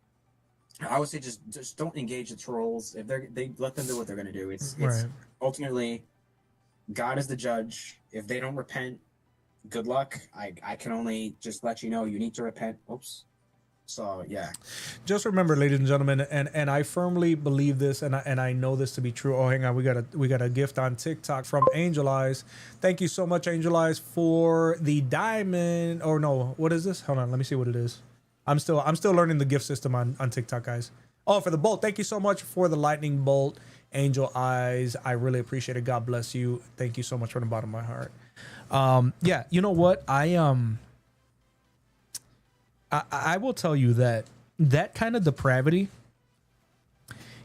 I would say just don't engage the trolls. If they let them do what they're going to do. It's ultimately God is the judge. If they don't repent, good luck. I can only just let you know you need to repent. Oops. So yeah. Just remember, ladies and gentlemen, and I firmly believe this, and I know this to be true. Oh, hang on, we got a gift on TikTok from Angel Eyes. Thank you so much, Angel Eyes, for the diamond. Or no, what is this? Hold on, let me see what it is. I'm still learning the gift system on TikTok, guys. Oh, for the bolt. Thank you so much for the lightning bolt, Angel Eyes. I really appreciate it. God bless you. Thank you so much from the bottom of my heart. Yeah, you know what? I will tell you that kind of depravity,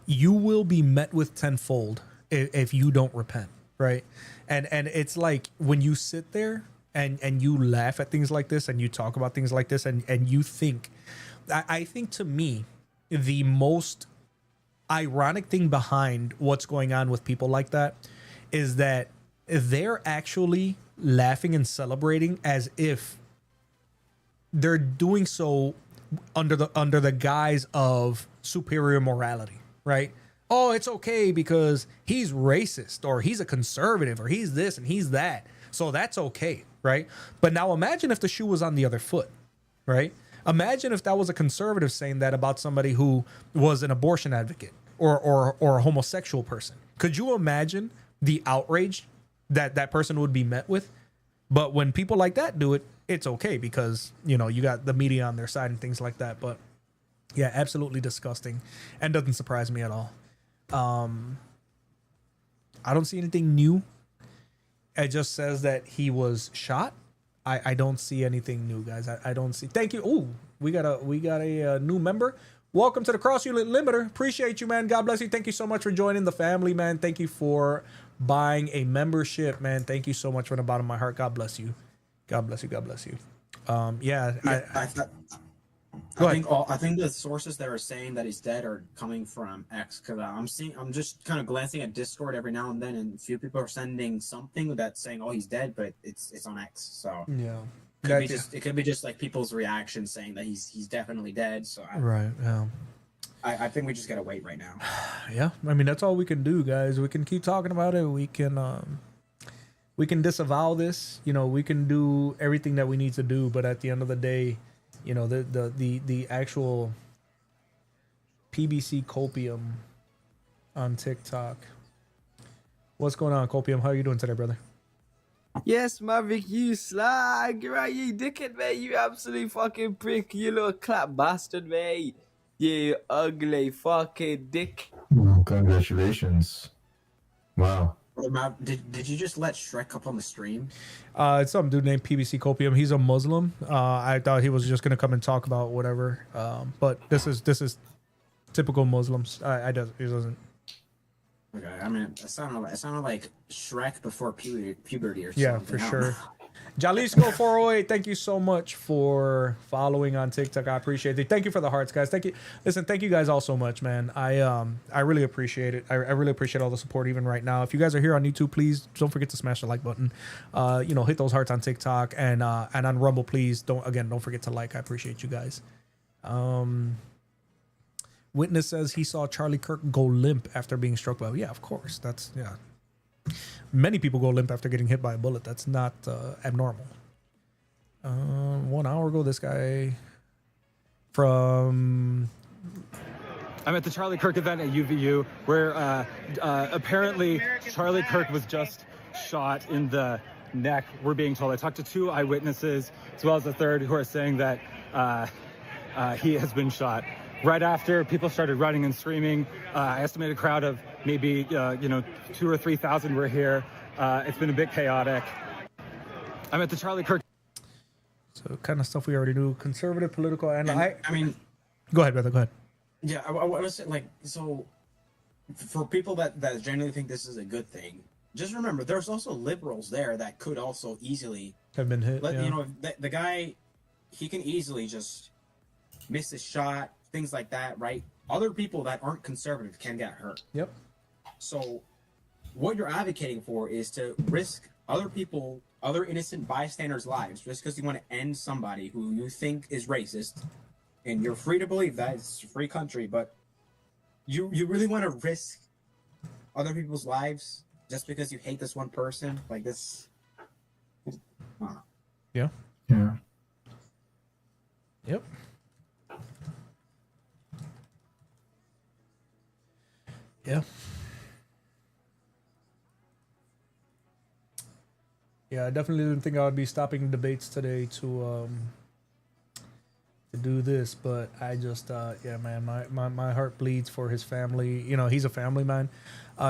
you will be met with tenfold if you don't repent, right? And it's like when you sit there and you laugh at things like this and you talk about things like this and you think, I think to me, the most ironic thing behind what's going on with people like that is that they're actually laughing and celebrating as if they're doing so under the guise of superior morality, right? Oh, it's okay because he's racist or he's a conservative or he's this and he's that. So that's okay, right? But now imagine if the shoe was on the other foot, right? Imagine if that was a conservative saying that about somebody who was an abortion advocate or a homosexual person. Could you imagine the outrage that person would be met with? But when people like that do it, it's okay because, you know, you got the media on their side and things like that. But yeah, absolutely disgusting and doesn't surprise me at all. I don't see anything new. It just says that he was shot. I don't see anything new, guys. I don't see. Thank you. Ooh, we got a new member. Welcome to the Cross Unit Limiter. Appreciate you, man. God bless you. Thank you so much for joining the family, man. Thank you for buying a membership, man. Thank you so much from the bottom of my heart. God bless you. God bless you. God bless you. Yeah. I think the sources that are saying that he's dead are coming from X, because I'm just kind of glancing at Discord every now and then, and a few people are sending something that's saying, "Oh, he's dead," but it's on X. So yeah, it could be just like people's reactions saying that he's definitely dead. So right. Yeah. I think we just gotta wait right now. Yeah. I mean, that's all we can do, guys. We can keep talking about it. We can disavow this. You know, we can do everything that we need to do, but at the end of the day, you know, the actual PBC Copium on TikTok. What's going on, Copium? How are you doing today, brother? Yes, Maverick, you slag, right? You dickhead, mate. You absolute fucking prick. You little clap bastard, mate. You ugly fucking dick. Congratulations. Wow. Did you just let Shrek up on the stream? It's some dude named PBC Copium. He's a Muslim. I thought he was just gonna come and talk about whatever. But this is typical Muslims. He doesn't. Okay, I mean, it sounded like Shrek before puberty or something. Yeah, for sure. Jalisco 408, thank you so much for following on TikTok. I appreciate it. Thank you for the hearts, guys. Thank you. Listen, thank you guys all so much, man. I really appreciate it. I really appreciate all the support even right now. If you guys are here on YouTube, please don't forget to smash the like button. Hit those hearts on TikTok and on Rumble, please don't forget to like. I appreciate you guys. Witness says he saw Charlie Kirk go limp after being struck by. Yeah, of course. Many people go limp after getting hit by a bullet. That's not abnormal. 1 hour ago, this guy from... I'm at the Charlie Kirk event at UVU where apparently Charlie Kirk was just shot in the neck, we're being told. I talked to 2 eyewitnesses as well as a third who are saying that he has been shot. Right after, people started running and screaming. I estimate a crowd of maybe 2,000 or 3,000 were here. It's been a bit chaotic. I'm at the Charlie Kirk. So kind of stuff we already knew. Conservative, political, and I mean, go ahead, brother. Go ahead. Yeah, I was like, so for people that genuinely think this is a good thing, just remember there's also liberals there that could also easily have been hit. The guy, he can easily just miss a shot. Things like that, right? Other people that aren't conservative can get hurt. Yep. So what you're advocating for is to risk other people, other innocent bystanders' lives just because you want to end somebody who you think is racist. And you're free to believe that. It's a free country, but you really want to risk other people's lives just because you hate this one person? Like this? Yeah. Yeah. Yep. Yeah. Yeah, I definitely didn't think I would be stopping debates today to do this, but I just yeah, man, my heart bleeds for his family. You know, he's a family man.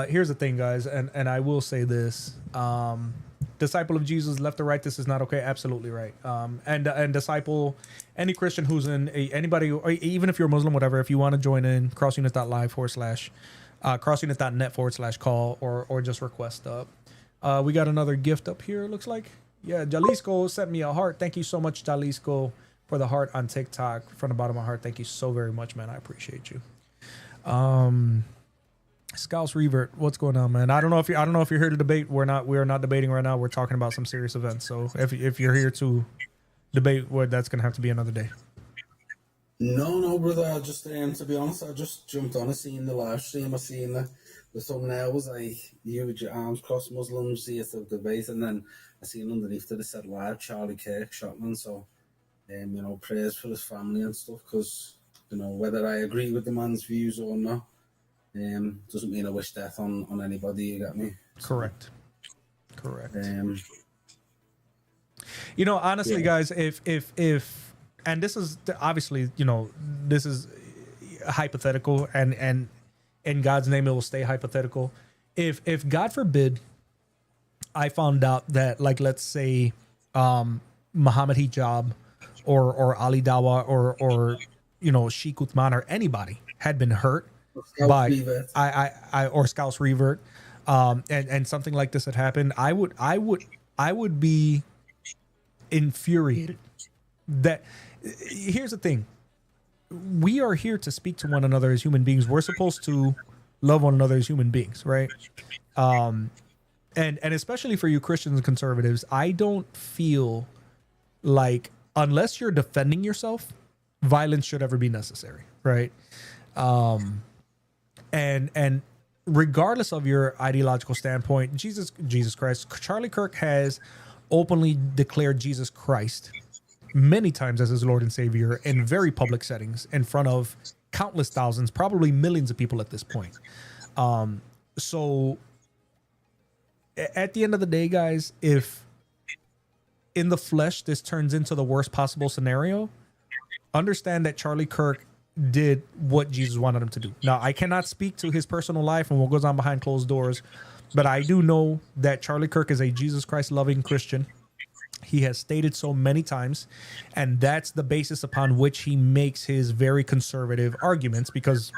Here's the thing, guys, and I will say this. Disciple of Jesus, left or right, this is not okay. Absolutely right. And disciple, any Christian who's in anybody, or even if you're a Muslim, whatever, if you want to join in, crossunit.live/crossunit.net/call or just request up. We got another gift up here, it looks like. Yeah, Jalisco sent me a heart. Thank you so much, Jalisco, for the heart on TikTok. From the bottom of my heart, thank you so very much, man. I appreciate you. Scouse Revert, what's going on, man? I don't know if you're here to debate. We're not debating right now. We're talking about some serious events. So if you're here to debate, well, that's gonna have to be another day. No, brother. I just to be honest, I just jumped on. I seen the live stream. I seen the thumbnail was like you with your arms crossed, Muslims, see it of debate, and then I seen underneath it said live Charlie Kirk shotman. So, you know, prayers for his family and stuff, because you know whether I agree with the man's views or not, doesn't mean I wish death on anybody. You got me? Correct. You know, honestly, guys, if and this is obviously, you know, this is hypothetical, and in God's name it will stay hypothetical. If God forbid I found out that, like, let's say Muhammad Hijab or Ali Dawa or you know, Sheikh Uthman or anybody had been hurt by I or Scouse Revert, and something like this had happened, I would be infuriated. That here's the thing, we are here to speak to one another as human beings. We're supposed to love one another as human beings, right? And especially for you Christians and conservatives, I don't feel like, unless you're defending yourself, violence should ever be necessary, right? And regardless of your ideological standpoint, Jesus Christ, Charlie Kirk has openly declared Jesus Christ many times as his Lord and Savior in very public settings in front of countless thousands, probably millions of people at this point. So at the end of the day, guys, if in the flesh this turns into the worst possible scenario, understand that Charlie Kirk did what Jesus wanted him to do. Now, I cannot speak to his personal life and what goes on behind closed doors, but I do know that Charlie Kirk is a Jesus Christ loving Christian. He has stated so many times, and that's the basis upon which he makes his very conservative arguments, because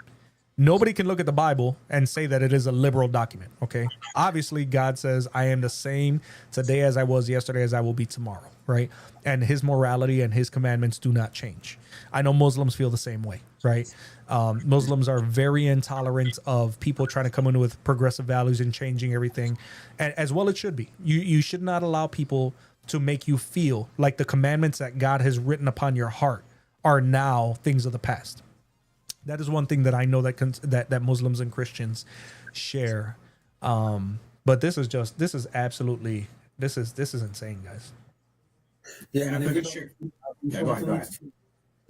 nobody can look at the Bible and say that it is a liberal document, okay? Obviously, God says, I am the same today as I was yesterday as I will be tomorrow, right? And his morality and his commandments do not change. I know Muslims feel the same way, right? Muslims are very intolerant of people trying to come in with progressive values and changing everything, and as well it should be. You should not allow people to make you feel like the commandments that God has written upon your heart are now things of the past. That is one thing that I know that Muslims and Christians share. But this is absolutely insane, guys. Yeah, and go ahead.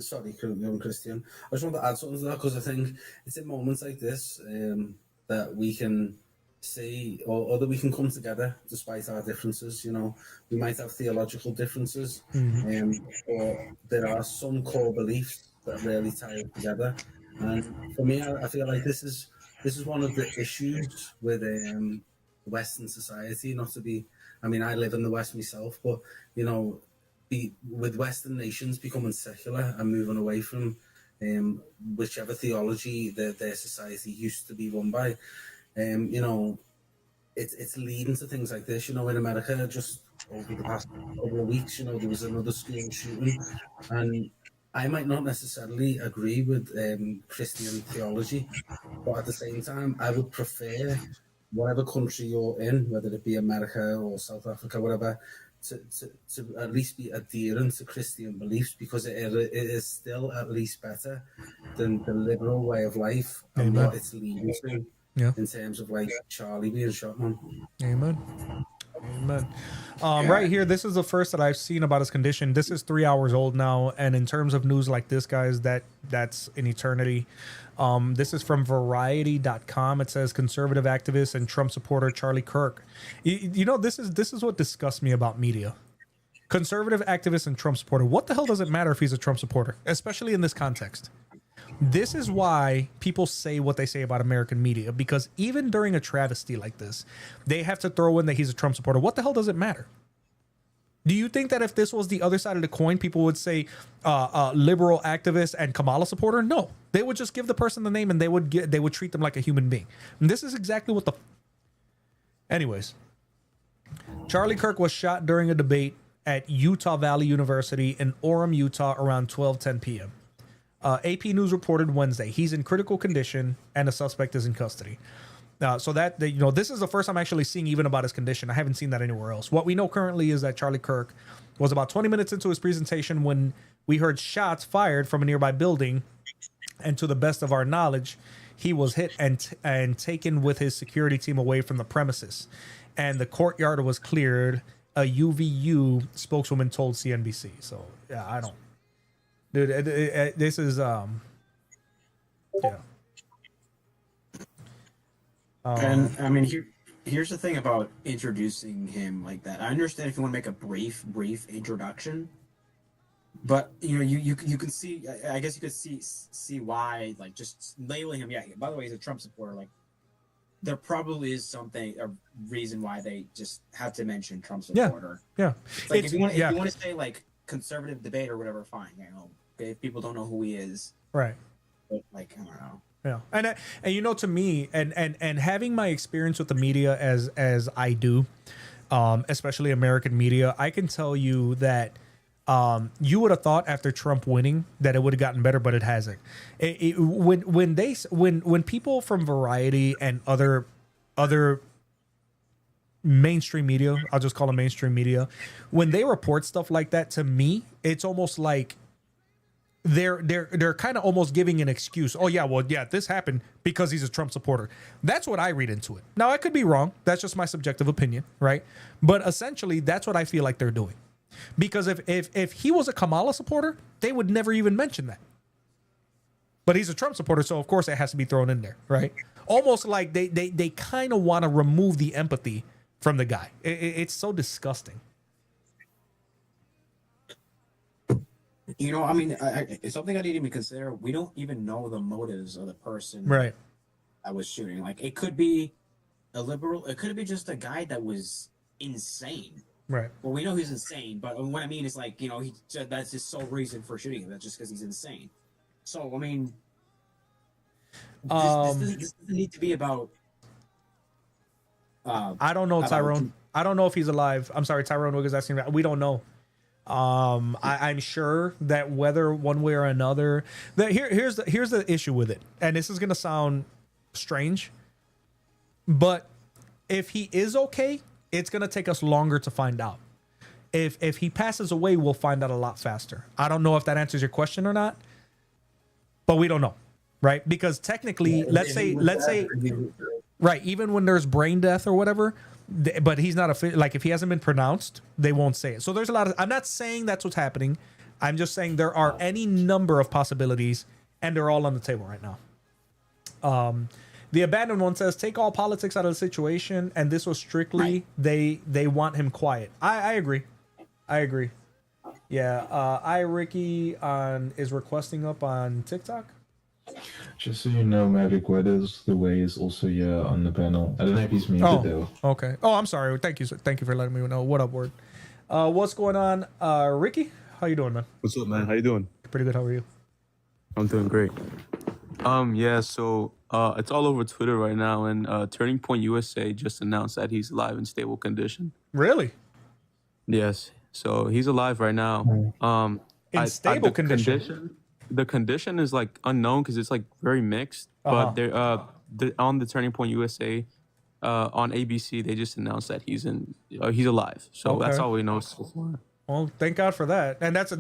Sorry, young Christian. I just want to add something to that, because I think it's in moments like this that we can see, or that we can come together despite our differences. You know, we might have theological differences, or there are some core beliefs that really tie us together. And for me, I feel like this is one of the issues with Western society. Not to be, I mean, I live in the West myself, but you know, with Western nations becoming secular and moving away from whichever theology their society used to be run by, you know, it's leading to things like this. You know, in America, just over the past couple of weeks, you know, there was another school shooting, and I might not necessarily agree with Christian theology, but at the same time, I would prefer whatever country you're in, whether it be America or South Africa, whatever, to at least be adherent to Christian beliefs, because it is still at least better than the liberal way of life and what it's leading to in terms of like Charlie being shot, man. Amen. Amen. Right here, this is the first that I've seen about his condition. This is 3 hours old now, and in terms of news like this, guys, that's an eternity. This is from Variety.com. It says conservative activist and Trump supporter Charlie Kirk. You know, this is what disgusts me about media. Conservative activist and Trump supporter. What the hell does it matter if he's a Trump supporter, especially in this context? This is why people say what they say about American media, because even during a travesty like this, they have to throw in that he's a Trump supporter. What the hell does it matter? Do you think that if this was the other side of the coin, people would say liberal activist and Kamala supporter? No, they would just give the person the name and they would treat them like a human being. And this is exactly what the. Anyways, Charlie Kirk was shot during a debate at Utah Valley University in Orem, Utah, around 12:10 p.m. AP News reported Wednesday he's in critical condition and the suspect is in custody. So that this is the first I'm actually seeing even about his condition. I haven't seen that anywhere else. What we know currently is that Charlie Kirk was about 20 minutes into his presentation when we heard shots fired from a nearby building, and to the best of our knowledge, he was hit and taken with his security team away from the premises, and the courtyard was cleared. A UVU spokeswoman told CNBC. So yeah, I don't. Dude, this is yeah. And I mean, here's the thing about introducing him like that. I understand if you want to make a brief introduction, but you can see. I guess you could see why, like, just labeling him. Yeah. By the way, he's a Trump supporter. Like, there probably is a reason why they just have to mention Trump supporter. Yeah. Like, if you want to say like conservative debate or whatever, fine. If people don't know who he is, right? But, like, I don't know. Yeah, and to me, and having my experience with the media as I do, especially American media, I can tell you that you would have thought after Trump winning that it would have gotten better, but it hasn't. When people from Variety and other mainstream media, I'll just call them mainstream media, when they report stuff like that, to me, it's almost like they're kind of almost giving an excuse. Oh yeah, well yeah, this happened because he's a Trump supporter. That's what I read into it. Now I could be wrong. That's just my subjective opinion, right? But essentially, that's what I feel like they're doing. Because if he was a Kamala supporter, they would never even mention that. But he's a Trump supporter, so of course it has to be thrown in there, right? Almost like they kind of want to remove the empathy from the guy. It's so disgusting. I mean, it's something I didn't even consider. We don't even know the motives of the person, right, that was shooting. Like, it could be a liberal. It could be just a guy that was insane. Right. Well, we know he's insane, but what I mean is, like, that's his sole reason for shooting him. That's just because he's insane. So, I mean, this doesn't need to be about. I don't know, Tyrone. I don't know if he's alive. I'm sorry, Tyrone Wiggins asking that. We don't know. I'm sure that whether one way or another, that here's the issue with it, and this is gonna sound strange, but if he is okay, it's gonna take us longer to find out. If he passes away, we'll find out a lot faster. I don't know if that answers your question or not, but we don't know, right? Because technically, let's say, right, even when there's brain death or whatever. But he's not like, if he hasn't been pronounced, they won't say it. So there's a lot of. I'm not saying that's what's happening. I'm just saying there are any number of possibilities, and they're all on the table right now. The abandoned one says, take all politics out of the situation, and this was strictly they want him quiet. I agree. Yeah. Ricky is requesting up on TikTok. Just so you know, Maverick Weathers, the way is also on the panel. I don't know if he's muted though. Okay. Oh, I'm sorry. Thank you for letting me know. What up, word? What's going on, Ricky? How you doing, man? What's up, man? How you doing? Pretty good. How are you? I'm doing great. Yeah. So it's all over Twitter right now, and Turning Point USA just announced that he's alive in stable condition. Really? Yes. So he's alive right now. In stable condition. The condition is like unknown because it's like very mixed. But they're on the Turning Point USA on ABC. They just announced that he's alive. So that's all we know so far. Well, thank God for that. And that's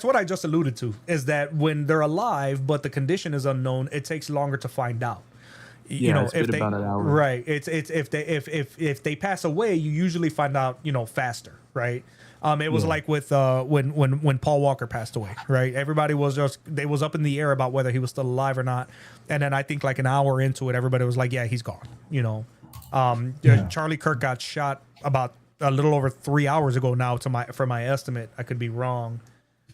what I just alluded to, is that when they're alive but the condition is unknown, it takes longer to find out. you know, it's if been they about an hour. right, it's if they pass away, you usually find out, you know, faster, right? It was Yeah. like with when Paul Walker passed away, right? Everybody was just they was up in the air about whether he was still alive or not, and then I think like an hour into it, everybody was like, yeah, he's gone, you know. Charlie Kirk got shot about a little over 3 hours ago now, for my estimate. I could be wrong.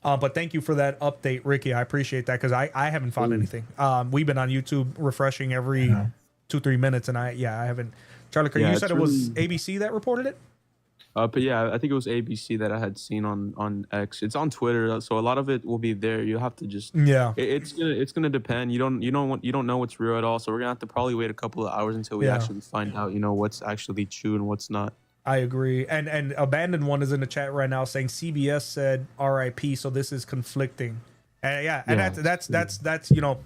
But thank you for that update, Ricky. I appreciate that because I haven't found anything. We've been on YouTube refreshing every 2-3 minutes, and I haven't. Charlie Kirk, Yeah, you it's said it was really- ABC that reported it? But yeah, I think it was ABC that I had seen on X. It's on Twitter, so a lot of it will be there. You have to just it's gonna depend. You don't know what's real at all. So we're gonna have to probably wait a couple of hours until we Yeah. actually find out, you know, what's actually true and what's not. I agree. And Abandoned One is in the chat right now saying CBS said RIP, so this is conflicting. And that's you know,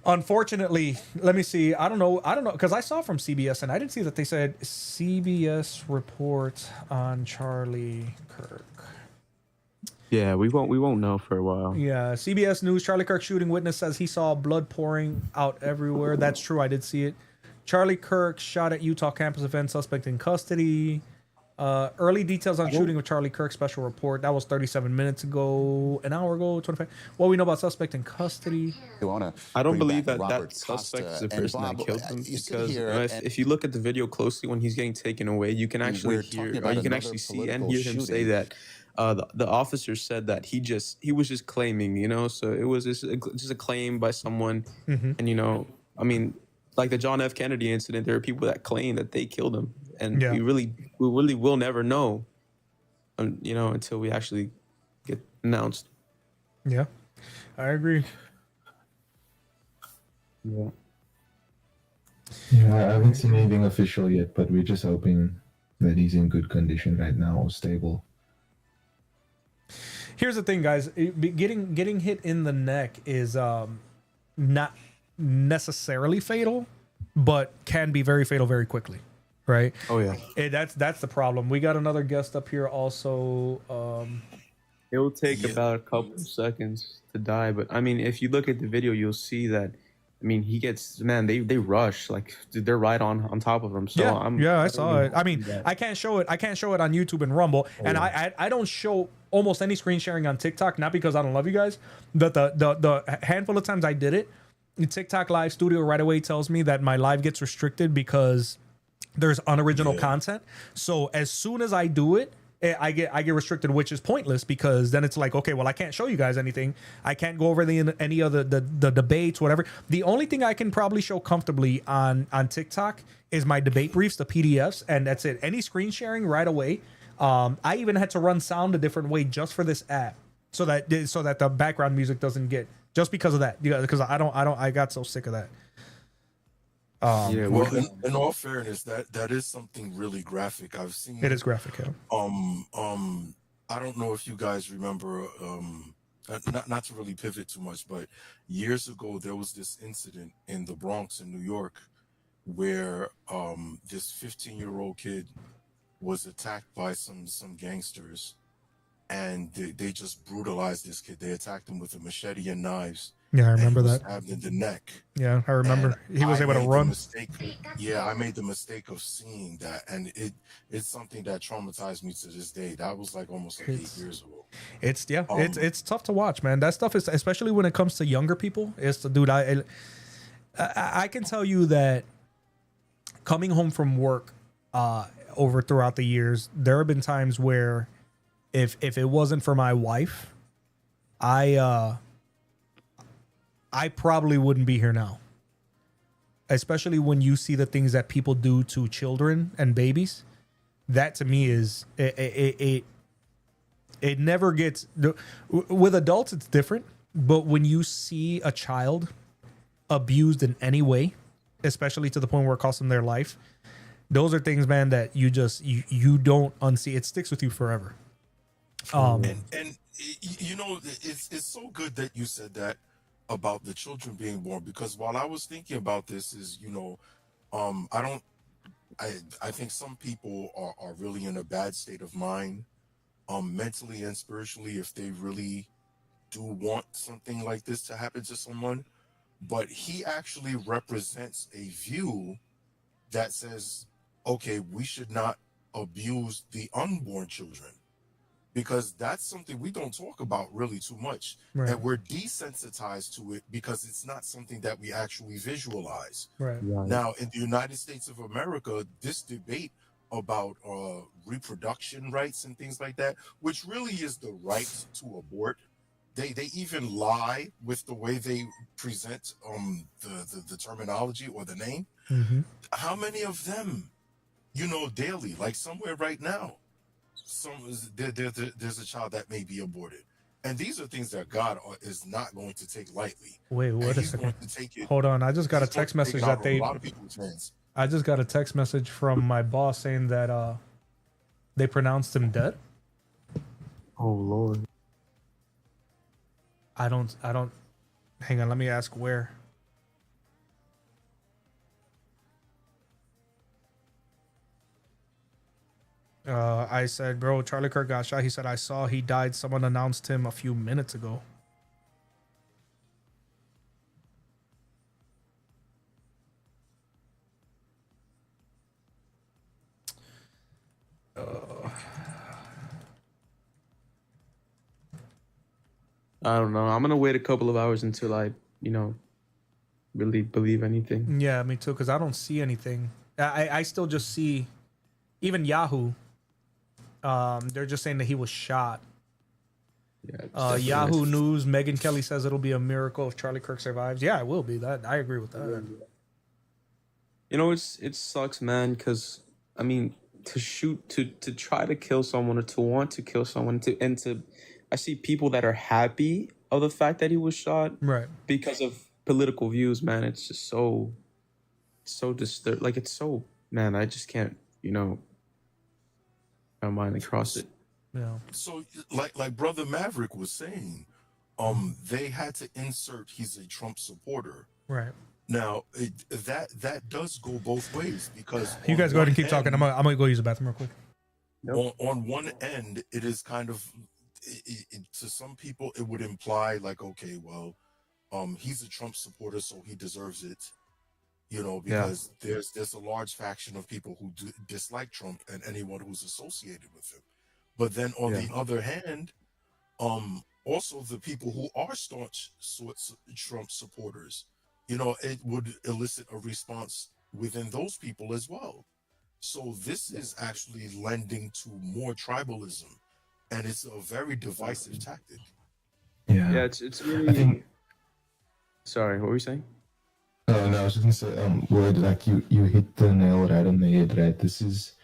unfortunately, let me see. I don't know because I saw from CBS and I didn't see that they said CBS report on Charlie Kirk. Yeah, we won't know for a while. Yeah, CBS News, Charlie Kirk shooting witness says he saw blood pouring out everywhere. That's true. I did see it. Charlie Kirk shot at Utah campus event, suspect in custody. Early details on shooting of Charlie Kirk, special report. That was 37 minutes ago, an hour ago, 25. What we know about suspect in custody. I don't believe that suspect is the person that killed him because if you look at the video closely when he's getting taken away, you can actually hear, or you can actually see and hear him say that the officer said that he was just claiming, you know, so it was just a claim by someone, and you know, I mean, like the John F. Kennedy incident, there are people that claim that they killed him, and we really will never know, you know, until we actually get announced. Yeah, I agree. Yeah. Yeah, I haven't seen anything official yet, but we're just hoping that he's in good condition right now or stable. Here's the thing, guys. Getting hit in the neck is not necessarily fatal, but can be very fatal very quickly, right? Oh yeah. That's the problem. We got another guest up here also. It will take about a couple of seconds to die, but I mean, if you look at the video, you'll see that. I mean, he gets they rush like they're right on top of him. So I saw it. I mean, I can't show it. I can't show it on YouTube and Rumble, and I don't show almost any screen sharing on TikTok. Not because I don't love you guys, but the handful of times I did it, TikTok live studio right away tells me that my live gets restricted because there's unoriginal content. So as soon as I do it, I get restricted, which is pointless because then it's like, okay, well, I can't show you guys anything. I can't go over any of the debates, whatever. The only thing I can probably show comfortably on TikTok is my debate briefs, the PDFs, and that's it. Any screen sharing right away. I even had to run sound a different way just for this app so that the background music doesn't get, just because of that, because I got so sick of that. Well, in all fairness, that is something really graphic. I've seen it is graphic. Yeah. I don't know if you guys remember. Not to really pivot too much, but years ago there was this incident in the Bronx in New York where this 15-year-old kid was attacked by some gangsters, and they just brutalized this kid. They attacked him with a machete and knives. Yeah, I remember that. Stabbed in the neck. Yeah, I remember. He was able to run. I made the mistake of seeing that, and it's something that traumatized me to this day. That was like almost like 8 years ago. It's tough to watch, man. That stuff is, especially when it comes to younger people. Dude, I can tell you that coming home from work throughout the years, there have been times where if it wasn't for my wife, I probably wouldn't be here now. Especially when you see the things that people do to children and babies. That to me is it never gets, with adults it's different, but when you see a child abused in any way, especially to the point where it costs them their life, those are things, man, that you don't unsee. It sticks with you forever. And you know, it's so good that you said that about the children being born, because while I was thinking about this is, you know, I think some people are really in a bad state of mind, mentally and spiritually, if they really do want something like this to happen to someone. but he actually represents a view that says, okay, we should not abuse the unborn children, because that's something we don't talk about really too much. Right. And we're desensitized to it because it's not something that we actually visualize. Right. Now, in the United States of America, this debate about reproduction rights and things like that, which really is the right to abort, they even lie with the way they present the terminology or the name. Mm-hmm. How many of them, you know, daily, like somewhere right now, there's a child that may be aborted, and these are things that God is not going to take lightly. Wait, And wait a he's going second. to take it. Hold on. I just got a He's going text to take message it out that of a they. lot of people's hands. I just got a text message from my boss saying that they pronounced him dead. Oh Lord. I don't. Hang on. Let me ask where. I said, bro, Charlie Kirk got shot. He said, I saw he died. Someone announced him a few minutes ago. I don't know. I'm gonna wait a couple of hours until I, really believe anything. Yeah, me too. Because I don't see anything. I still just see, even Yahoo. They're just saying that he was shot. Yeah. Yahoo News. Megyn Kelly says it'll be a miracle if Charlie Kirk survives. Yeah, it will be. That I agree with that. It sucks, man. Because I mean, to try to kill someone or to want to kill someone I see people that are happy of the fact that he was shot, right? Because of political views, man. It's just so disturbed. Like it's so, man. I just can't, my mind across it. Yeah. So, like Brother Maverick was saying, they had to insert he's a Trump supporter. Right. Now, that does go both ways, because You guys go ahead and keep talking. I'm gonna go use the bathroom real quick. On one end, it is kind of, to some people, it would imply like, okay, well, he's a Trump supporter, so he deserves it. Because there's a large faction of people who dislike Trump and anyone who's associated with him. But then on the other hand, also the people who are staunch Trump supporters, it would elicit a response within those people as well. So this is actually lending to more tribalism, and it's a very divisive tactic. Yeah, it's really. Sorry, what were you saying? No, I was just gonna say, word, like you hit the nail right on the head, right? This is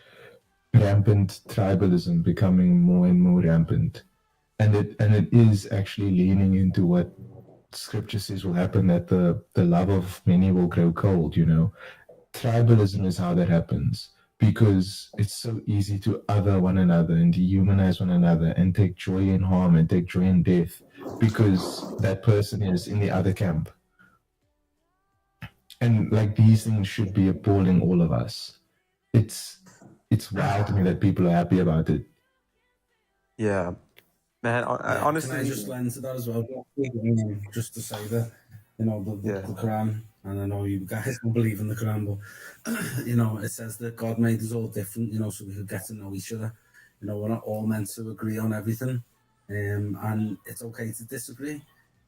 rampant tribalism becoming more and more rampant, and it is actually leaning into what Scripture says will happen, that the love of many will grow cold. Tribalism is how that happens, because it's so easy to other one another and dehumanize one another and take joy in harm and take joy in death because that person is in the other camp. And like, these things should be appalling all of us. It's wild to me that people are happy about it. Yeah, man. Honestly, can I just lend to that as well? Just to say that, the Quran, and I know you guys don't believe in the Quran, but it says that God made us all different, so we could get to know each other. We're not all meant to agree on everything, and it's okay to disagree.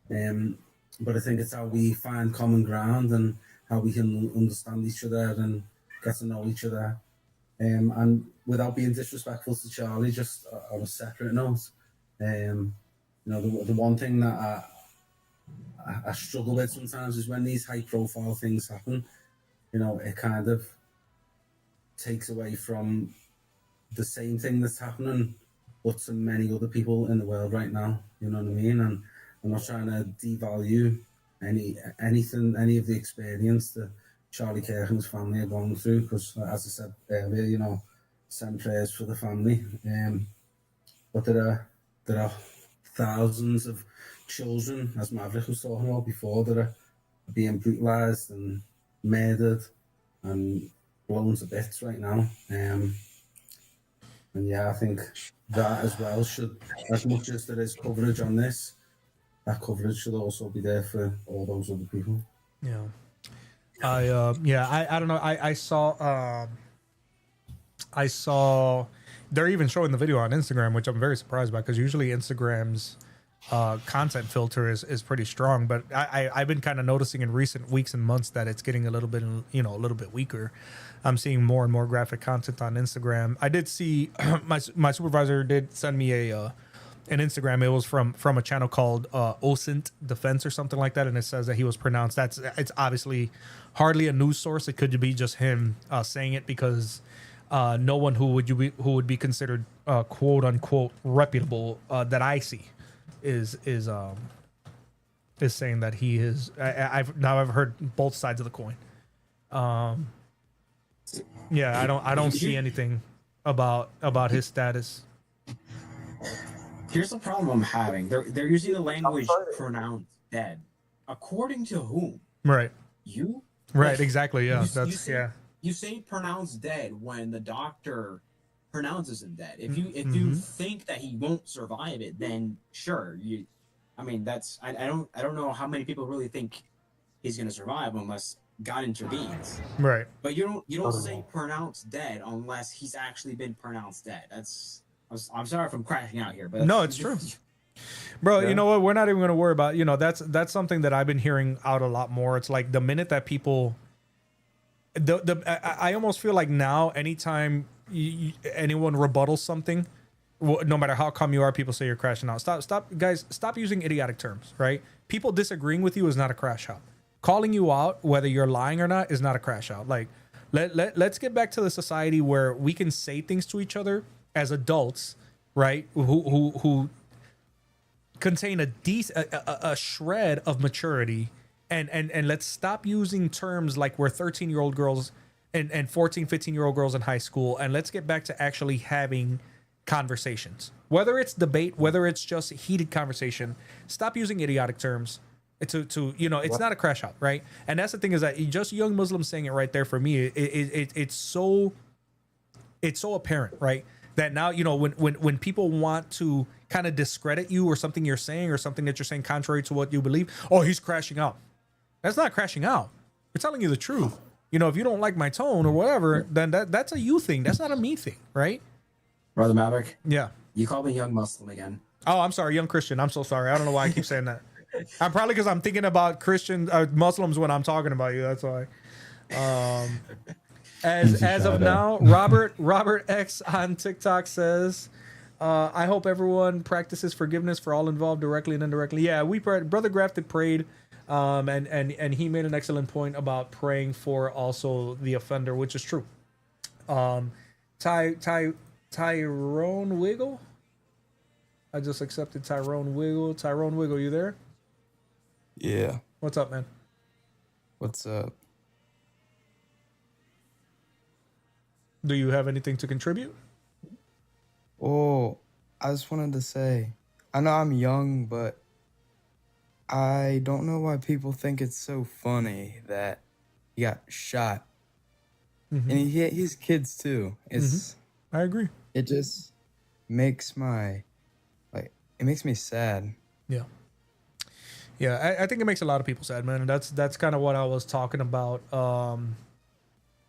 But I think it's how we find common ground and how we can understand each other and get to know each other. And without being disrespectful to Charlie, just on a separate note, the one thing that I struggle with sometimes is when these high-profile things happen, it kind of takes away from the same thing that's happening, but to many other people in the world right now. You know what I mean? And I'm not trying to devalue any of the experience that Charlie Kirk and his family are going through, because, as I said earlier, send prayers for the family. But there are thousands of children, as Maverick was talking about before, that are being brutalized and murdered and blown to bits right now. And yeah, I think that as well should, as much as there is coverage on this, that coverage should also be there for all those other people. Yeah. I don't know. I saw they're even showing the video on Instagram, which I'm very surprised by because usually Instagram's content filter is pretty strong, but I've been kind of noticing in recent weeks and months that it's getting a little bit a little bit weaker. I'm seeing more and more graphic content on Instagram. I did see my supervisor did send me an Instagram. It was from a channel called OSINT Defense or something like that, and it says that he was pronounced. It's obviously hardly a news source. It could be just him saying it because no one who would be considered quote unquote reputable that I see is saying that he is. I've heard both sides of the coin. Yeah, I don't see anything about his status. Here's the problem I'm having. They're using the language pronounced dead. According to whom? Right. You? Right, Like, exactly. Yeah, you you say pronounced dead when the doctor pronounces him dead. If you think that he won't survive it, then sure. I mean, that's I don't know how many people really think he's gonna survive unless God intervenes. Right. But you don't say pronounced dead unless he's actually been pronounced dead. I'm sorry if I'm crashing out here, but No, it's true. Bro, you know what? We're not even going to worry about, that's something that I've been hearing out a lot more. It's like the minute that people, I almost feel like now, anytime anyone rebuttals something, no matter how calm you are, people say you're crashing out. Stop using idiotic terms, right? People disagreeing with you is not a crash out. Calling you out, whether you're lying or not, is not a crash out. Like, let's get back to the society where we can say things to each other as adults, right? Who contain a shred of maturity, and let's stop using terms like we're 13-year-old girls and 14, 15-year-old girls in high school, and let's get back to actually having conversations. Whether it's debate, whether it's just heated conversation, stop using idiotic terms. It's not a crash out, right? And that's the thing, is that just young Muslims saying it right there, for me, it's so apparent, right? That now, when people want to kind of discredit you or something you're saying or something that you're saying contrary to what you believe, oh, he's crashing out. That's not crashing out. We're telling you the truth. If you don't like my tone or whatever, then that's a you thing. That's not a me thing, right? Brother Maverick. Yeah. You called me young Muslim again. Oh, I'm sorry, young Christian. I'm so sorry. I don't know why I keep saying that. I'm probably because I'm thinking about Christian Muslims when I'm talking about you. That's why. As of now, Robert X on TikTok says, I hope everyone practices forgiveness for all involved, directly and indirectly. Yeah, Brother Grafted prayed, and he made an excellent point about praying for also the offender, which is true. Tyrone Wiggle. I just accepted Tyrone Wiggle. Tyrone Wiggle, you there? Yeah. What's up, man? What's up? Do you have anything to contribute? Oh, I just wanted to say, I know I'm young, but I don't know why people think it's so I that he got shot. Mm-hmm. And he's kids too. I agree. It just makes it makes me sad. Yeah. Yeah, I think it makes a lot of people sad, man. And that's kind of what I was talking about.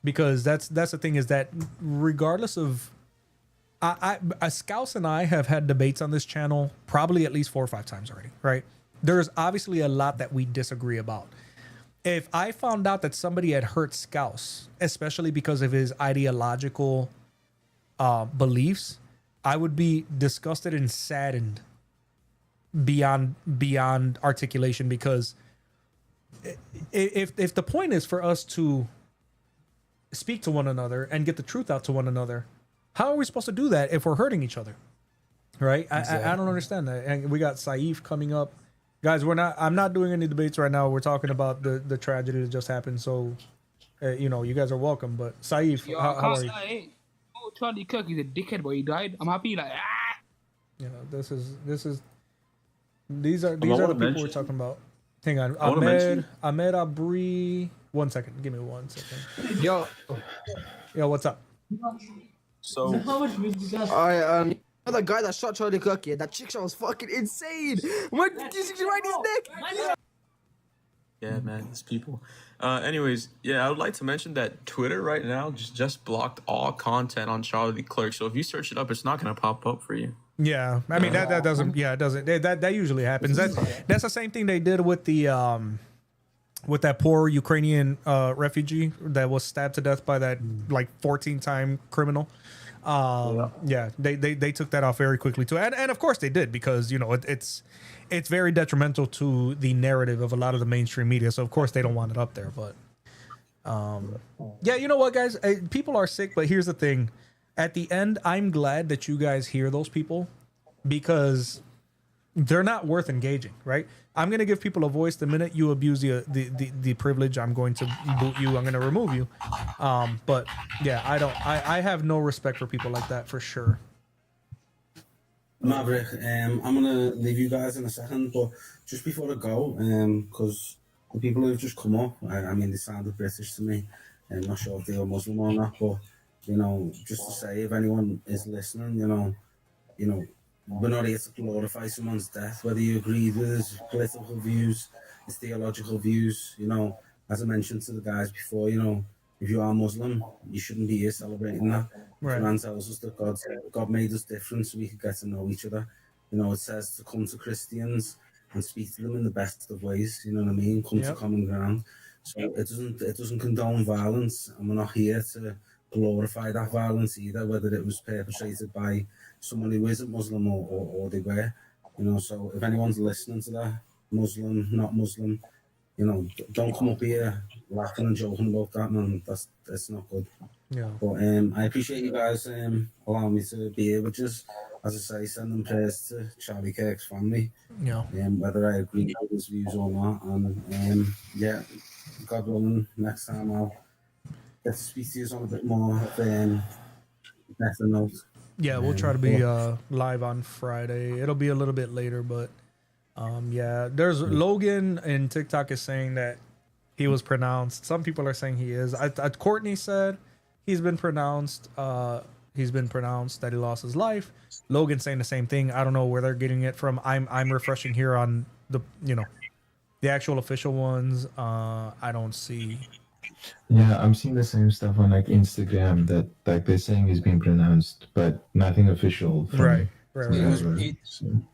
Because that's the thing, is that regardless of, Scouse and I have had debates on this channel probably at least 4 or 5 times already, right? There's obviously a lot that we disagree about. If I found out that somebody had hurt Scouse, especially because of his ideological beliefs, I would be disgusted and saddened beyond articulation, because if the point is for us to speak to one another and get the truth out to one another, how are we supposed to do that if we're hurting each other, right? Exactly. I don't understand that. And we got Saif coming up, guys. I'm not doing any debates right now. We're talking about the tragedy that just happened, so you guys are welcome. But Saif, how are you? Oh, Charlie Kirk is a dickhead, but he died. I'm happy. These are the people we're talking about. Hang on, Ahmed Abri. 1 second, give me 1 second. Yo, what's up? So, the guy that shot Charlie Kirk, that chick shot was fucking insane. What did you see right in his neck? Yeah, man, these people. Anyways, yeah, I would like to mention that Twitter right now just blocked all content on Charlie Clerk. So if you search it up, it's not gonna pop up for you. Yeah, I mean that doesn't. Yeah, it doesn't. That usually happens. That's the same thing they did with the with that poor Ukrainian refugee that was stabbed to death by that like 14-time criminal. Yeah, they took that off very quickly too, and of course they did, because you know it's very detrimental to the narrative of a lot of the mainstream media. So of course they don't want it up there. But yeah, you know what, guys, people are sick. But here's the thing: at the end, I'm glad that you guys hear those people, because they're not worth engaging, right? I'm gonna give people a voice. The minute you abuse the privilege, I'm going to boot you. I'm gonna remove you. But yeah, I have no respect for people like that, for sure. Maverick, I'm gonna leave you guys in a second, but just before I go, because the people who've just come up, I mean, they sounded British to me. I'm not sure if they were Muslim or not, but you know, just to say, if anyone is listening, you know, we're not here to glorify someone's death, whether you agree with his political views, his theological views. You know, as I mentioned to the guys before, you know, if you are Muslim, you shouldn't be here celebrating that. Right. Quran tells us that God made us different so we could get to know each other. You know, it says to come to Christians and speak to them in the best of ways. You know what I mean? Come to common ground. So it doesn't condone violence, and we're not here to glorify that violence either, whether it was perpetrated by someone who isn't Muslim or they were. You know, so if anyone's listening to that, Muslim, not Muslim, you know, don't come up here laughing and joking about that, man. That's not good. Yeah. But I appreciate you guys allowing me to be here with just, as I say, sending prayers to Charlie Kirk's family. Yeah. Whether I agree with his views or not. And yeah, God willing, next time I'll get to speak to you on a bit more better note. Yeah, we'll try to be live on Friday. It'll be a little bit later, but yeah. There's Logan in TikTok is saying that he was pronounced. Some people are saying he is. Courtney said he's been pronounced. He's been pronounced that he lost his life. Logan saying the same thing. I don't know where they're getting it from. I'm refreshing here on the the actual official ones. I don't see. Yeah, I'm seeing the same stuff on like Instagram that like they're saying he's being pronounced, but nothing official. Right.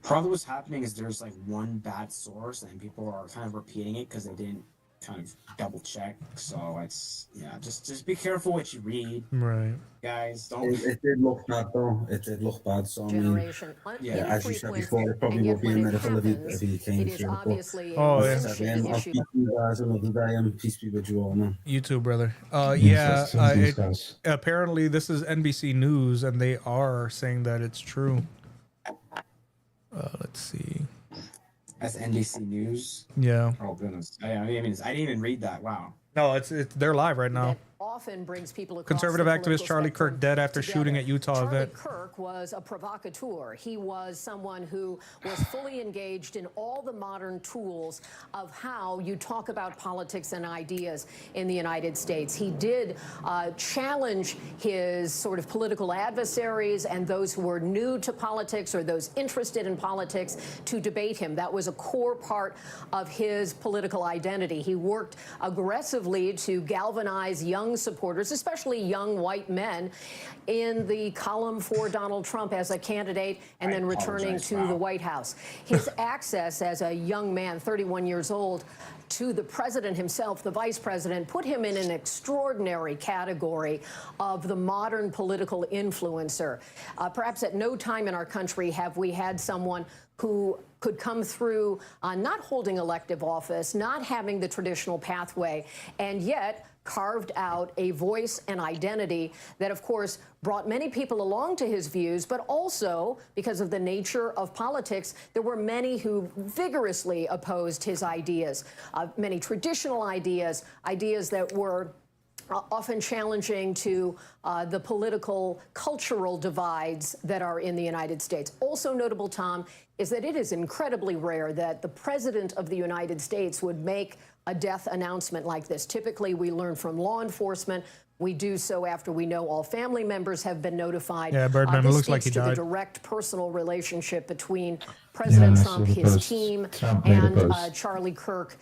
Probably what's happening is there's like one bad source and people are kind of repeating it because they didn't kind of double check. So it's just be careful what you read. Right. Guys, don't. It did look bad though. It did look bad. So I mean, as you said before, it probably would be a miracle if he came through. Oh, yeah. I'll speak to you guys another day, and peace be with you all, man. You too, brother. Apparently this is NBC News, and they are saying that it's true. Let's see. That's NBC News. Yeah. Oh goodness. I didn't even read that. Wow. No, it's they're live right now. Often brings people across Conservative the activist political Charlie spectrum Kirk dead after together. shooting at Utah Charlie event. Kirk was a provocateur. He was someone who was fully engaged in all the modern tools of how you talk about politics and ideas in the United States. He did challenge his sort of political adversaries and those who were new to politics or those interested in politics to debate him. That was a core part of his political identity. He worked aggressively to galvanize young supporters, especially young white men, in the column for Donald Trump as a candidate and then returning to the White House. His access as a young man, 31 years old, to the president himself, the vice president, put him in an extraordinary category of the modern political influencer. Perhaps at no time in our country have we had someone who could come through not holding elective office, not having the traditional pathway, and yet carved out a voice and identity that, of course, brought many people along to his views, but also, because of the nature of politics, there were many who vigorously opposed his ideas, many traditional ideas, ideas that were often challenging to the political, cultural divides that are in the United States. Also notable, Tom, is that it is incredibly rare that the President of the United States would make a death announcement like this. Typically, we learn from law enforcement. We do so after we know all family members have been notified. Yeah, Birdman, it looks like he died. The died. direct personal relationship between President Trump, his team, and Charlie Kirk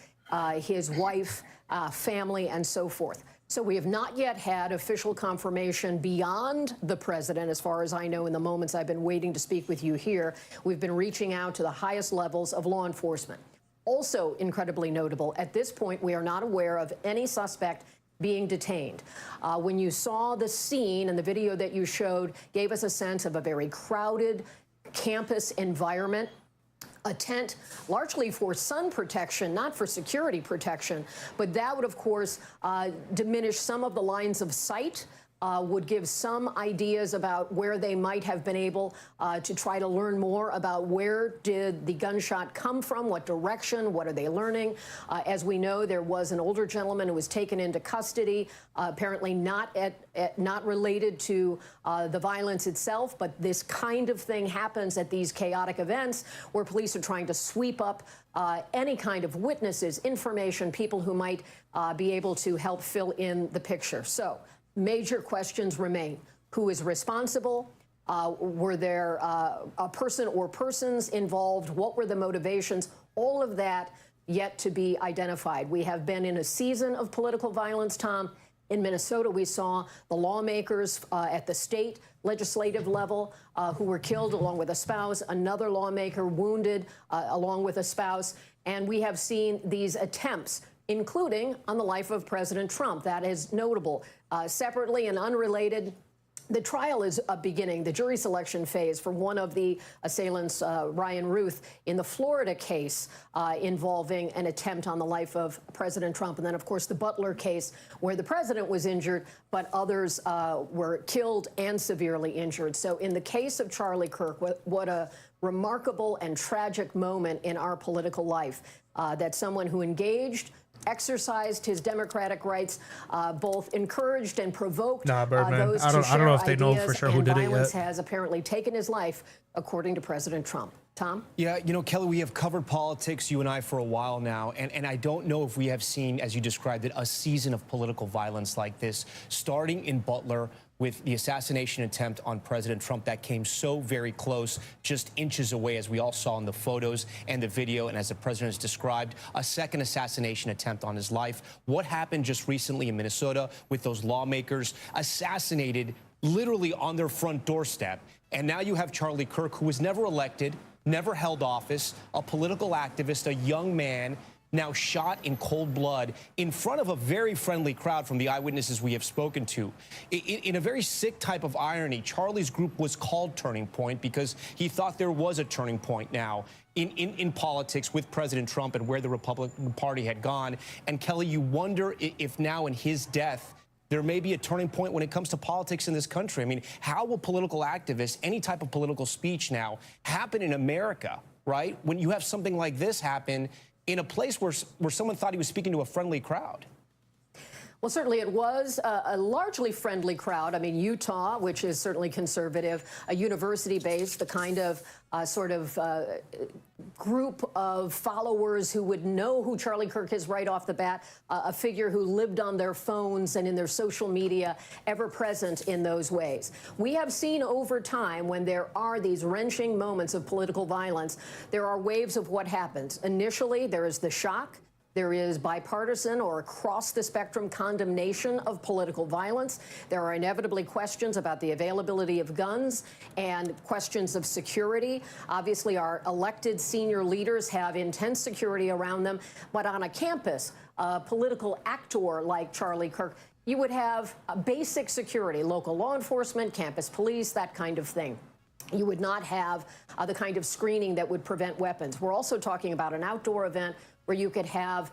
his wife, family, and so forth. So we have not yet had official confirmation beyond the president, as far as I know, in the moments I've been waiting to speak with you here. We've been reaching out to the highest levels of law enforcement. Also incredibly notable, at this point, we are not aware of any suspect being detained. When you saw the scene and the video that you showed gave us a sense of a very crowded campus environment. A tent largely for sun protection, not for security protection, but that would, of course, diminish some of the lines of sight, would give some ideas about where they might have been able to try to learn more about where did the gunshot come from, what direction, what are they learning. As we know, there was an older gentleman who was taken into custody, apparently not related to the violence itself, but this kind of thing happens at these chaotic events where police are trying to sweep up any kind of witnesses, information, people who might be able to help fill in the picture. So major questions remain. Who is responsible? Were there a person or persons involved? What were the motivations? All of that yet to be identified. We have been in a season of political violence, Tom. In Minnesota, we saw the lawmakers at the state legislative level who were killed along with a spouse, another lawmaker wounded along with a spouse. And we have seen these attempts, including on the life of President Trump. That is notable. Separately and unrelated, the trial is beginning, the jury selection phase for one of the assailants, Ryan Ruth, in the Florida case involving an attempt on the life of President Trump. And then, of course, the Butler case where the president was injured, but others were killed and severely injured. So in the case of Charlie Kirk, what a remarkable and tragic moment in our political life that someone who engaged, exercised his democratic rights, both encouraged and provoked those to share I don't know if they know for sure who did it yet. Violence has apparently taken his life, according to President Trump. Tom? Yeah, you know, Kelly, we have covered politics, you and I, for a while now, and I don't know if we have seen, as you described it, a season of political violence like this, starting in Butler with the assassination attempt on President Trump that came so very close, just inches away, as we all saw in the photos and the video, and as the president has described, a second assassination attempt on his life. What happened just recently in Minnesota with those lawmakers assassinated literally on their front doorstep? And now you have Charlie Kirk, who was never elected, never held office, a political activist, a young man, now shot in cold blood in front of a very friendly crowd from the eyewitnesses we have spoken to. In a very sick type of irony, Charlie's group was called Turning Point because he thought there was a turning point now in politics with President Trump and where the Republican Party had gone. And Kelly, you wonder if now in his death, there may be a turning point when it comes to politics in this country. I mean, how will political activists, any type of political speech now, happen in America, right? When you have something like this happen in a place where someone thought he was speaking to a friendly crowd. Well, certainly it was a largely friendly crowd. I mean, Utah, which is certainly conservative, a university-based, the kind of group of followers who would know who Charlie Kirk is right off the bat, a figure who lived on their phones and in their social media, ever present in those ways. We have seen over time, when there are these wrenching moments of political violence, there are waves of what happens. Initially, there is the shock. There is bipartisan or across the spectrum condemnation of political violence. There are inevitably questions about the availability of guns and questions of security. Obviously, our elected senior leaders have intense security around them. But on a campus, a political actor like Charlie Kirk, you would have basic security, local law enforcement, campus police, that kind of thing. You would not have the kind of screening that would prevent weapons. We're also talking about an outdoor event where you could have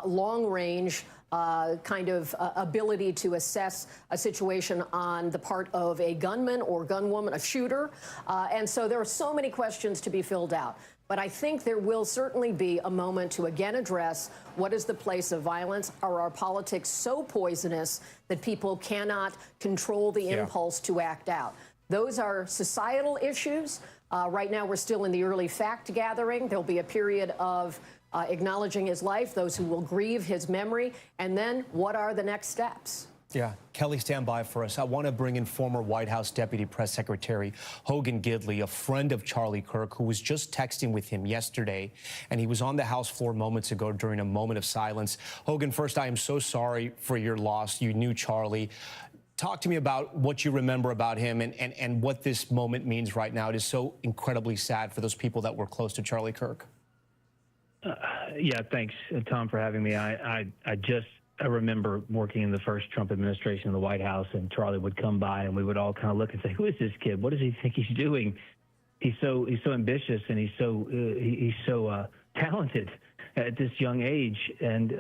long-range kind of ability to assess a situation on the part of a gunman or gunwoman, a shooter. And so there are so many questions to be filled out. But I think there will certainly be a moment to again address what is the place of violence. Are our politics so poisonous that people cannot control the impulse to act out? Those are societal issues. Right now, we're still in the early fact gathering. There'll be a period of acknowledging his life, those who will grieve his memory, and then what are the next steps? Yeah, Kelly, stand by for us. I want to bring in former White House Deputy Press Secretary Hogan Gidley, a friend of Charlie Kirk, who was just texting with him yesterday, and he was on the House floor moments ago during a moment of silence. Hogan, first, I am so sorry for your loss. You knew Charlie. Talk to me about what you remember about him and what this moment means right now. It is so incredibly sad for those people that were close to Charlie Kirk. Yeah, thanks, Tom, for having me. I remember working in the first Trump administration in the White House, and Charlie would come by, and we would all kind of look and say, "Who is this kid? What does he think he's doing? He's so ambitious, and he's so talented at this young age." And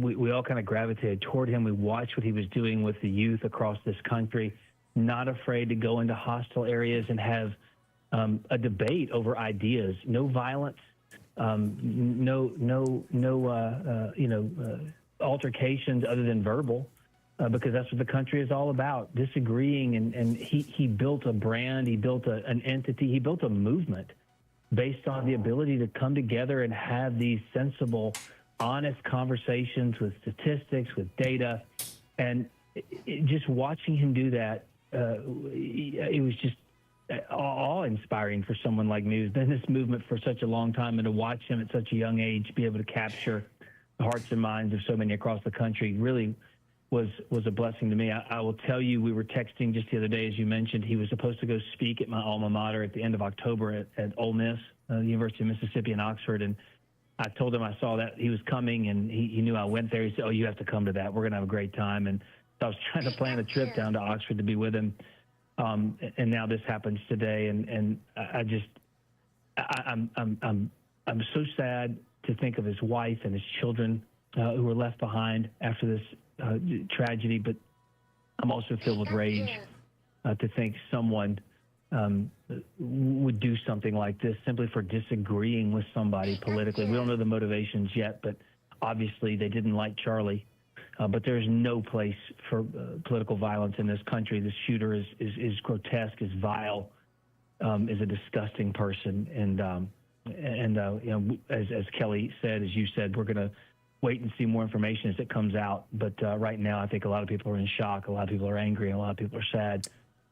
we all kind of gravitated toward him. We watched what he was doing with the youth across this country, not afraid to go into hostile areas and have a debate over ideas. No violence, altercations other than verbal, because that's what the country is all about, disagreeing. And he built a brand, he built an entity, he built a movement based on the ability to come together and have these sensible, honest conversations with statistics, with data. And just watching him do that, it was just awe-inspiring for someone like me who's been in this movement for such a long time, and to watch him at such a young age be able to capture the hearts and minds of so many across the country really was a blessing to me. I will tell you, we were texting just the other day, as you mentioned. He was supposed to go speak at my alma mater at the end of October at Ole Miss, the University of Mississippi in Oxford, and I told him I saw that he was coming, and he knew I went there. He said, "Oh, you have to come to that. We're going to have a great time." And so I was trying to plan a trip down to Oxford to be with him, and now this happens today, and I'm so sad to think of his wife and his children who were left behind after this tragedy, but I'm also filled with rage to think someone would do something like this simply for disagreeing with somebody politically. We don't know the motivations yet, but obviously they didn't like Charlie. But there's no place for political violence in this country. This shooter is grotesque, is vile, is a disgusting person, and as Kelly said, as you said, we're going to wait and see more information as it comes out. But right now, I think a lot of people are in shock. A lot of people are angry. And a lot of people are sad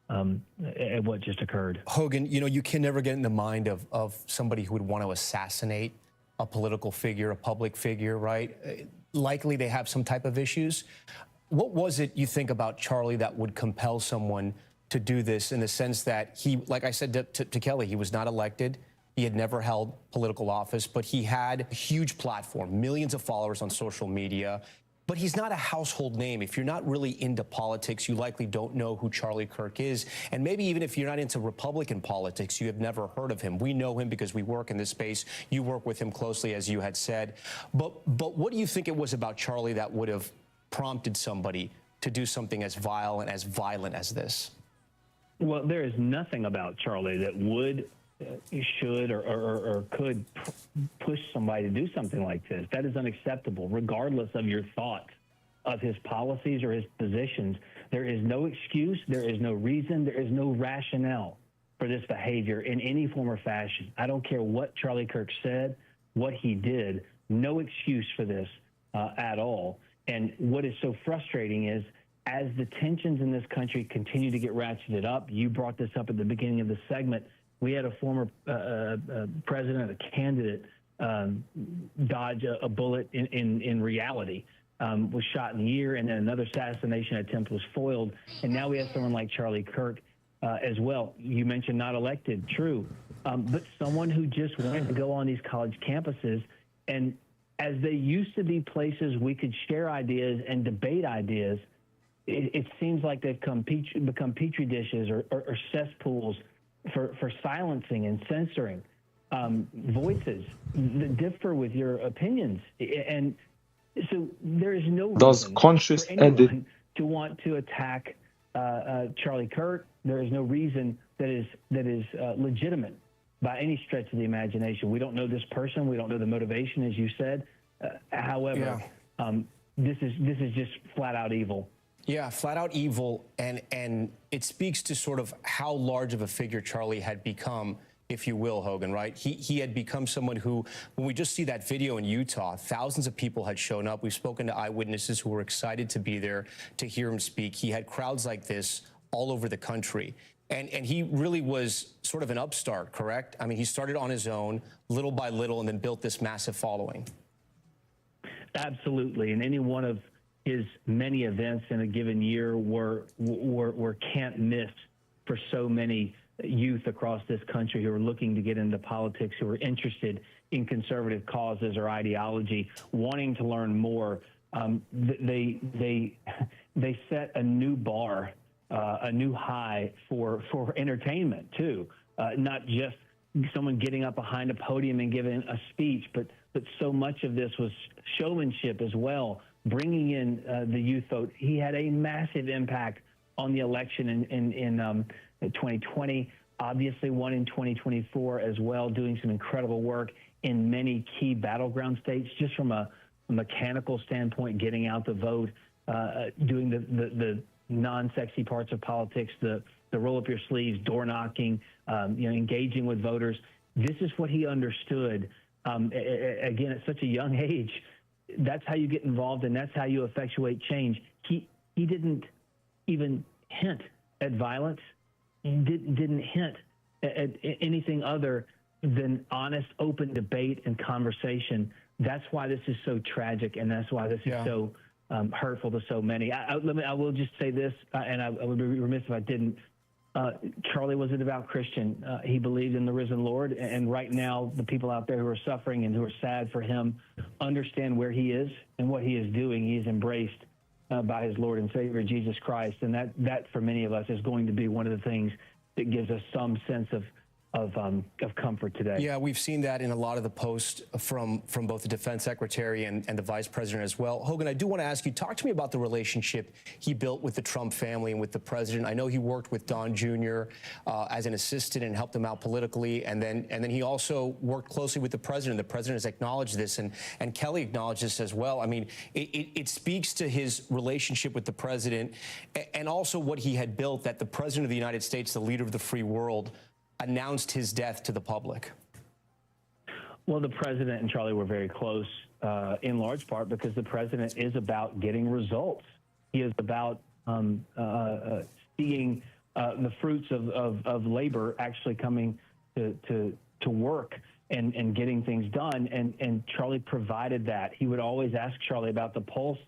at what just occurred. Hogan, you can never get in the mind of somebody who would want to assassinate a political figure, a public figure, right? Likely they have some type of issues. What was it you think about Charlie that would compel someone to do this, in the sense that he, like I said to Kelly, he was not elected. He had never held political office, but he had a huge platform, millions of followers on social media. But he's not a household name. If you're not really into politics, you likely don't know who Charlie Kirk is. And maybe even if you're not into Republican politics, you have never heard of him. We know him because we work in this space. You work with him closely, as you had said. But what do you think it was about Charlie that would have prompted somebody to do something as vile and as violent as this? Well, there is nothing about Charlie that would, should, or could push somebody to do something like this. That is unacceptable, regardless of your thoughts of his policies or his positions. There is no excuse, there is no reason, there is no rationale for this behavior in any form or fashion. I don't care what Charlie Kirk said, what he did, no excuse for this at all. And what is so frustrating is, as the tensions in this country continue to get ratcheted up, you brought this up at the beginning of the segment, we had a former president, a candidate, dodge a bullet in reality, was shot in the ear, and then another assassination attempt was foiled. And now we have someone like Charlie Kirk as well. You mentioned not elected, true, but someone who just wanted to go on these college campuses, and as they used to be places we could share ideas and debate ideas, it seems like they've become petri dishes or cesspools for silencing and censoring voices that differ with your opinions. And so there is no reason for anyone to want to attack Charlie Kirk. There is no reason that is legitimate by any stretch of the imagination. We don't know this person. We don't know the motivation, as you said. However, this is just flat out evil. Yeah, flat out evil, and it speaks to sort of how large of a figure Charlie had become if you will, Hogan, right? He had become someone who, when we just see that video in Utah, thousands of people had shown up. We've spoken to eyewitnesses who were excited to be there to hear him speak. He had crowds like this all over the country. And he really was sort of an upstart, correct? I mean, he started on his own, little by little, and then built this massive following. Absolutely. And any one of his many events in a given year were can't miss for so many youth across this country who are looking to get into politics, who are interested in conservative causes or ideology, wanting to learn more. They set a new bar, a new high for entertainment too. Not just someone getting up behind a podium and giving a speech, but so much of this was showmanship as well, bringing in the youth vote. He had a massive impact on the election in 2020, obviously won in 2024 as well, doing some incredible work in many key battleground states, just from a mechanical standpoint, getting out the vote, doing the non-sexy parts of politics, the roll up your sleeves, door knocking, engaging with voters. This is what he understood. Again, at such a young age, that's how you get involved and that's how you effectuate change. He didn't even hint at violence. He didn't hint at anything other than honest, open debate and conversation. That's why this is so tragic, and that's why this is so hurtful to so many. I will just say this, and I would be remiss if I didn't. Charlie was a devout Christian. He believed in the risen Lord, and right now the people out there who are suffering and who are sad for him understand where he is and what he is doing. He is embraced by his Lord and Savior, Jesus Christ, and that for many of us is going to be one of the things that gives us some sense of comfort today. Yeah, we've seen that in a lot of the posts from both the defense secretary and the vice president as well. Hogan, I do want to ask you, talk to me about the relationship he built with the Trump family and with the president. I know he worked with Don Jr. As an assistant and helped him out politically, and then he also worked closely with the president. The president has acknowledged this, and Kelly acknowledged this as well. I mean, it speaks to his relationship with the president and also what he had built, that the president of the United States, the leader of the free world, announced his death to the public. Well, the president and Charlie were very close, in large part because the president is about getting results. He is about seeing the fruits of labor actually coming to work and getting things done. And Charlie provided that. He would always ask Charlie about the pulse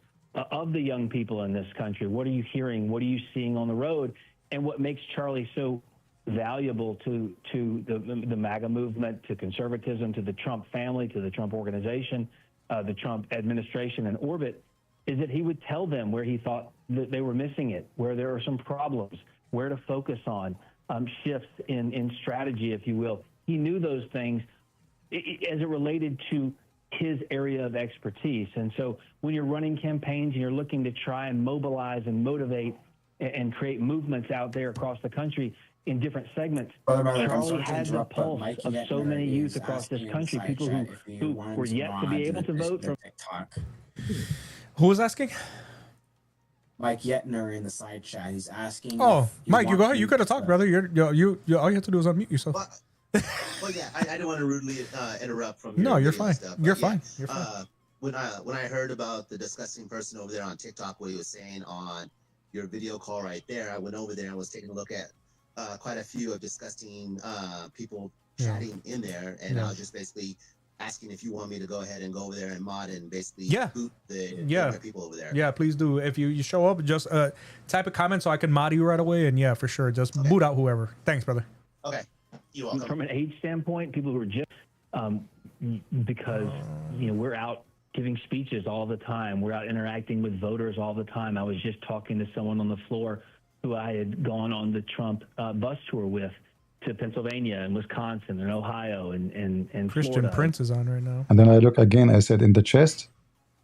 of the young people in this country. What are you hearing? What are you seeing on the road? And what makes Charlie so valuable to the MAGA movement, to conservatism, to the Trump family, to the Trump organization, the Trump administration and orbit, is that he would tell them where he thought that they were missing it, where there are some problems, where to focus on, shifts in strategy, if you will. He knew those things as it related to his area of expertise. And so when you're running campaigns and you're looking to try and mobilize and motivate and create movements out there across the country in different segments, Charlie had the pulse of so many youth across this country, people who were yet to be able to vote from TikTok. Who was asking? Mike Yetner in the side chat. He's asking. Oh, Mike, you go ahead. You could have talked, brother. You all you have to do is unmute yourself. Well, yeah, I didn't want to rudely interrupt from. No, you're fine. Stuff, you're yeah, fine. You're fine. When I heard about the disgusting person over there on TikTok, what he was saying on your video call right there, I went over there and was taking a look at quite a few of disgusting people chatting in there, and I was just basically asking if you want me to go ahead and go over there and mod and basically boot the people over there. Yeah, please do. If you show up, just type a comment so I can mod you right away, and yeah, for sure, just boot out whoever. Thanks, brother. Okay. You're welcome. From an age standpoint, people who are just because we're out giving speeches all the time, we're out interacting with voters all the time. I was just talking to someone on the floor who I had gone on the Trump bus tour with to Pennsylvania and Wisconsin and Ohio and Christian Florida. Prince is on right now. And then I look again, I said in the chest,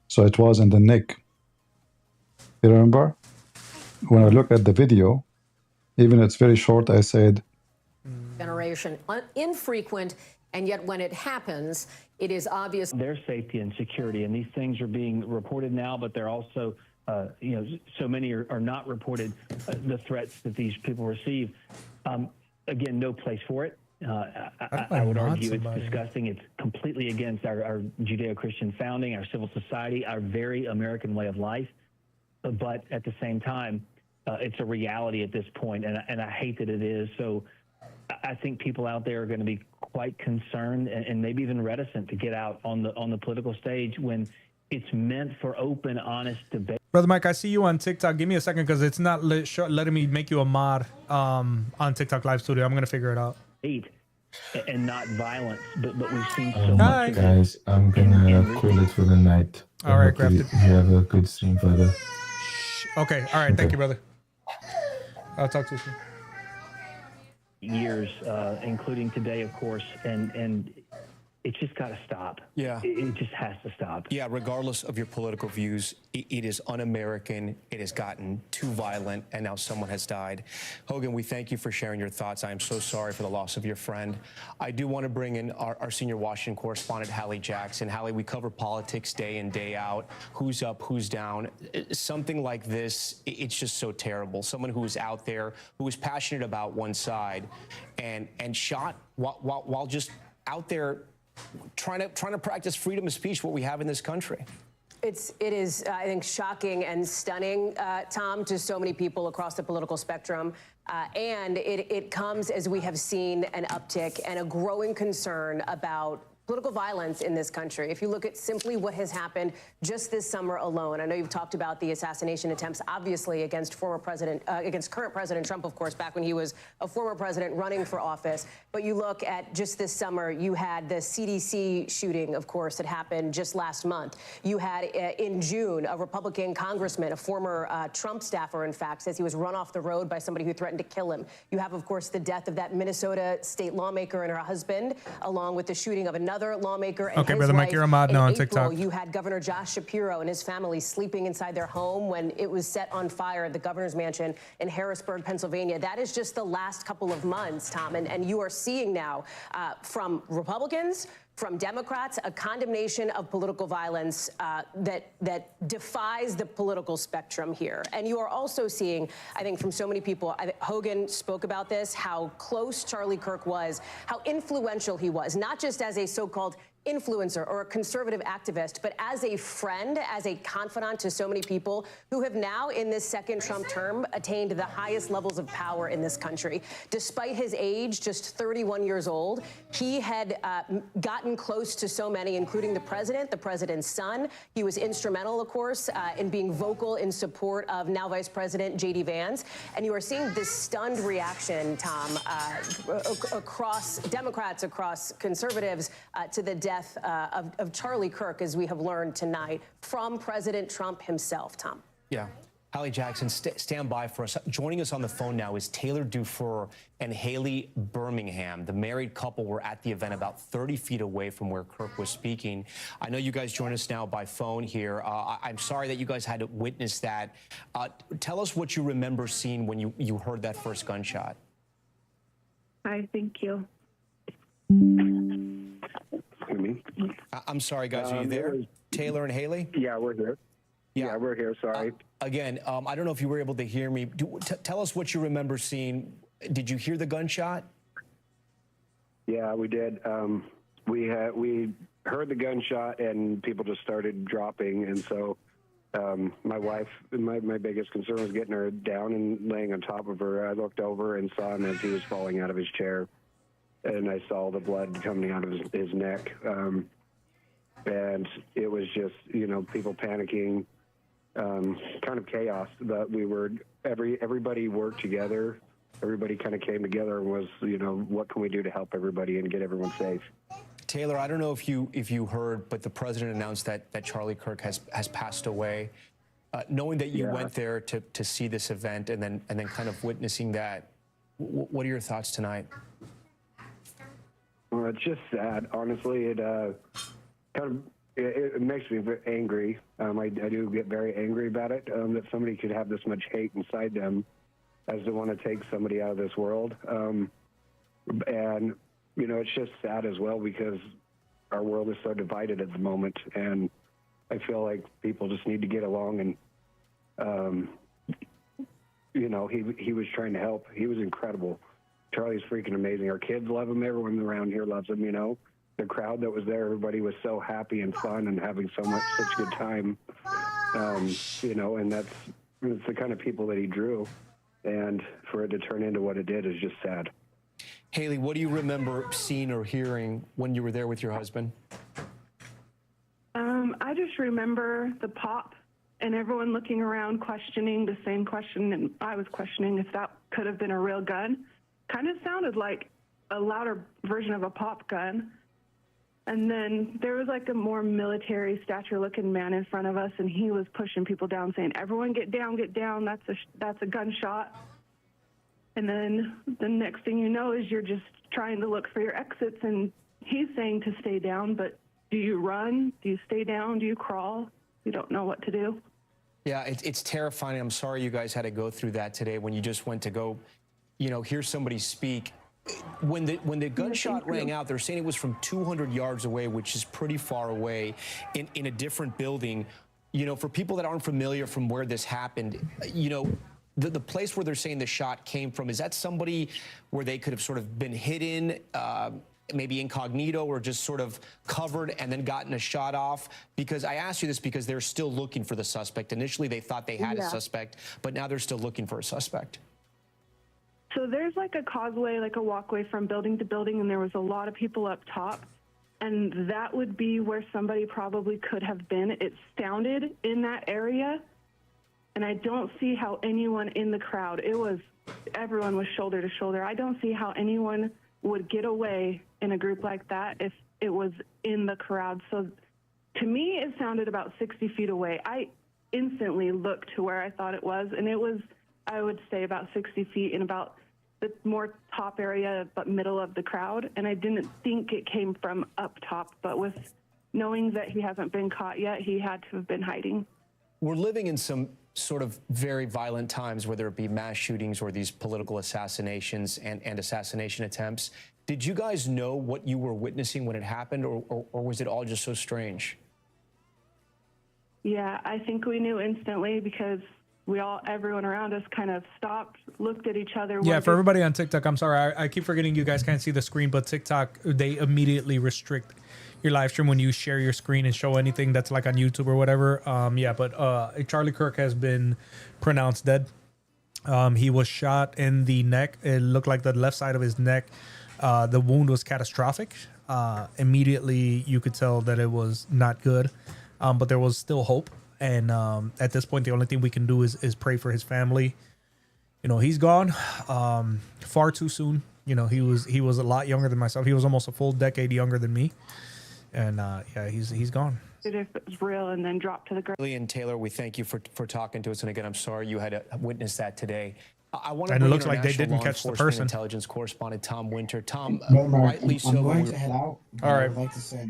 so it was in the neck. You remember? When I look at the video, even it's very short, I said, generation, infrequent, and yet when it happens, it is obvious. Their safety and security, and these things are being reported now, but they're also, so many are not reported, the threats that these people receive. Again, no place for it I would argue it's disgusting. It's completely against our Judeo-Christian founding, our civil society, our very American way of life. But at the same time, it's a reality at this point, and I hate that it is. So I think people out there are going to be quite concerned and maybe even reticent to get out on the political stage when it's meant for open, honest debate. Brother Mike, I see you on TikTok. Give me a second because it's not letting me make you a mod on TikTok Live Studio. I'm going to figure it out. And not violence, but we've seen so much. Hi. Guys, I'm gonna call it for the night. All right, Hopefully Crafted. you have a good stream, Father. Okay. All right. Thank you, brother. I'll talk to you soon. Years, including today, of course, and it's just got to stop. Yeah. It just has to stop. Yeah, regardless of your political views, it is un-American. It has gotten too violent, and now someone has died. Hogan, we thank you for sharing your thoughts. I am so sorry for the loss of your friend. I do want to bring in our senior Washington correspondent, Hallie Jackson. Hallie, we cover politics day in, day out. Who's up, who's down. Something like this, it's just so terrible. Someone who is out there, who is passionate about one side, and shot while just out there trying to practice freedom of speech, what we have in this country. It is, I think, shocking and stunning, Tom, to so many people across the political spectrum. And it comes as we have seen an uptick and a growing concern about political violence in this country. If you look at simply what has happened just this summer alone, I know you've talked about the assassination attempts, obviously, against current President Trump, of course, back when he was a former president running for office. But you look at just this summer, you had the CDC shooting, of course, that happened just last month. You had in June a Republican congressman, a former Trump staffer, in fact, says he was run off the road by somebody who threatened to kill him. You have, of course, the death of that Minnesota state lawmaker and her husband, along with the shooting of another lawmaker and Okay, his Brother Mike, wife. you're a mod now on April, TikTok. You had Governor Josh Shapiro and his family sleeping inside their home when it was set on fire at the governor's mansion in Harrisburg, Pennsylvania. That is just the last couple of months, Tom, and you are seeing now from Republicans, from Democrats, a condemnation of political violence that defies the political spectrum here. And you are also seeing, I think, from so many people, Hogan spoke about this, how close Charlie Kirk was, how influential he was, not just as a so-called influencer or a conservative activist, but as a friend, as a confidant to so many people who have now, in this second Trump term, attained the highest levels of power in this country. Despite his age, just 31 years old, he had gotten close to so many, including the president's son. He was instrumental, of course, in being vocal in support of now Vice President J.D. Vance. And you are seeing this stunned reaction, Tom, across Democrats, across conservatives, to the death of Charlie Kirk, as we have learned tonight, from President Trump himself, Tom. Yeah. Hallie Jackson, stand by for us. Joining us on the phone now is Taylor Dufour and Haley Birmingham. The married couple were at the event about 30 feet away from where Kirk was speaking. I know you guys join us now by phone here. I'm sorry that you guys had to witness that. Tell us what you remember seeing when you heard that first gunshot. Hi, thank you. I'm sorry, guys. Are you there? Taylor and Haley? Yeah, we're here. Yeah, we're here. Sorry. Again, I don't know if you were able to hear me. Tell us what you remember seeing. Did you hear the gunshot? Yeah, we did. We heard the gunshot and people just started dropping, and so my wife, my biggest concern was getting her down and laying on top of her. I looked over and saw him as he was falling out of his chair, and I saw the blood coming out of his neck. And it was just, people panicking, kind of chaos. That we were, everybody worked together. Everybody kind of came together and was, what can we do to help everybody and get everyone safe? Taylor, I don't know if you heard, but the president announced that Charlie Kirk has passed away. Knowing that you went there to see this event and then kind of witnessing that, what are your thoughts tonight? Well, it's just sad. Honestly, it makes me angry. I do get very angry about it, that somebody could have this much hate inside them as to want to take somebody out of this world. And, it's just sad as well because our world is so divided at the moment. And I feel like people just need to get along. And, he was trying to help. He was incredible. Charlie's freaking amazing. Our kids love him. Everyone around here loves him. You know, the crowd that was there, everybody was so happy and fun and having such good time. You know, and it's the kind of people that he drew, and for it to turn into what it did is just sad. Haley, what do you remember seeing or hearing when you were there with your husband? I just remember the pop and everyone looking around questioning the same question, and I was questioning if that could have been a real gun. Kind of sounded like a louder version of a pop gun. And then there was like a more military stature looking man in front of us, and he was pushing people down saying, everyone get down, that's a gunshot. And then the next thing you know is you're just trying to look for your exits, and he's saying to stay down, but do you run? Do you stay down? Do you crawl? You don't know what to do. Yeah, it's terrifying. I'm sorry you guys had to go through that today when you just went to go, you know, hear somebody speak. When the gunshot rang out, they're saying it was from 200 yards away, which is pretty far away, in a different building. You know, for people that aren't familiar from where this happened, you know, the place where they're saying the shot came from, is that somebody where they could have sort of been hidden, maybe incognito, or just sort of covered and then gotten a shot off? Because I asked you this because they're still looking for the suspect. Initially, they thought they had a suspect, but now they're still looking for a suspect. So there's like a causeway, like a walkway from building to building, and there was a lot of people up top. And that would be where somebody probably could have been. It sounded in that area, and I don't see how anyone in the crowd, everyone was shoulder to shoulder. I don't see how anyone would get away in a group like that if it was in the crowd. So to me, it sounded about 60 feet away. I instantly looked to where I thought it was, and it was, I would say, about 60 feet in about the more top area, but middle of the crowd. And I didn't think it came from up top, but with knowing that he hasn't been caught yet, he had to have been hiding. We're living in some sort of very violent times, whether it be mass shootings or these political assassinations and assassination attempts. Did you guys know what you were witnessing when it happened, or was it all just so strange? Yeah, I think we knew instantly because everyone around us kind of stopped, looked at each other. Yeah, for everybody on TikTok, I'm sorry, I keep forgetting you guys can't see the screen, but TikTok, they immediately restrict your live stream when you share your screen and show anything that's like on YouTube or whatever. Yeah, but Charlie Kirk has been pronounced dead. He was shot in the neck. It looked like the left side of his neck. The wound was catastrophic. Immediately, you could tell that it was not good, but there was still hope. And at this point, the only thing we can do is pray for his family. You know, he's gone far too soon. You know, he was a lot younger than myself. He was almost a full decade younger than me. And yeah, he's gone. If it was real and then dropped to the ground. Lillian Taylor, we thank you for talking to us. And again, I'm sorry you had to witness that today. I want to. And it looks like they didn't catch the person. Intelligence correspondent Tom Winter. Tom, Mark, rightly so. I'm going to head out. All right. I would like to say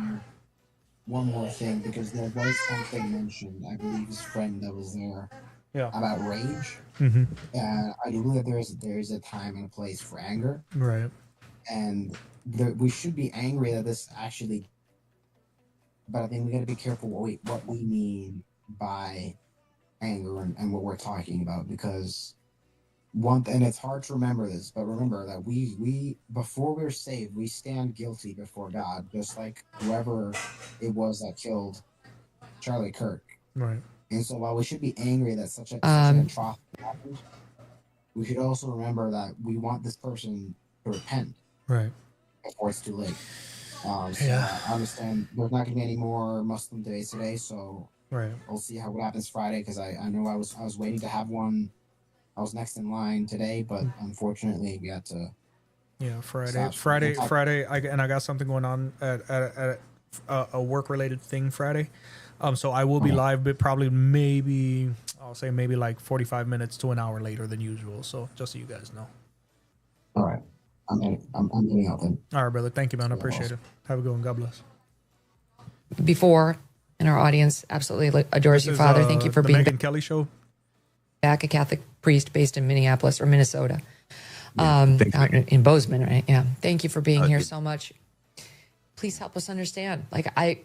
one more thing, because there was something mentioned, I believe his friend that was there, about rage. Mm-hmm. I believe that there is a time and a place for anger. Right. And we should be angry that this actually, but I think we got to be careful what we mean by anger and what we're talking about, because and it's hard to remember this, but remember that we before we're saved, we stand guilty before God, just like whoever it was that killed Charlie Kirk. Right. And so while we should be angry that such an atrocity happened, we should also remember that we want this person to repent. Right. Before it's too late. I understand there's not going to be any more Muslim days today, so we'll see what happens Friday, because I know I was waiting to have one. I was next in line today, but unfortunately we had to. Yeah, Friday. I got something going on at a work-related thing Friday. So I will be live, but probably maybe like 45 minutes to an hour later than usual. So just so you guys know. All right. I'm getting out then. All right, brother. Thank you, man. I appreciate it. Have a good one. God bless. Before, and our audience absolutely adores you, Father. Thank you for being Megyn Kelly Show. Back, a Catholic priest based in Minneapolis or Minnesota, in Bozeman, right? Yeah. Thank you for being here so much. Please help us understand. Like I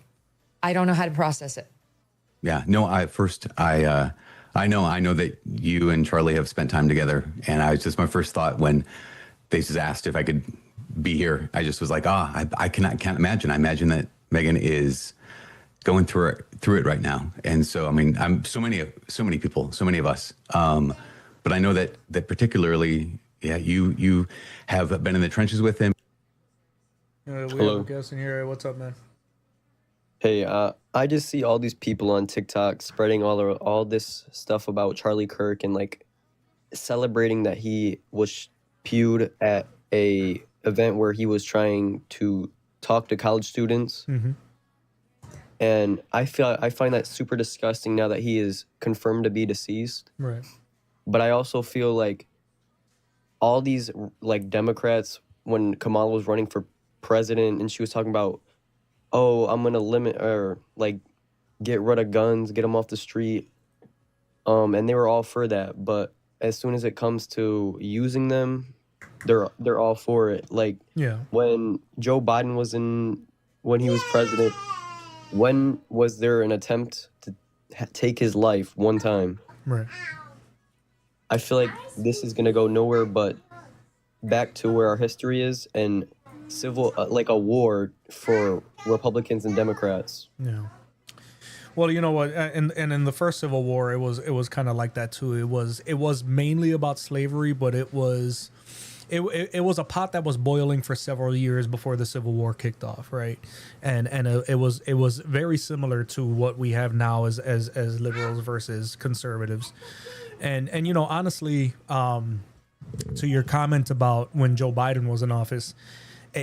don't know how to process it. Yeah. No. I know that you and Charlie have spent time together, and it's just my first thought when they just asked if I could be here. I just was like, I can't imagine. I imagine that Megan is going through it right now. And so, I mean, I'm so many people, so many of us. But I know that particularly, you have been in the trenches with him. We have Hello. a guest in here. What's up, man? Hey, I just see all these people on TikTok spreading all this stuff about Charlie Kirk and like celebrating that he was spewed at a event where he was trying to talk to college students. Mm-hmm. And I find that super disgusting now that he is confirmed to be deceased. Right. But I also feel like all these like Democrats, when Kamala was running for president and she was talking about, oh, I'm gonna limit or like get rid of guns, get them off the street, and they were all for that. But as soon as it comes to using them, they're all for it. Like when Joe Biden when he was president, when was there an attempt to take his life one time? Right. I feel like this is gonna go nowhere but back to where our history is and civil, like a war for Republicans and Democrats. Yeah. Well, you know what, and in the first Civil War, it was kind of like that too. It was mainly about slavery, but it was a pot that was boiling for several years before the Civil War kicked off, right? And it was very similar to what we have now as liberals versus conservatives, and you know, honestly, to your comment about when Joe Biden was in office,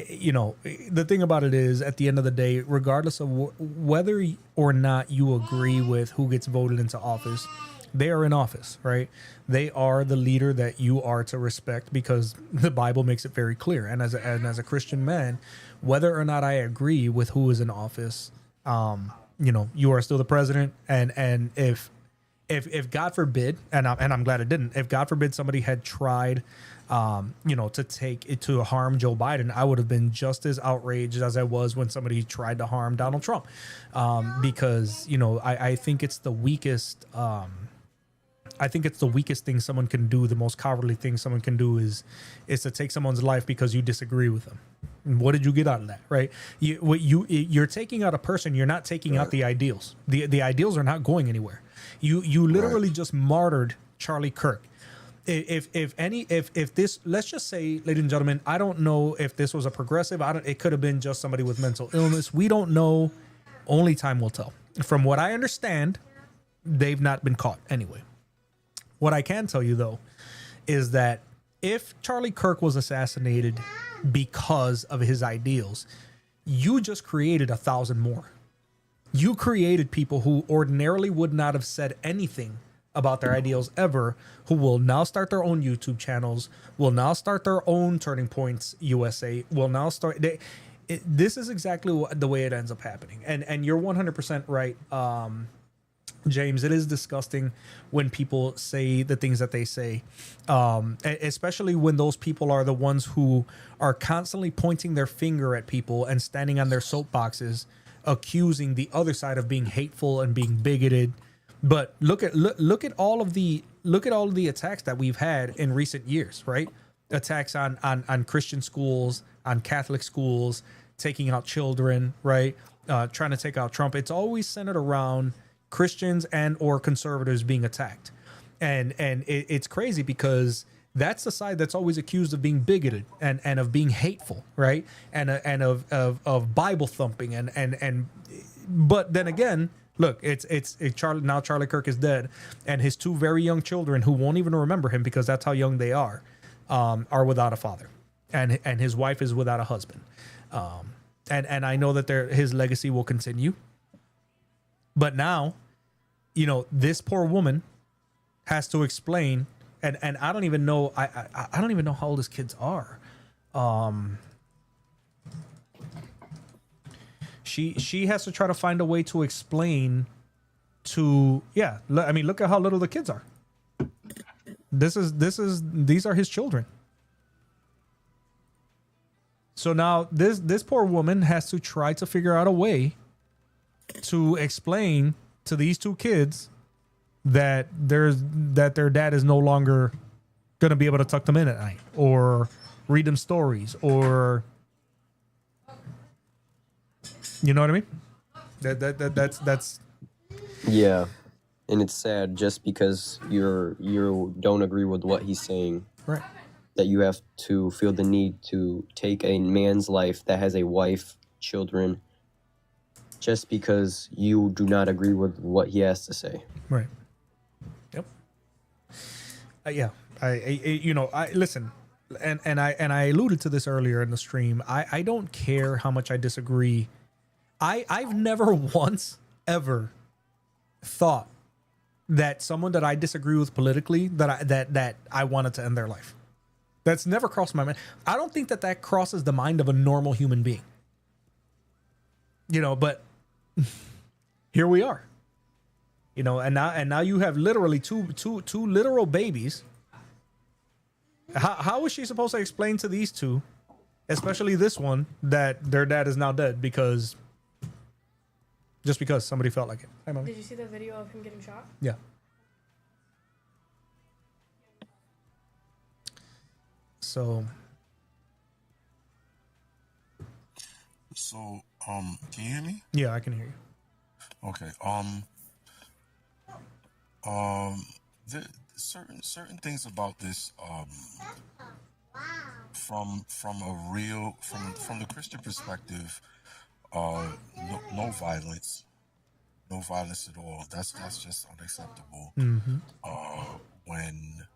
you know, the thing about it is, at the end of the day, regardless of whether or not you agree with who gets voted into office, they are in office, right? They are the leader that you are to respect because the Bible makes it very clear. And as a Christian man, whether or not I agree with who is in office, you know, you are still the president. And if God forbid, and I'm glad it didn't, if God forbid somebody had tried, you know, to take it to harm Joe Biden, I would have been just as outraged as I was when somebody tried to harm Donald Trump, because, you know, I think it's the weakest. I think it's the weakest thing someone can do. The most cowardly thing someone can do is to take someone's life because you disagree with them. And what did you get out of that, right? You're taking out a person. You're not taking out the ideals. The ideals are not going anywhere. You literally just martyred Charlie Kirk. If this, let's just say, ladies and gentlemen, I don't know if this was a progressive. It could have been just somebody with mental illness. We don't know. Only time will tell. From what I understand, they've not been caught anyway. What I can tell you, though, is that if Charlie Kirk was assassinated because of his ideals, you just created 1,000 more. You created people who ordinarily would not have said anything about their ideals ever, who will now start their own YouTube channels, will now start their own Turning Points USA, will now start... This is exactly the way it ends up happening. And you're 100% right, James. It is disgusting when people say the things that they say, especially when those people are the ones who are constantly pointing their finger at people and standing on their soapboxes, accusing the other side of being hateful and being bigoted. But look at all of the attacks that we've had in recent years, right? Attacks on Christian schools, on Catholic schools, taking out children, right? Trying to take out Trump. It's always centered around Christians and or conservatives being attacked. And it's crazy because that's the side that's always accused of being bigoted and of being hateful, right? And of Bible thumping and but then again, look, it's Charlie Kirk is dead, and his two very young children, who won't even remember him because that's how young they are without a father, and his wife is without a husband, and I know that his legacy will continue. But now, you know, this poor woman has to explain, and I don't even know I don't even know how old his kids are. She has to try to find a way to explain to, I mean, look at how little the kids are. These are his children. So now this poor woman has to try to figure out a way to explain to these two kids that their dad is no longer going to be able to tuck them in at night, or read them stories, or you know what I mean? That's Yeah, and it's sad just because you don't agree with what he's saying. Right. That you have to feel the need to take a man's life that has a wife, children, just because you do not agree with what he has to say. right. Yep. Yeah. I listen, and I alluded to this earlier in the stream. I don't care how much I disagree. I've never once ever thought that someone that I disagree with politically that I wanted to end their life. That's never crossed my mind. I don't think that crosses the mind of a normal human being. But here we are. And now you have literally two literal babies. How is she supposed to explain to these two, especially this one, that their dad is now dead because somebody felt like it? Hi, Mommy. Did you see the video of him getting shot? Yeah. So, can you hear me? Yeah, I can hear you. Okay. Certain things about this, from the Christian perspective, no violence at all. That's just unacceptable. Mm-hmm. When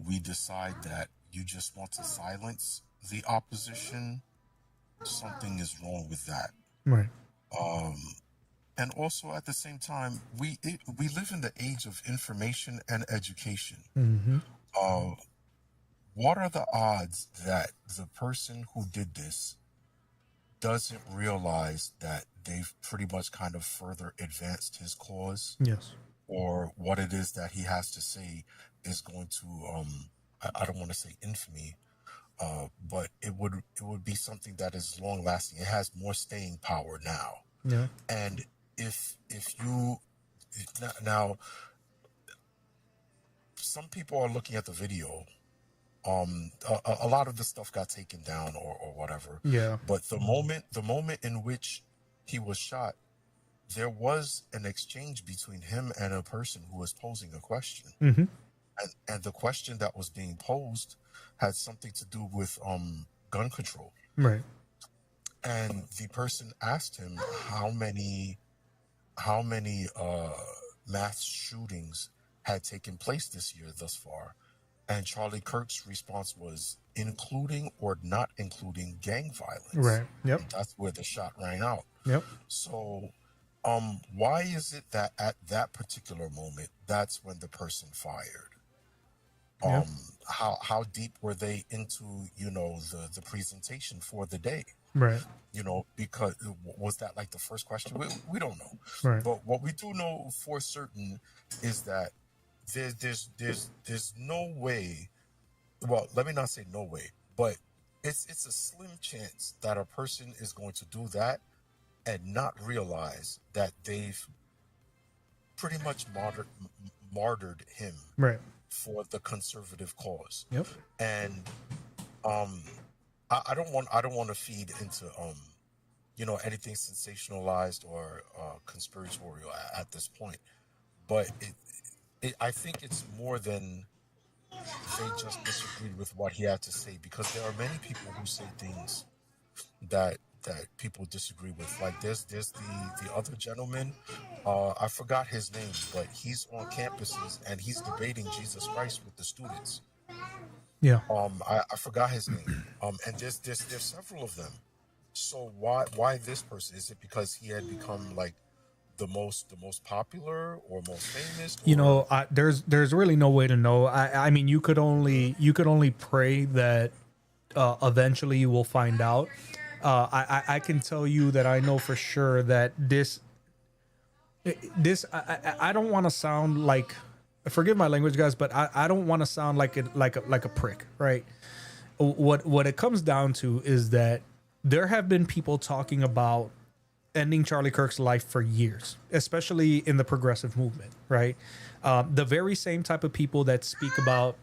we decide that you just want to silence the opposition, something is wrong with that. Right. And also at the same time, we live in the age of information and education. Mm-hmm. What are the odds that the person who did this doesn't realize that they've pretty much kind of further advanced his cause? Yes. Or what it is that he has to say is going to, I don't want to say infamy, but it would be something that is long lasting. It has more staying power now. Yeah. And if you now, some people are looking at the video. A lot of the stuff got taken down or whatever. Yeah. But the moment in which he was shot, there was an exchange between him and a person who was posing a question. Mm-hmm. And the question that was being posed had something to do with gun control. Right. And the person asked him how many mass shootings had taken place this year thus far. And Charlie Kirk's response was including or not including gang violence. Right. Yep. And that's where the shot rang out. Yep. So why is it that at that particular moment, that's when the person fired? Yep. How deep were they into, the presentation for the day? Right. Because was that like the first question? We don't know. Right. But what we do know for certain is that there's no way. Well, let me not say no way, but it's a slim chance that a person is going to do that and not realize that they've pretty much martyred him. Right. For the conservative cause. Yep. And I don't want to feed into anything sensationalized or conspiratorial at this point. But I think it's more than they just disagreed with what he had to say, because there are many people who say things that people disagree with. Like there's the other gentleman, I forgot his name, but he's on campuses and he's debating Jesus Christ with the students. Yeah. I forgot his name. And there's several of them. So why this person? Is it because he had become like the most popular or most famous? Or? There's really no way to know. I mean, you could only pray that eventually you will find out. I can tell you that I know for sure that this I don't want to sound like, forgive my language, guys, but I don't want to sound like a prick, right? What it comes down to is that there have been people talking about ending Charlie Kirk's life for years, especially in the progressive movement, right? The very same type of people that speak about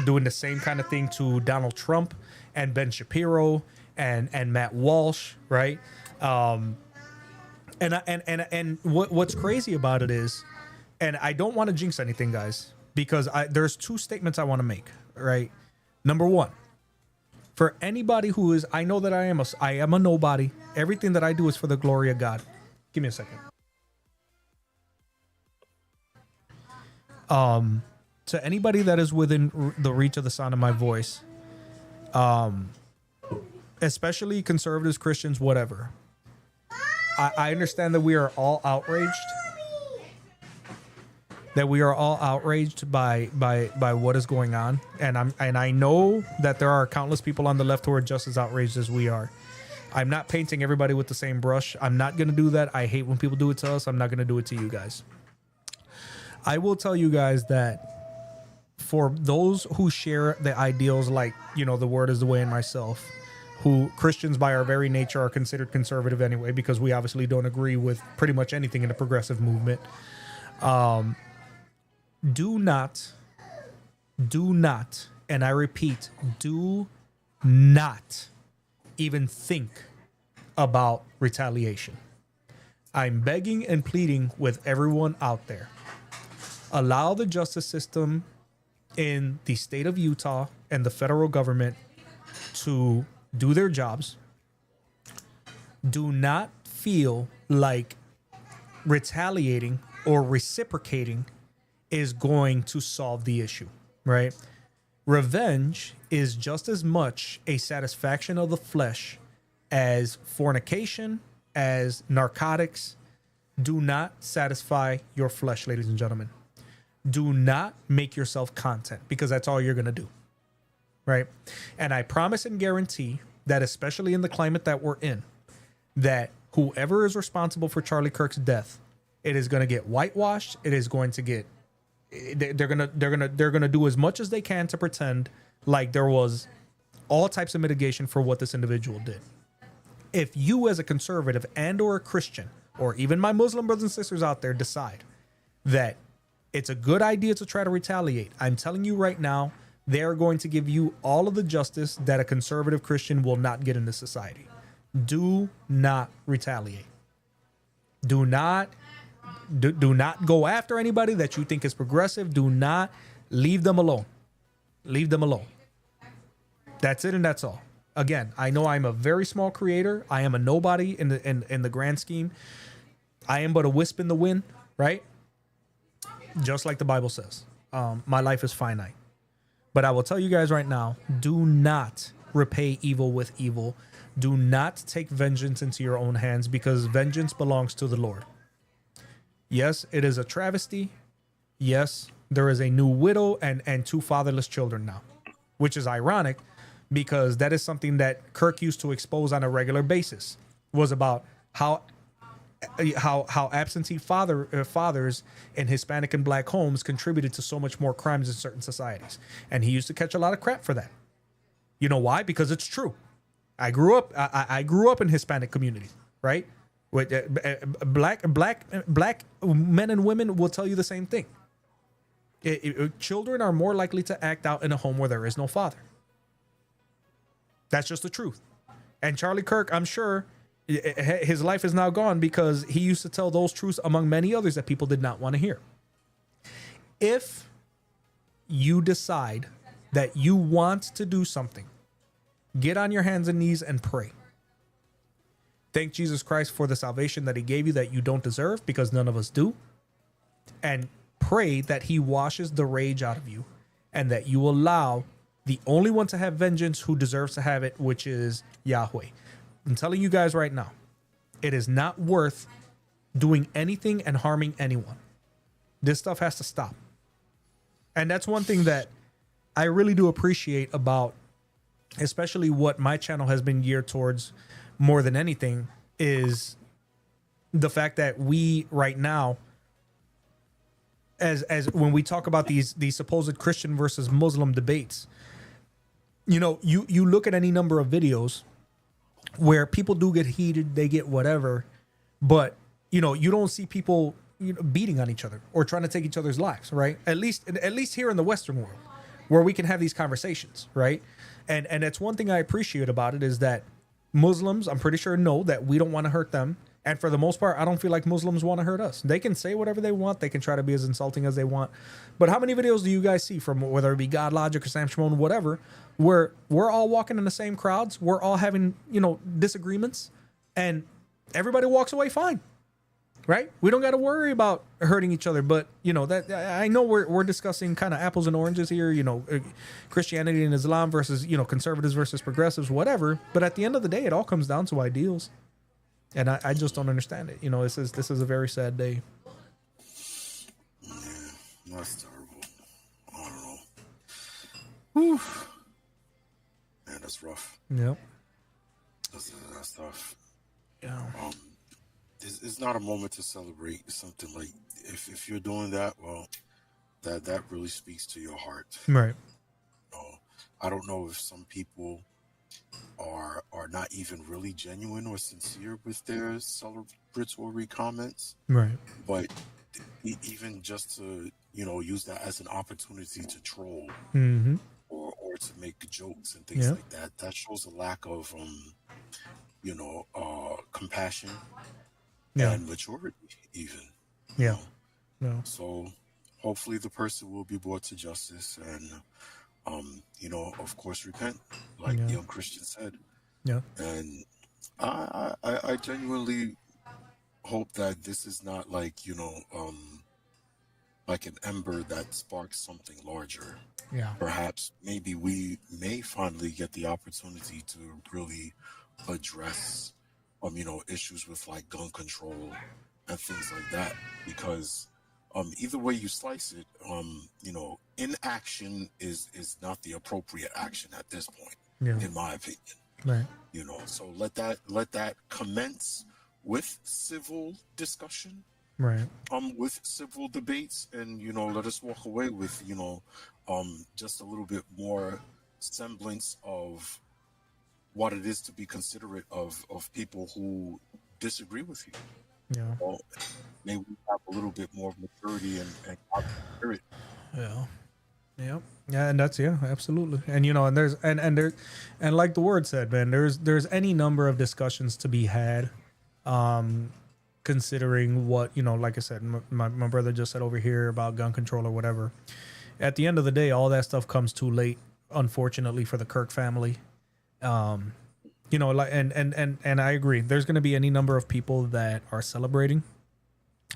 doing the same kind of thing to Donald Trump and Ben Shapiro and Matt Walsh, right? And what's crazy about it is, and I don't want to jinx anything, guys, because there's two statements I want to make, right? Number one, for anybody who is, I know that I am a nobody. Everything that I do is for the glory of God. Give me a second. To anybody that is within the reach of the sound of my voice, especially conservatives, Christians, whatever, I understand that we are all outraged. That we are all outraged by what is going on, and I know that there are countless people on the left who are just as outraged as we are. I'm not painting everybody with the same brush. I'm not going to do that. I hate when people do it to us. I'm not going to do it to you guys. I will tell you guys that for those who share the ideals, like, you know, the word is the way, and myself, who Christians by our very nature are considered conservative anyway, because we obviously don't agree with pretty much anything in the progressive movement. Do not, and I repeat, do not even think about retaliation. I'm begging and pleading with everyone out there. Allow the justice system in the state of Utah and the federal government to do their jobs. Do not feel like retaliating or reciprocating is going to solve the issue, right? Revenge is just as much a satisfaction of the flesh as fornication, as narcotics. Do not satisfy your flesh, ladies and gentlemen. Do not make yourself content, because that's all you're going to do, right? And I promise and guarantee that, especially in the climate that we're in, that whoever is responsible for Charlie Kirk's death, it is going to get whitewashed. It is going to get, they're gonna do as much as they can to pretend like there was all types of mitigation for what this individual did. If you, as a conservative and or a Christian, or even my Muslim brothers and sisters out there, decide that it's a good idea to try to retaliate, I'm telling you right now, they're going to give you all of the justice that a conservative Christian will not get in this society. Do not retaliate. Do not go after anybody that you think is progressive. Do not, leave them alone. Leave them alone. That's it, and that's all. Again, I know I'm a very small creator. I am a nobody in the grand scheme. I am but a wisp in the wind, right? Just like the Bible says. My life is finite. But I will tell you guys right now, do not repay evil with evil. Do not take vengeance into your own hands, because vengeance belongs to the Lord. Yes, it is a travesty. Yes, there is a new widow and two fatherless children now, which is ironic, because that is something that Kirk used to expose on a regular basis, was about how absentee fathers in Hispanic and black homes contributed to so much more crimes in certain societies. And he used to catch a lot of crap for that. You know why? Because it's true. I grew up in Hispanic communities, right? With black men and women will tell you the same thing. Children are more likely to act out in a home where there is no father. That's just the truth. And Charlie Kirk, I'm sure his life is now gone, because he used to tell those truths among many others that people did not want to hear. If you decide that you want to do something, get on your hands and knees and pray. Thank Jesus Christ for the salvation that he gave you that you don't deserve, because none of us do. And pray that he washes the rage out of you, and that you allow the only one to have vengeance who deserves to have it, which is Yahweh. I'm telling you guys right now, it is not worth doing anything and harming anyone. This stuff has to stop. And that's one thing that I really do appreciate about, especially what my channel has been geared towards more than anything, is the fact that we right now, as when we talk about these supposed Christian versus Muslim debates, you know, you look at any number of videos where people do get heated, they get whatever, but you know, you don't see people, you know, beating on each other or trying to take each other's lives, right? At least here in the Western world, where we can have these conversations, right? And that's one thing I appreciate about it is that Muslims, I'm pretty sure, know that we don't want to hurt them. And for the most part, I don't feel like Muslims want to hurt us. They can say whatever they want. They can try to be as insulting as they want. But how many videos do you guys see from whether it be God Logic or Sam Shimon, whatever, where we're all walking in the same crowds, we're all having, disagreements, and everybody walks away fine, right? We don't got to worry about hurting each other. But, that I know we're discussing kind of apples and oranges here, Christianity and Islam versus, conservatives versus progressives, whatever. But at the end of the day, it all comes down to ideals. And I just don't understand it. This is a very sad day. Yeah, that's terrible. I don't know. Whew. Man, that's rough. Yep. That's tough. Yeah. It's not a moment to celebrate something like if you're doing that. Well, that really speaks to your heart. Right. I don't know if some people are not even really genuine or sincere with their celebratory comments. Right. But even just to, use that as an opportunity to troll Mm-hmm. or to make jokes and things Yeah. like that shows a lack of, compassion Yeah. and maturity even. Yeah. No. So hopefully the person will be brought to justice and, of course, repent, like Yeah. young Christian said. Yeah. And I genuinely hope that this is not like, like an ember that sparks something larger. Yeah. Perhaps maybe we may finally get the opportunity to really address, issues with like gun control and things like that. Because either way you slice it, inaction is not the appropriate action at this point, Yeah. in my opinion. Right. So let that commence with civil discussion, Right. with civil debates, and let us walk away with just a little bit more semblance of what it is to be considerate of people who disagree with you. Yeah. Well, may we have a little bit more maturity and spirit. Yeah. Yeah. Yeah, and that's absolutely. And and there's and like the word said, man, there's any number of discussions to be had, considering what, like I said, my brother just said over here about gun control or whatever. At the end of the day, all that stuff comes too late, unfortunately, for the Kirk family. Like and I agree. There's going to be any number of people that are celebrating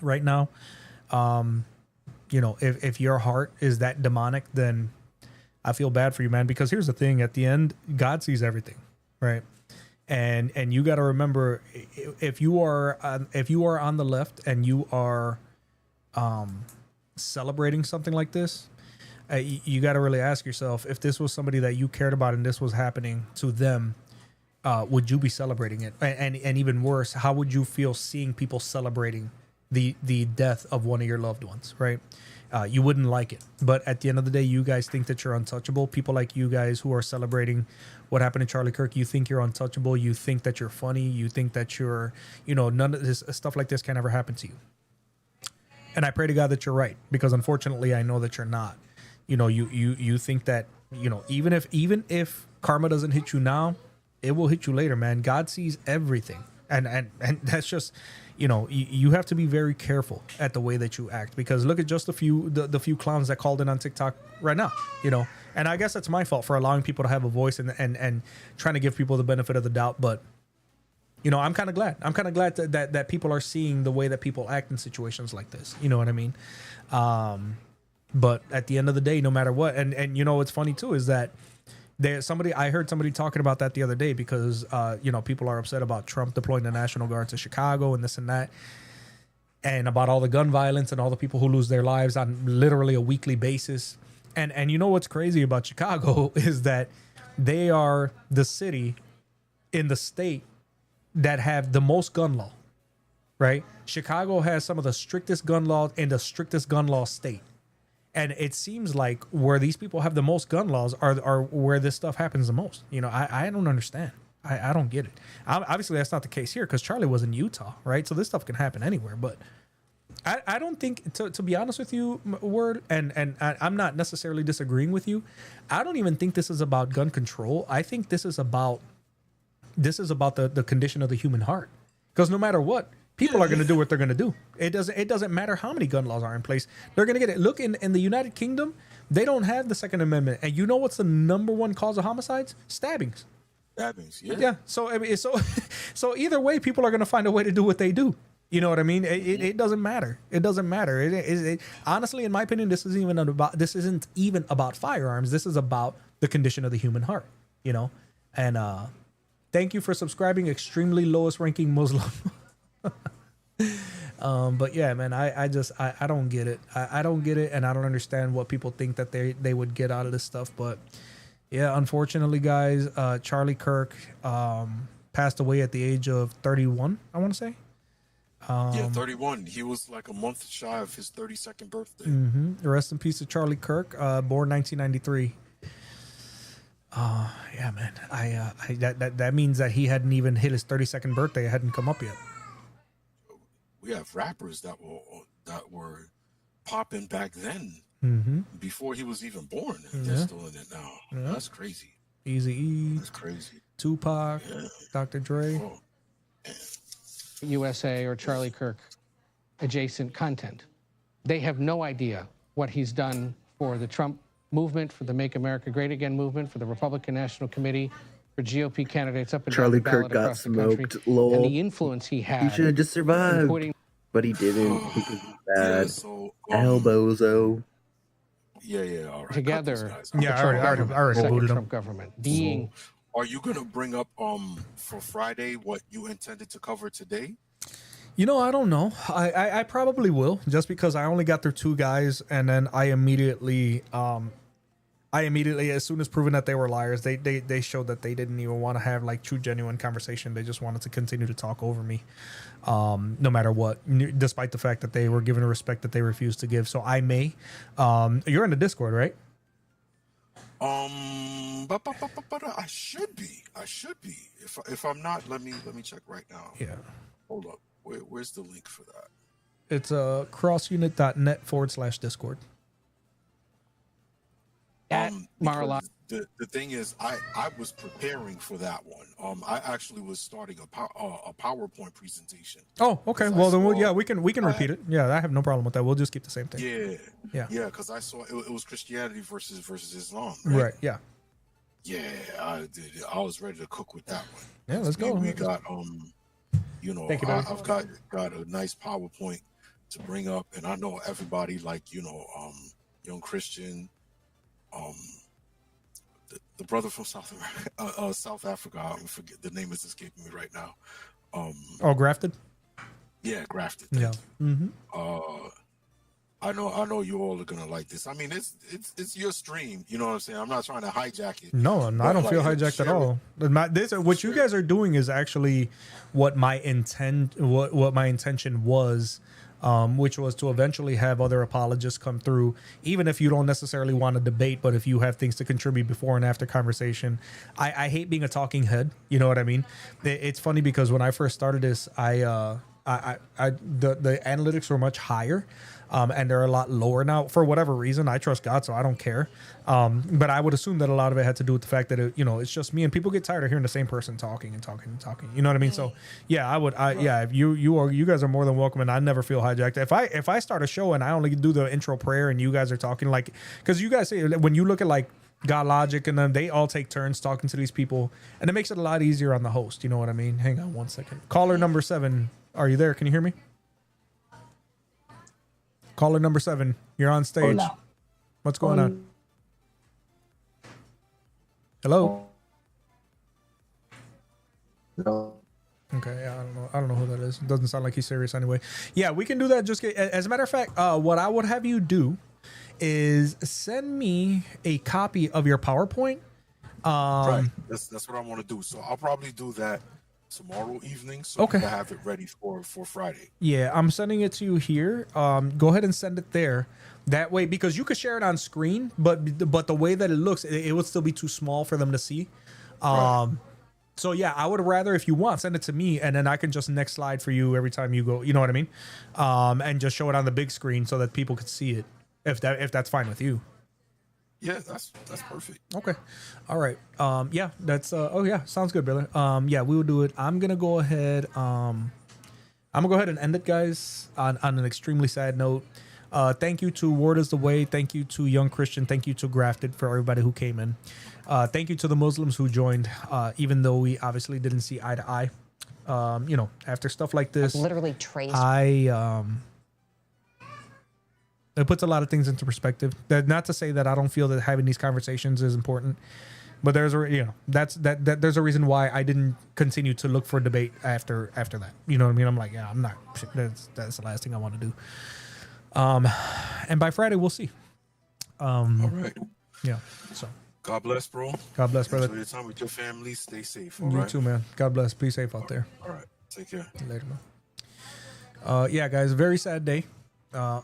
right now. If your heart is that demonic, then I feel bad for you, man, because here's the thing. At the end, God sees everything, right? And you got to remember, if you are on the left and you are celebrating something like this, you got to really ask yourself, if this was somebody that you cared about and this was happening to them, would you be celebrating it? And even worse, how would you feel seeing people celebrating the death of one of your loved ones, right? You wouldn't like it. But at the end of the day, you guys think that you're untouchable. People like you guys who are celebrating what happened to Charlie Kirk, you think you're untouchable. You think that you're funny. You think that you're, none of this stuff like this can ever happen to you. And I pray to God that you're right, because unfortunately, I know that you're not. You think that, even if karma doesn't hit you now, it will hit you later, man. God sees everything. And that's just, you have to be very careful at the way that you act, because look at just the few clowns that called in on TikTok right now, and I guess that's my fault for allowing people to have a voice and trying to give people the benefit of the doubt. But, I'm kind of glad. I'm kind of glad that people are seeing the way that people act in situations like this. You know what I mean? But at the end of the day, no matter what, and what's funny too is that I heard somebody talking about that the other day, because people are upset about Trump deploying the National Guard to Chicago and this and that, and about all the gun violence and all the people who lose their lives on literally a weekly basis. And what's crazy about Chicago is that they are the city in the state that have the most gun law, right? Chicago has some of the strictest gun laws in the strictest gun law state. And it seems like where these people have the most gun laws are where this stuff happens the most. I don't understand. I don't get it. Obviously, that's not the case here, because Charlie was in Utah, right? So this stuff can happen anywhere. But I don't think, to be honest with you, Word, and I'm not necessarily disagreeing with you. I don't even think this is about gun control. I think this is about the condition of the human heart. Because no matter what, people are going to do what they're going to do. It doesn't matter how many gun laws are in place. They're going to get it. Look, in the United Kingdom, they don't have the Second Amendment. And you know what's the number one cause of homicides? Stabbings. Stabbings, yeah. Yeah. So I mean, so either way, people are going to find a way to do what they do. You know what I mean? It doesn't matter. It doesn't matter. Honestly, in my opinion, this isn't even about firearms. This is about the condition of the human heart. You know, and thank you for subscribing, extremely lowest ranking Muslim. But yeah, man, I don't get it. I don't get it, and I don't understand what people think that they would get out of this stuff. But yeah, unfortunately, guys, Charlie Kirk passed away at the age of 31. I want to say. 31. He was like a month shy of his 32nd birthday. Rest in peace to Charlie Kirk, born 1993. Yeah, man. That means that he hadn't even hit his 32nd birthday. It hadn't come up yet. We have rappers that were popping back then, before he was even born. They're still in it now. Yeah. That's crazy. Eazy-E. That's crazy. Tupac. Yeah. Dr. Dre. USA or Charlie Kirk adjacent content. They have no idea what he's done for the Trump movement, for the Make America Great Again movement, for the Republican National Committee, for GOP candidates up and down Charlie the ballot Kirk got across the country, smoked. Lol. and the influence he had. He should have just survived, but he didn't because he's bad. Elbozo. Yeah. All right. Together. Yeah, I already second booted him. Trump government being. Are you gonna bring up for Friday what you intended to cover today? You know, I don't know. I probably will, just because I only got through two guys, and then I immediately, as soon as proven that they were liars, they showed that they didn't even want to have like true, genuine conversation. They just wanted to continue to talk over me, no matter what, despite the fact that they were given a respect that they refused to give. So I may. You're in the Discord, right? I should be. If I'm not, let me check right now. Yeah. Hold up. Where's the link for that? It's crossunit.net/Discord. The thing is, I was preparing for that one. I actually was starting a PowerPoint presentation. Oh, okay. Well, then we can repeat it. Yeah, I have no problem with that. We'll just keep the same thing. Yeah. Because I saw it was Christianity versus Islam. Right. Yeah. Yeah, I did. I was ready to cook with that one. Yeah, let's go. We got Thank you, I've got a nice PowerPoint to bring up, and I know everybody like Young Christian, the brother from South Africa. I forget the name is escaping me right now. Grafted. Yeah, Grafted. Yeah. I know you all are gonna like this. I mean, it's your stream. You know what I'm saying? I'm not trying to hijack it. No, I don't feel hijacked at all. What you guys are doing is actually what my intention was, which was to eventually have other apologists come through, even if you don't necessarily want to debate, but if you have things to contribute before and after conversation. I hate being a talking head. You know what I mean? It's funny because when I first started this, the analytics were much higher. And they're a lot lower now for whatever reason. I trust God, so I don't care. But I would assume that a lot of it had to do with the fact that it's just me, and people get tired of hearing the same person talking. You know what I mean? So yeah, if you guys are more than welcome, and I never feel hijacked. If I start a show and I only do the intro prayer and you guys are talking, like, because you guys say when you look at like God Logic and then they all take turns talking to these people, and it makes it a lot easier on the host. You know what I mean? Hang on one second. Caller number 7, are you there? Can you hear me? Caller number 7, you're on stage. Hola. What's going on? Hello? No. Okay, I don't know who that is. It doesn't sound like he's serious anyway. Yeah, we can do that. As a matter of fact, what I would have you do is send me a copy of your PowerPoint. Right. That's what I want to do. So I'll probably do that tomorrow evening, so we can have it ready for Friday. Yeah, I'm sending it to you here. Go ahead and send it there. That way, because you could share it on screen, but the way that it looks, it would still be too small for them to see. So yeah, I would rather, if you want, send it to me, and then I can just next slide for you every time you go. You know what I mean? And just show it on the big screen so that people could see it. If that's fine with you. Yeah, that's perfect. Okay. All right. Yeah, that's oh yeah, sounds good, brother. Yeah, we will do it. I'm gonna go ahead. I'm gonna go ahead and end it, guys, on an extremely sad note. Thank you to Word is the Way. Thank you to Young Christian. Thank you to Grafted for everybody who came in. Thank you to the Muslims who joined, even though we obviously didn't see eye to eye. You know, after stuff like this, Literally traced. It puts a lot of things into perspective. Not to say that I don't feel that having these conversations is important, but there's a there's a reason why I didn't continue to look for debate after that. You know what I mean? I'm like, yeah, I'm not. That's the last thing I want to do. And by Friday we'll see. All right. Yeah. So. God bless, bro. God bless, brother. Enjoy your time with your family. Stay safe. All You right. too, man. God bless. Be safe out there. All right. Take care. Later, man. Yeah, guys. Very sad day.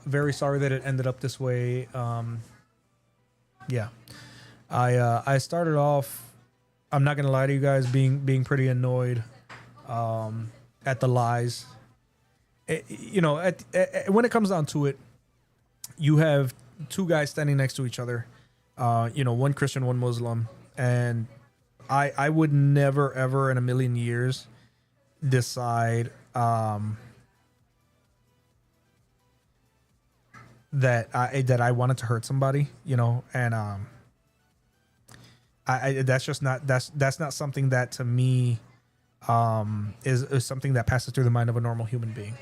Very sorry that it ended up this way. Yeah. I started off, I'm not gonna lie to you guys, being pretty annoyed at the lies. You know, when it comes down to it, you have two guys standing next to each other. You know, one Christian, one Muslim, and I would never ever in a million years decide that I wanted to hurt somebody, you know, and that's just not that's not something that to me is something that passes through the mind of a normal human being.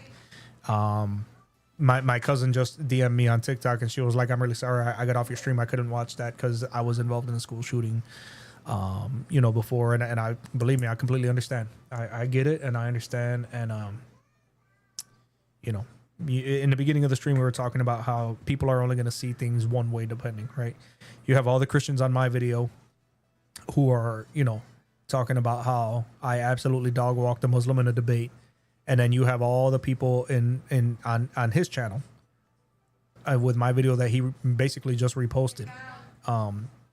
My cousin just DM'd me on TikTok and she was like, I'm really sorry I got off your stream. I couldn't watch that because I was involved in a school shooting, you know, before. And I, believe me, I completely understand. I get it and I understand. And, you know, in the beginning of the stream, we were talking about how people are only going to see things one way depending, right? You have all the Christians on my video who are, you know, talking about how I absolutely dog walked a Muslim in a debate. And then you have all the people on his channel with my video that he basically just reposted,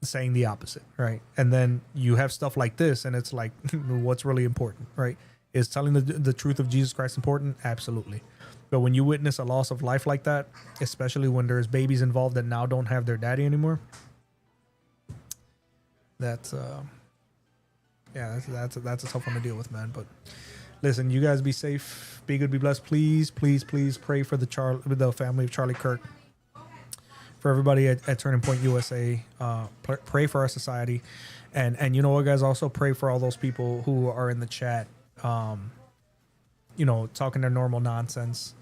saying the opposite, right? And then you have stuff like this, and it's like, what's really important, right? Is telling the truth of Jesus Christ important? Absolutely. But when you witness a loss of life like that, especially when there's babies involved that now don't have their daddy anymore, that's that's a tough one to deal with, man. But listen, you guys be safe, be good, be blessed. Please, please, please pray for the family of Charlie Kirk. For everybody at Turning Point USA, pray for our society, and you know what, guys, also pray for all those people who are in the chat, you know, talking their normal nonsense,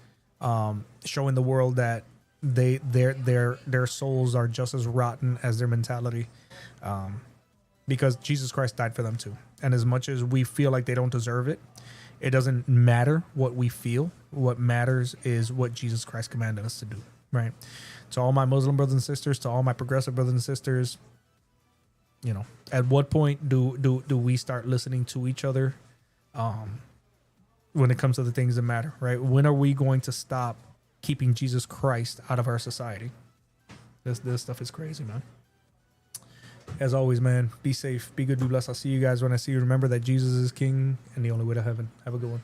showing the world that their souls are just as rotten as their mentality, because Jesus Christ died for them too. And as much as we feel like they don't deserve it, it doesn't matter what we feel. What matters is what Jesus Christ commanded us to do, right? To all my Muslim brothers and sisters, to all my progressive brothers and sisters, you know, at what point do we start listening to each other when it comes to the things that matter, right? When are we going to stop keeping Jesus Christ out of our society? This stuff is crazy, man. As always, man, be safe, be good, be blessed. I'll see you guys when I see you. Remember that Jesus is King and the only way to heaven. Have a good one.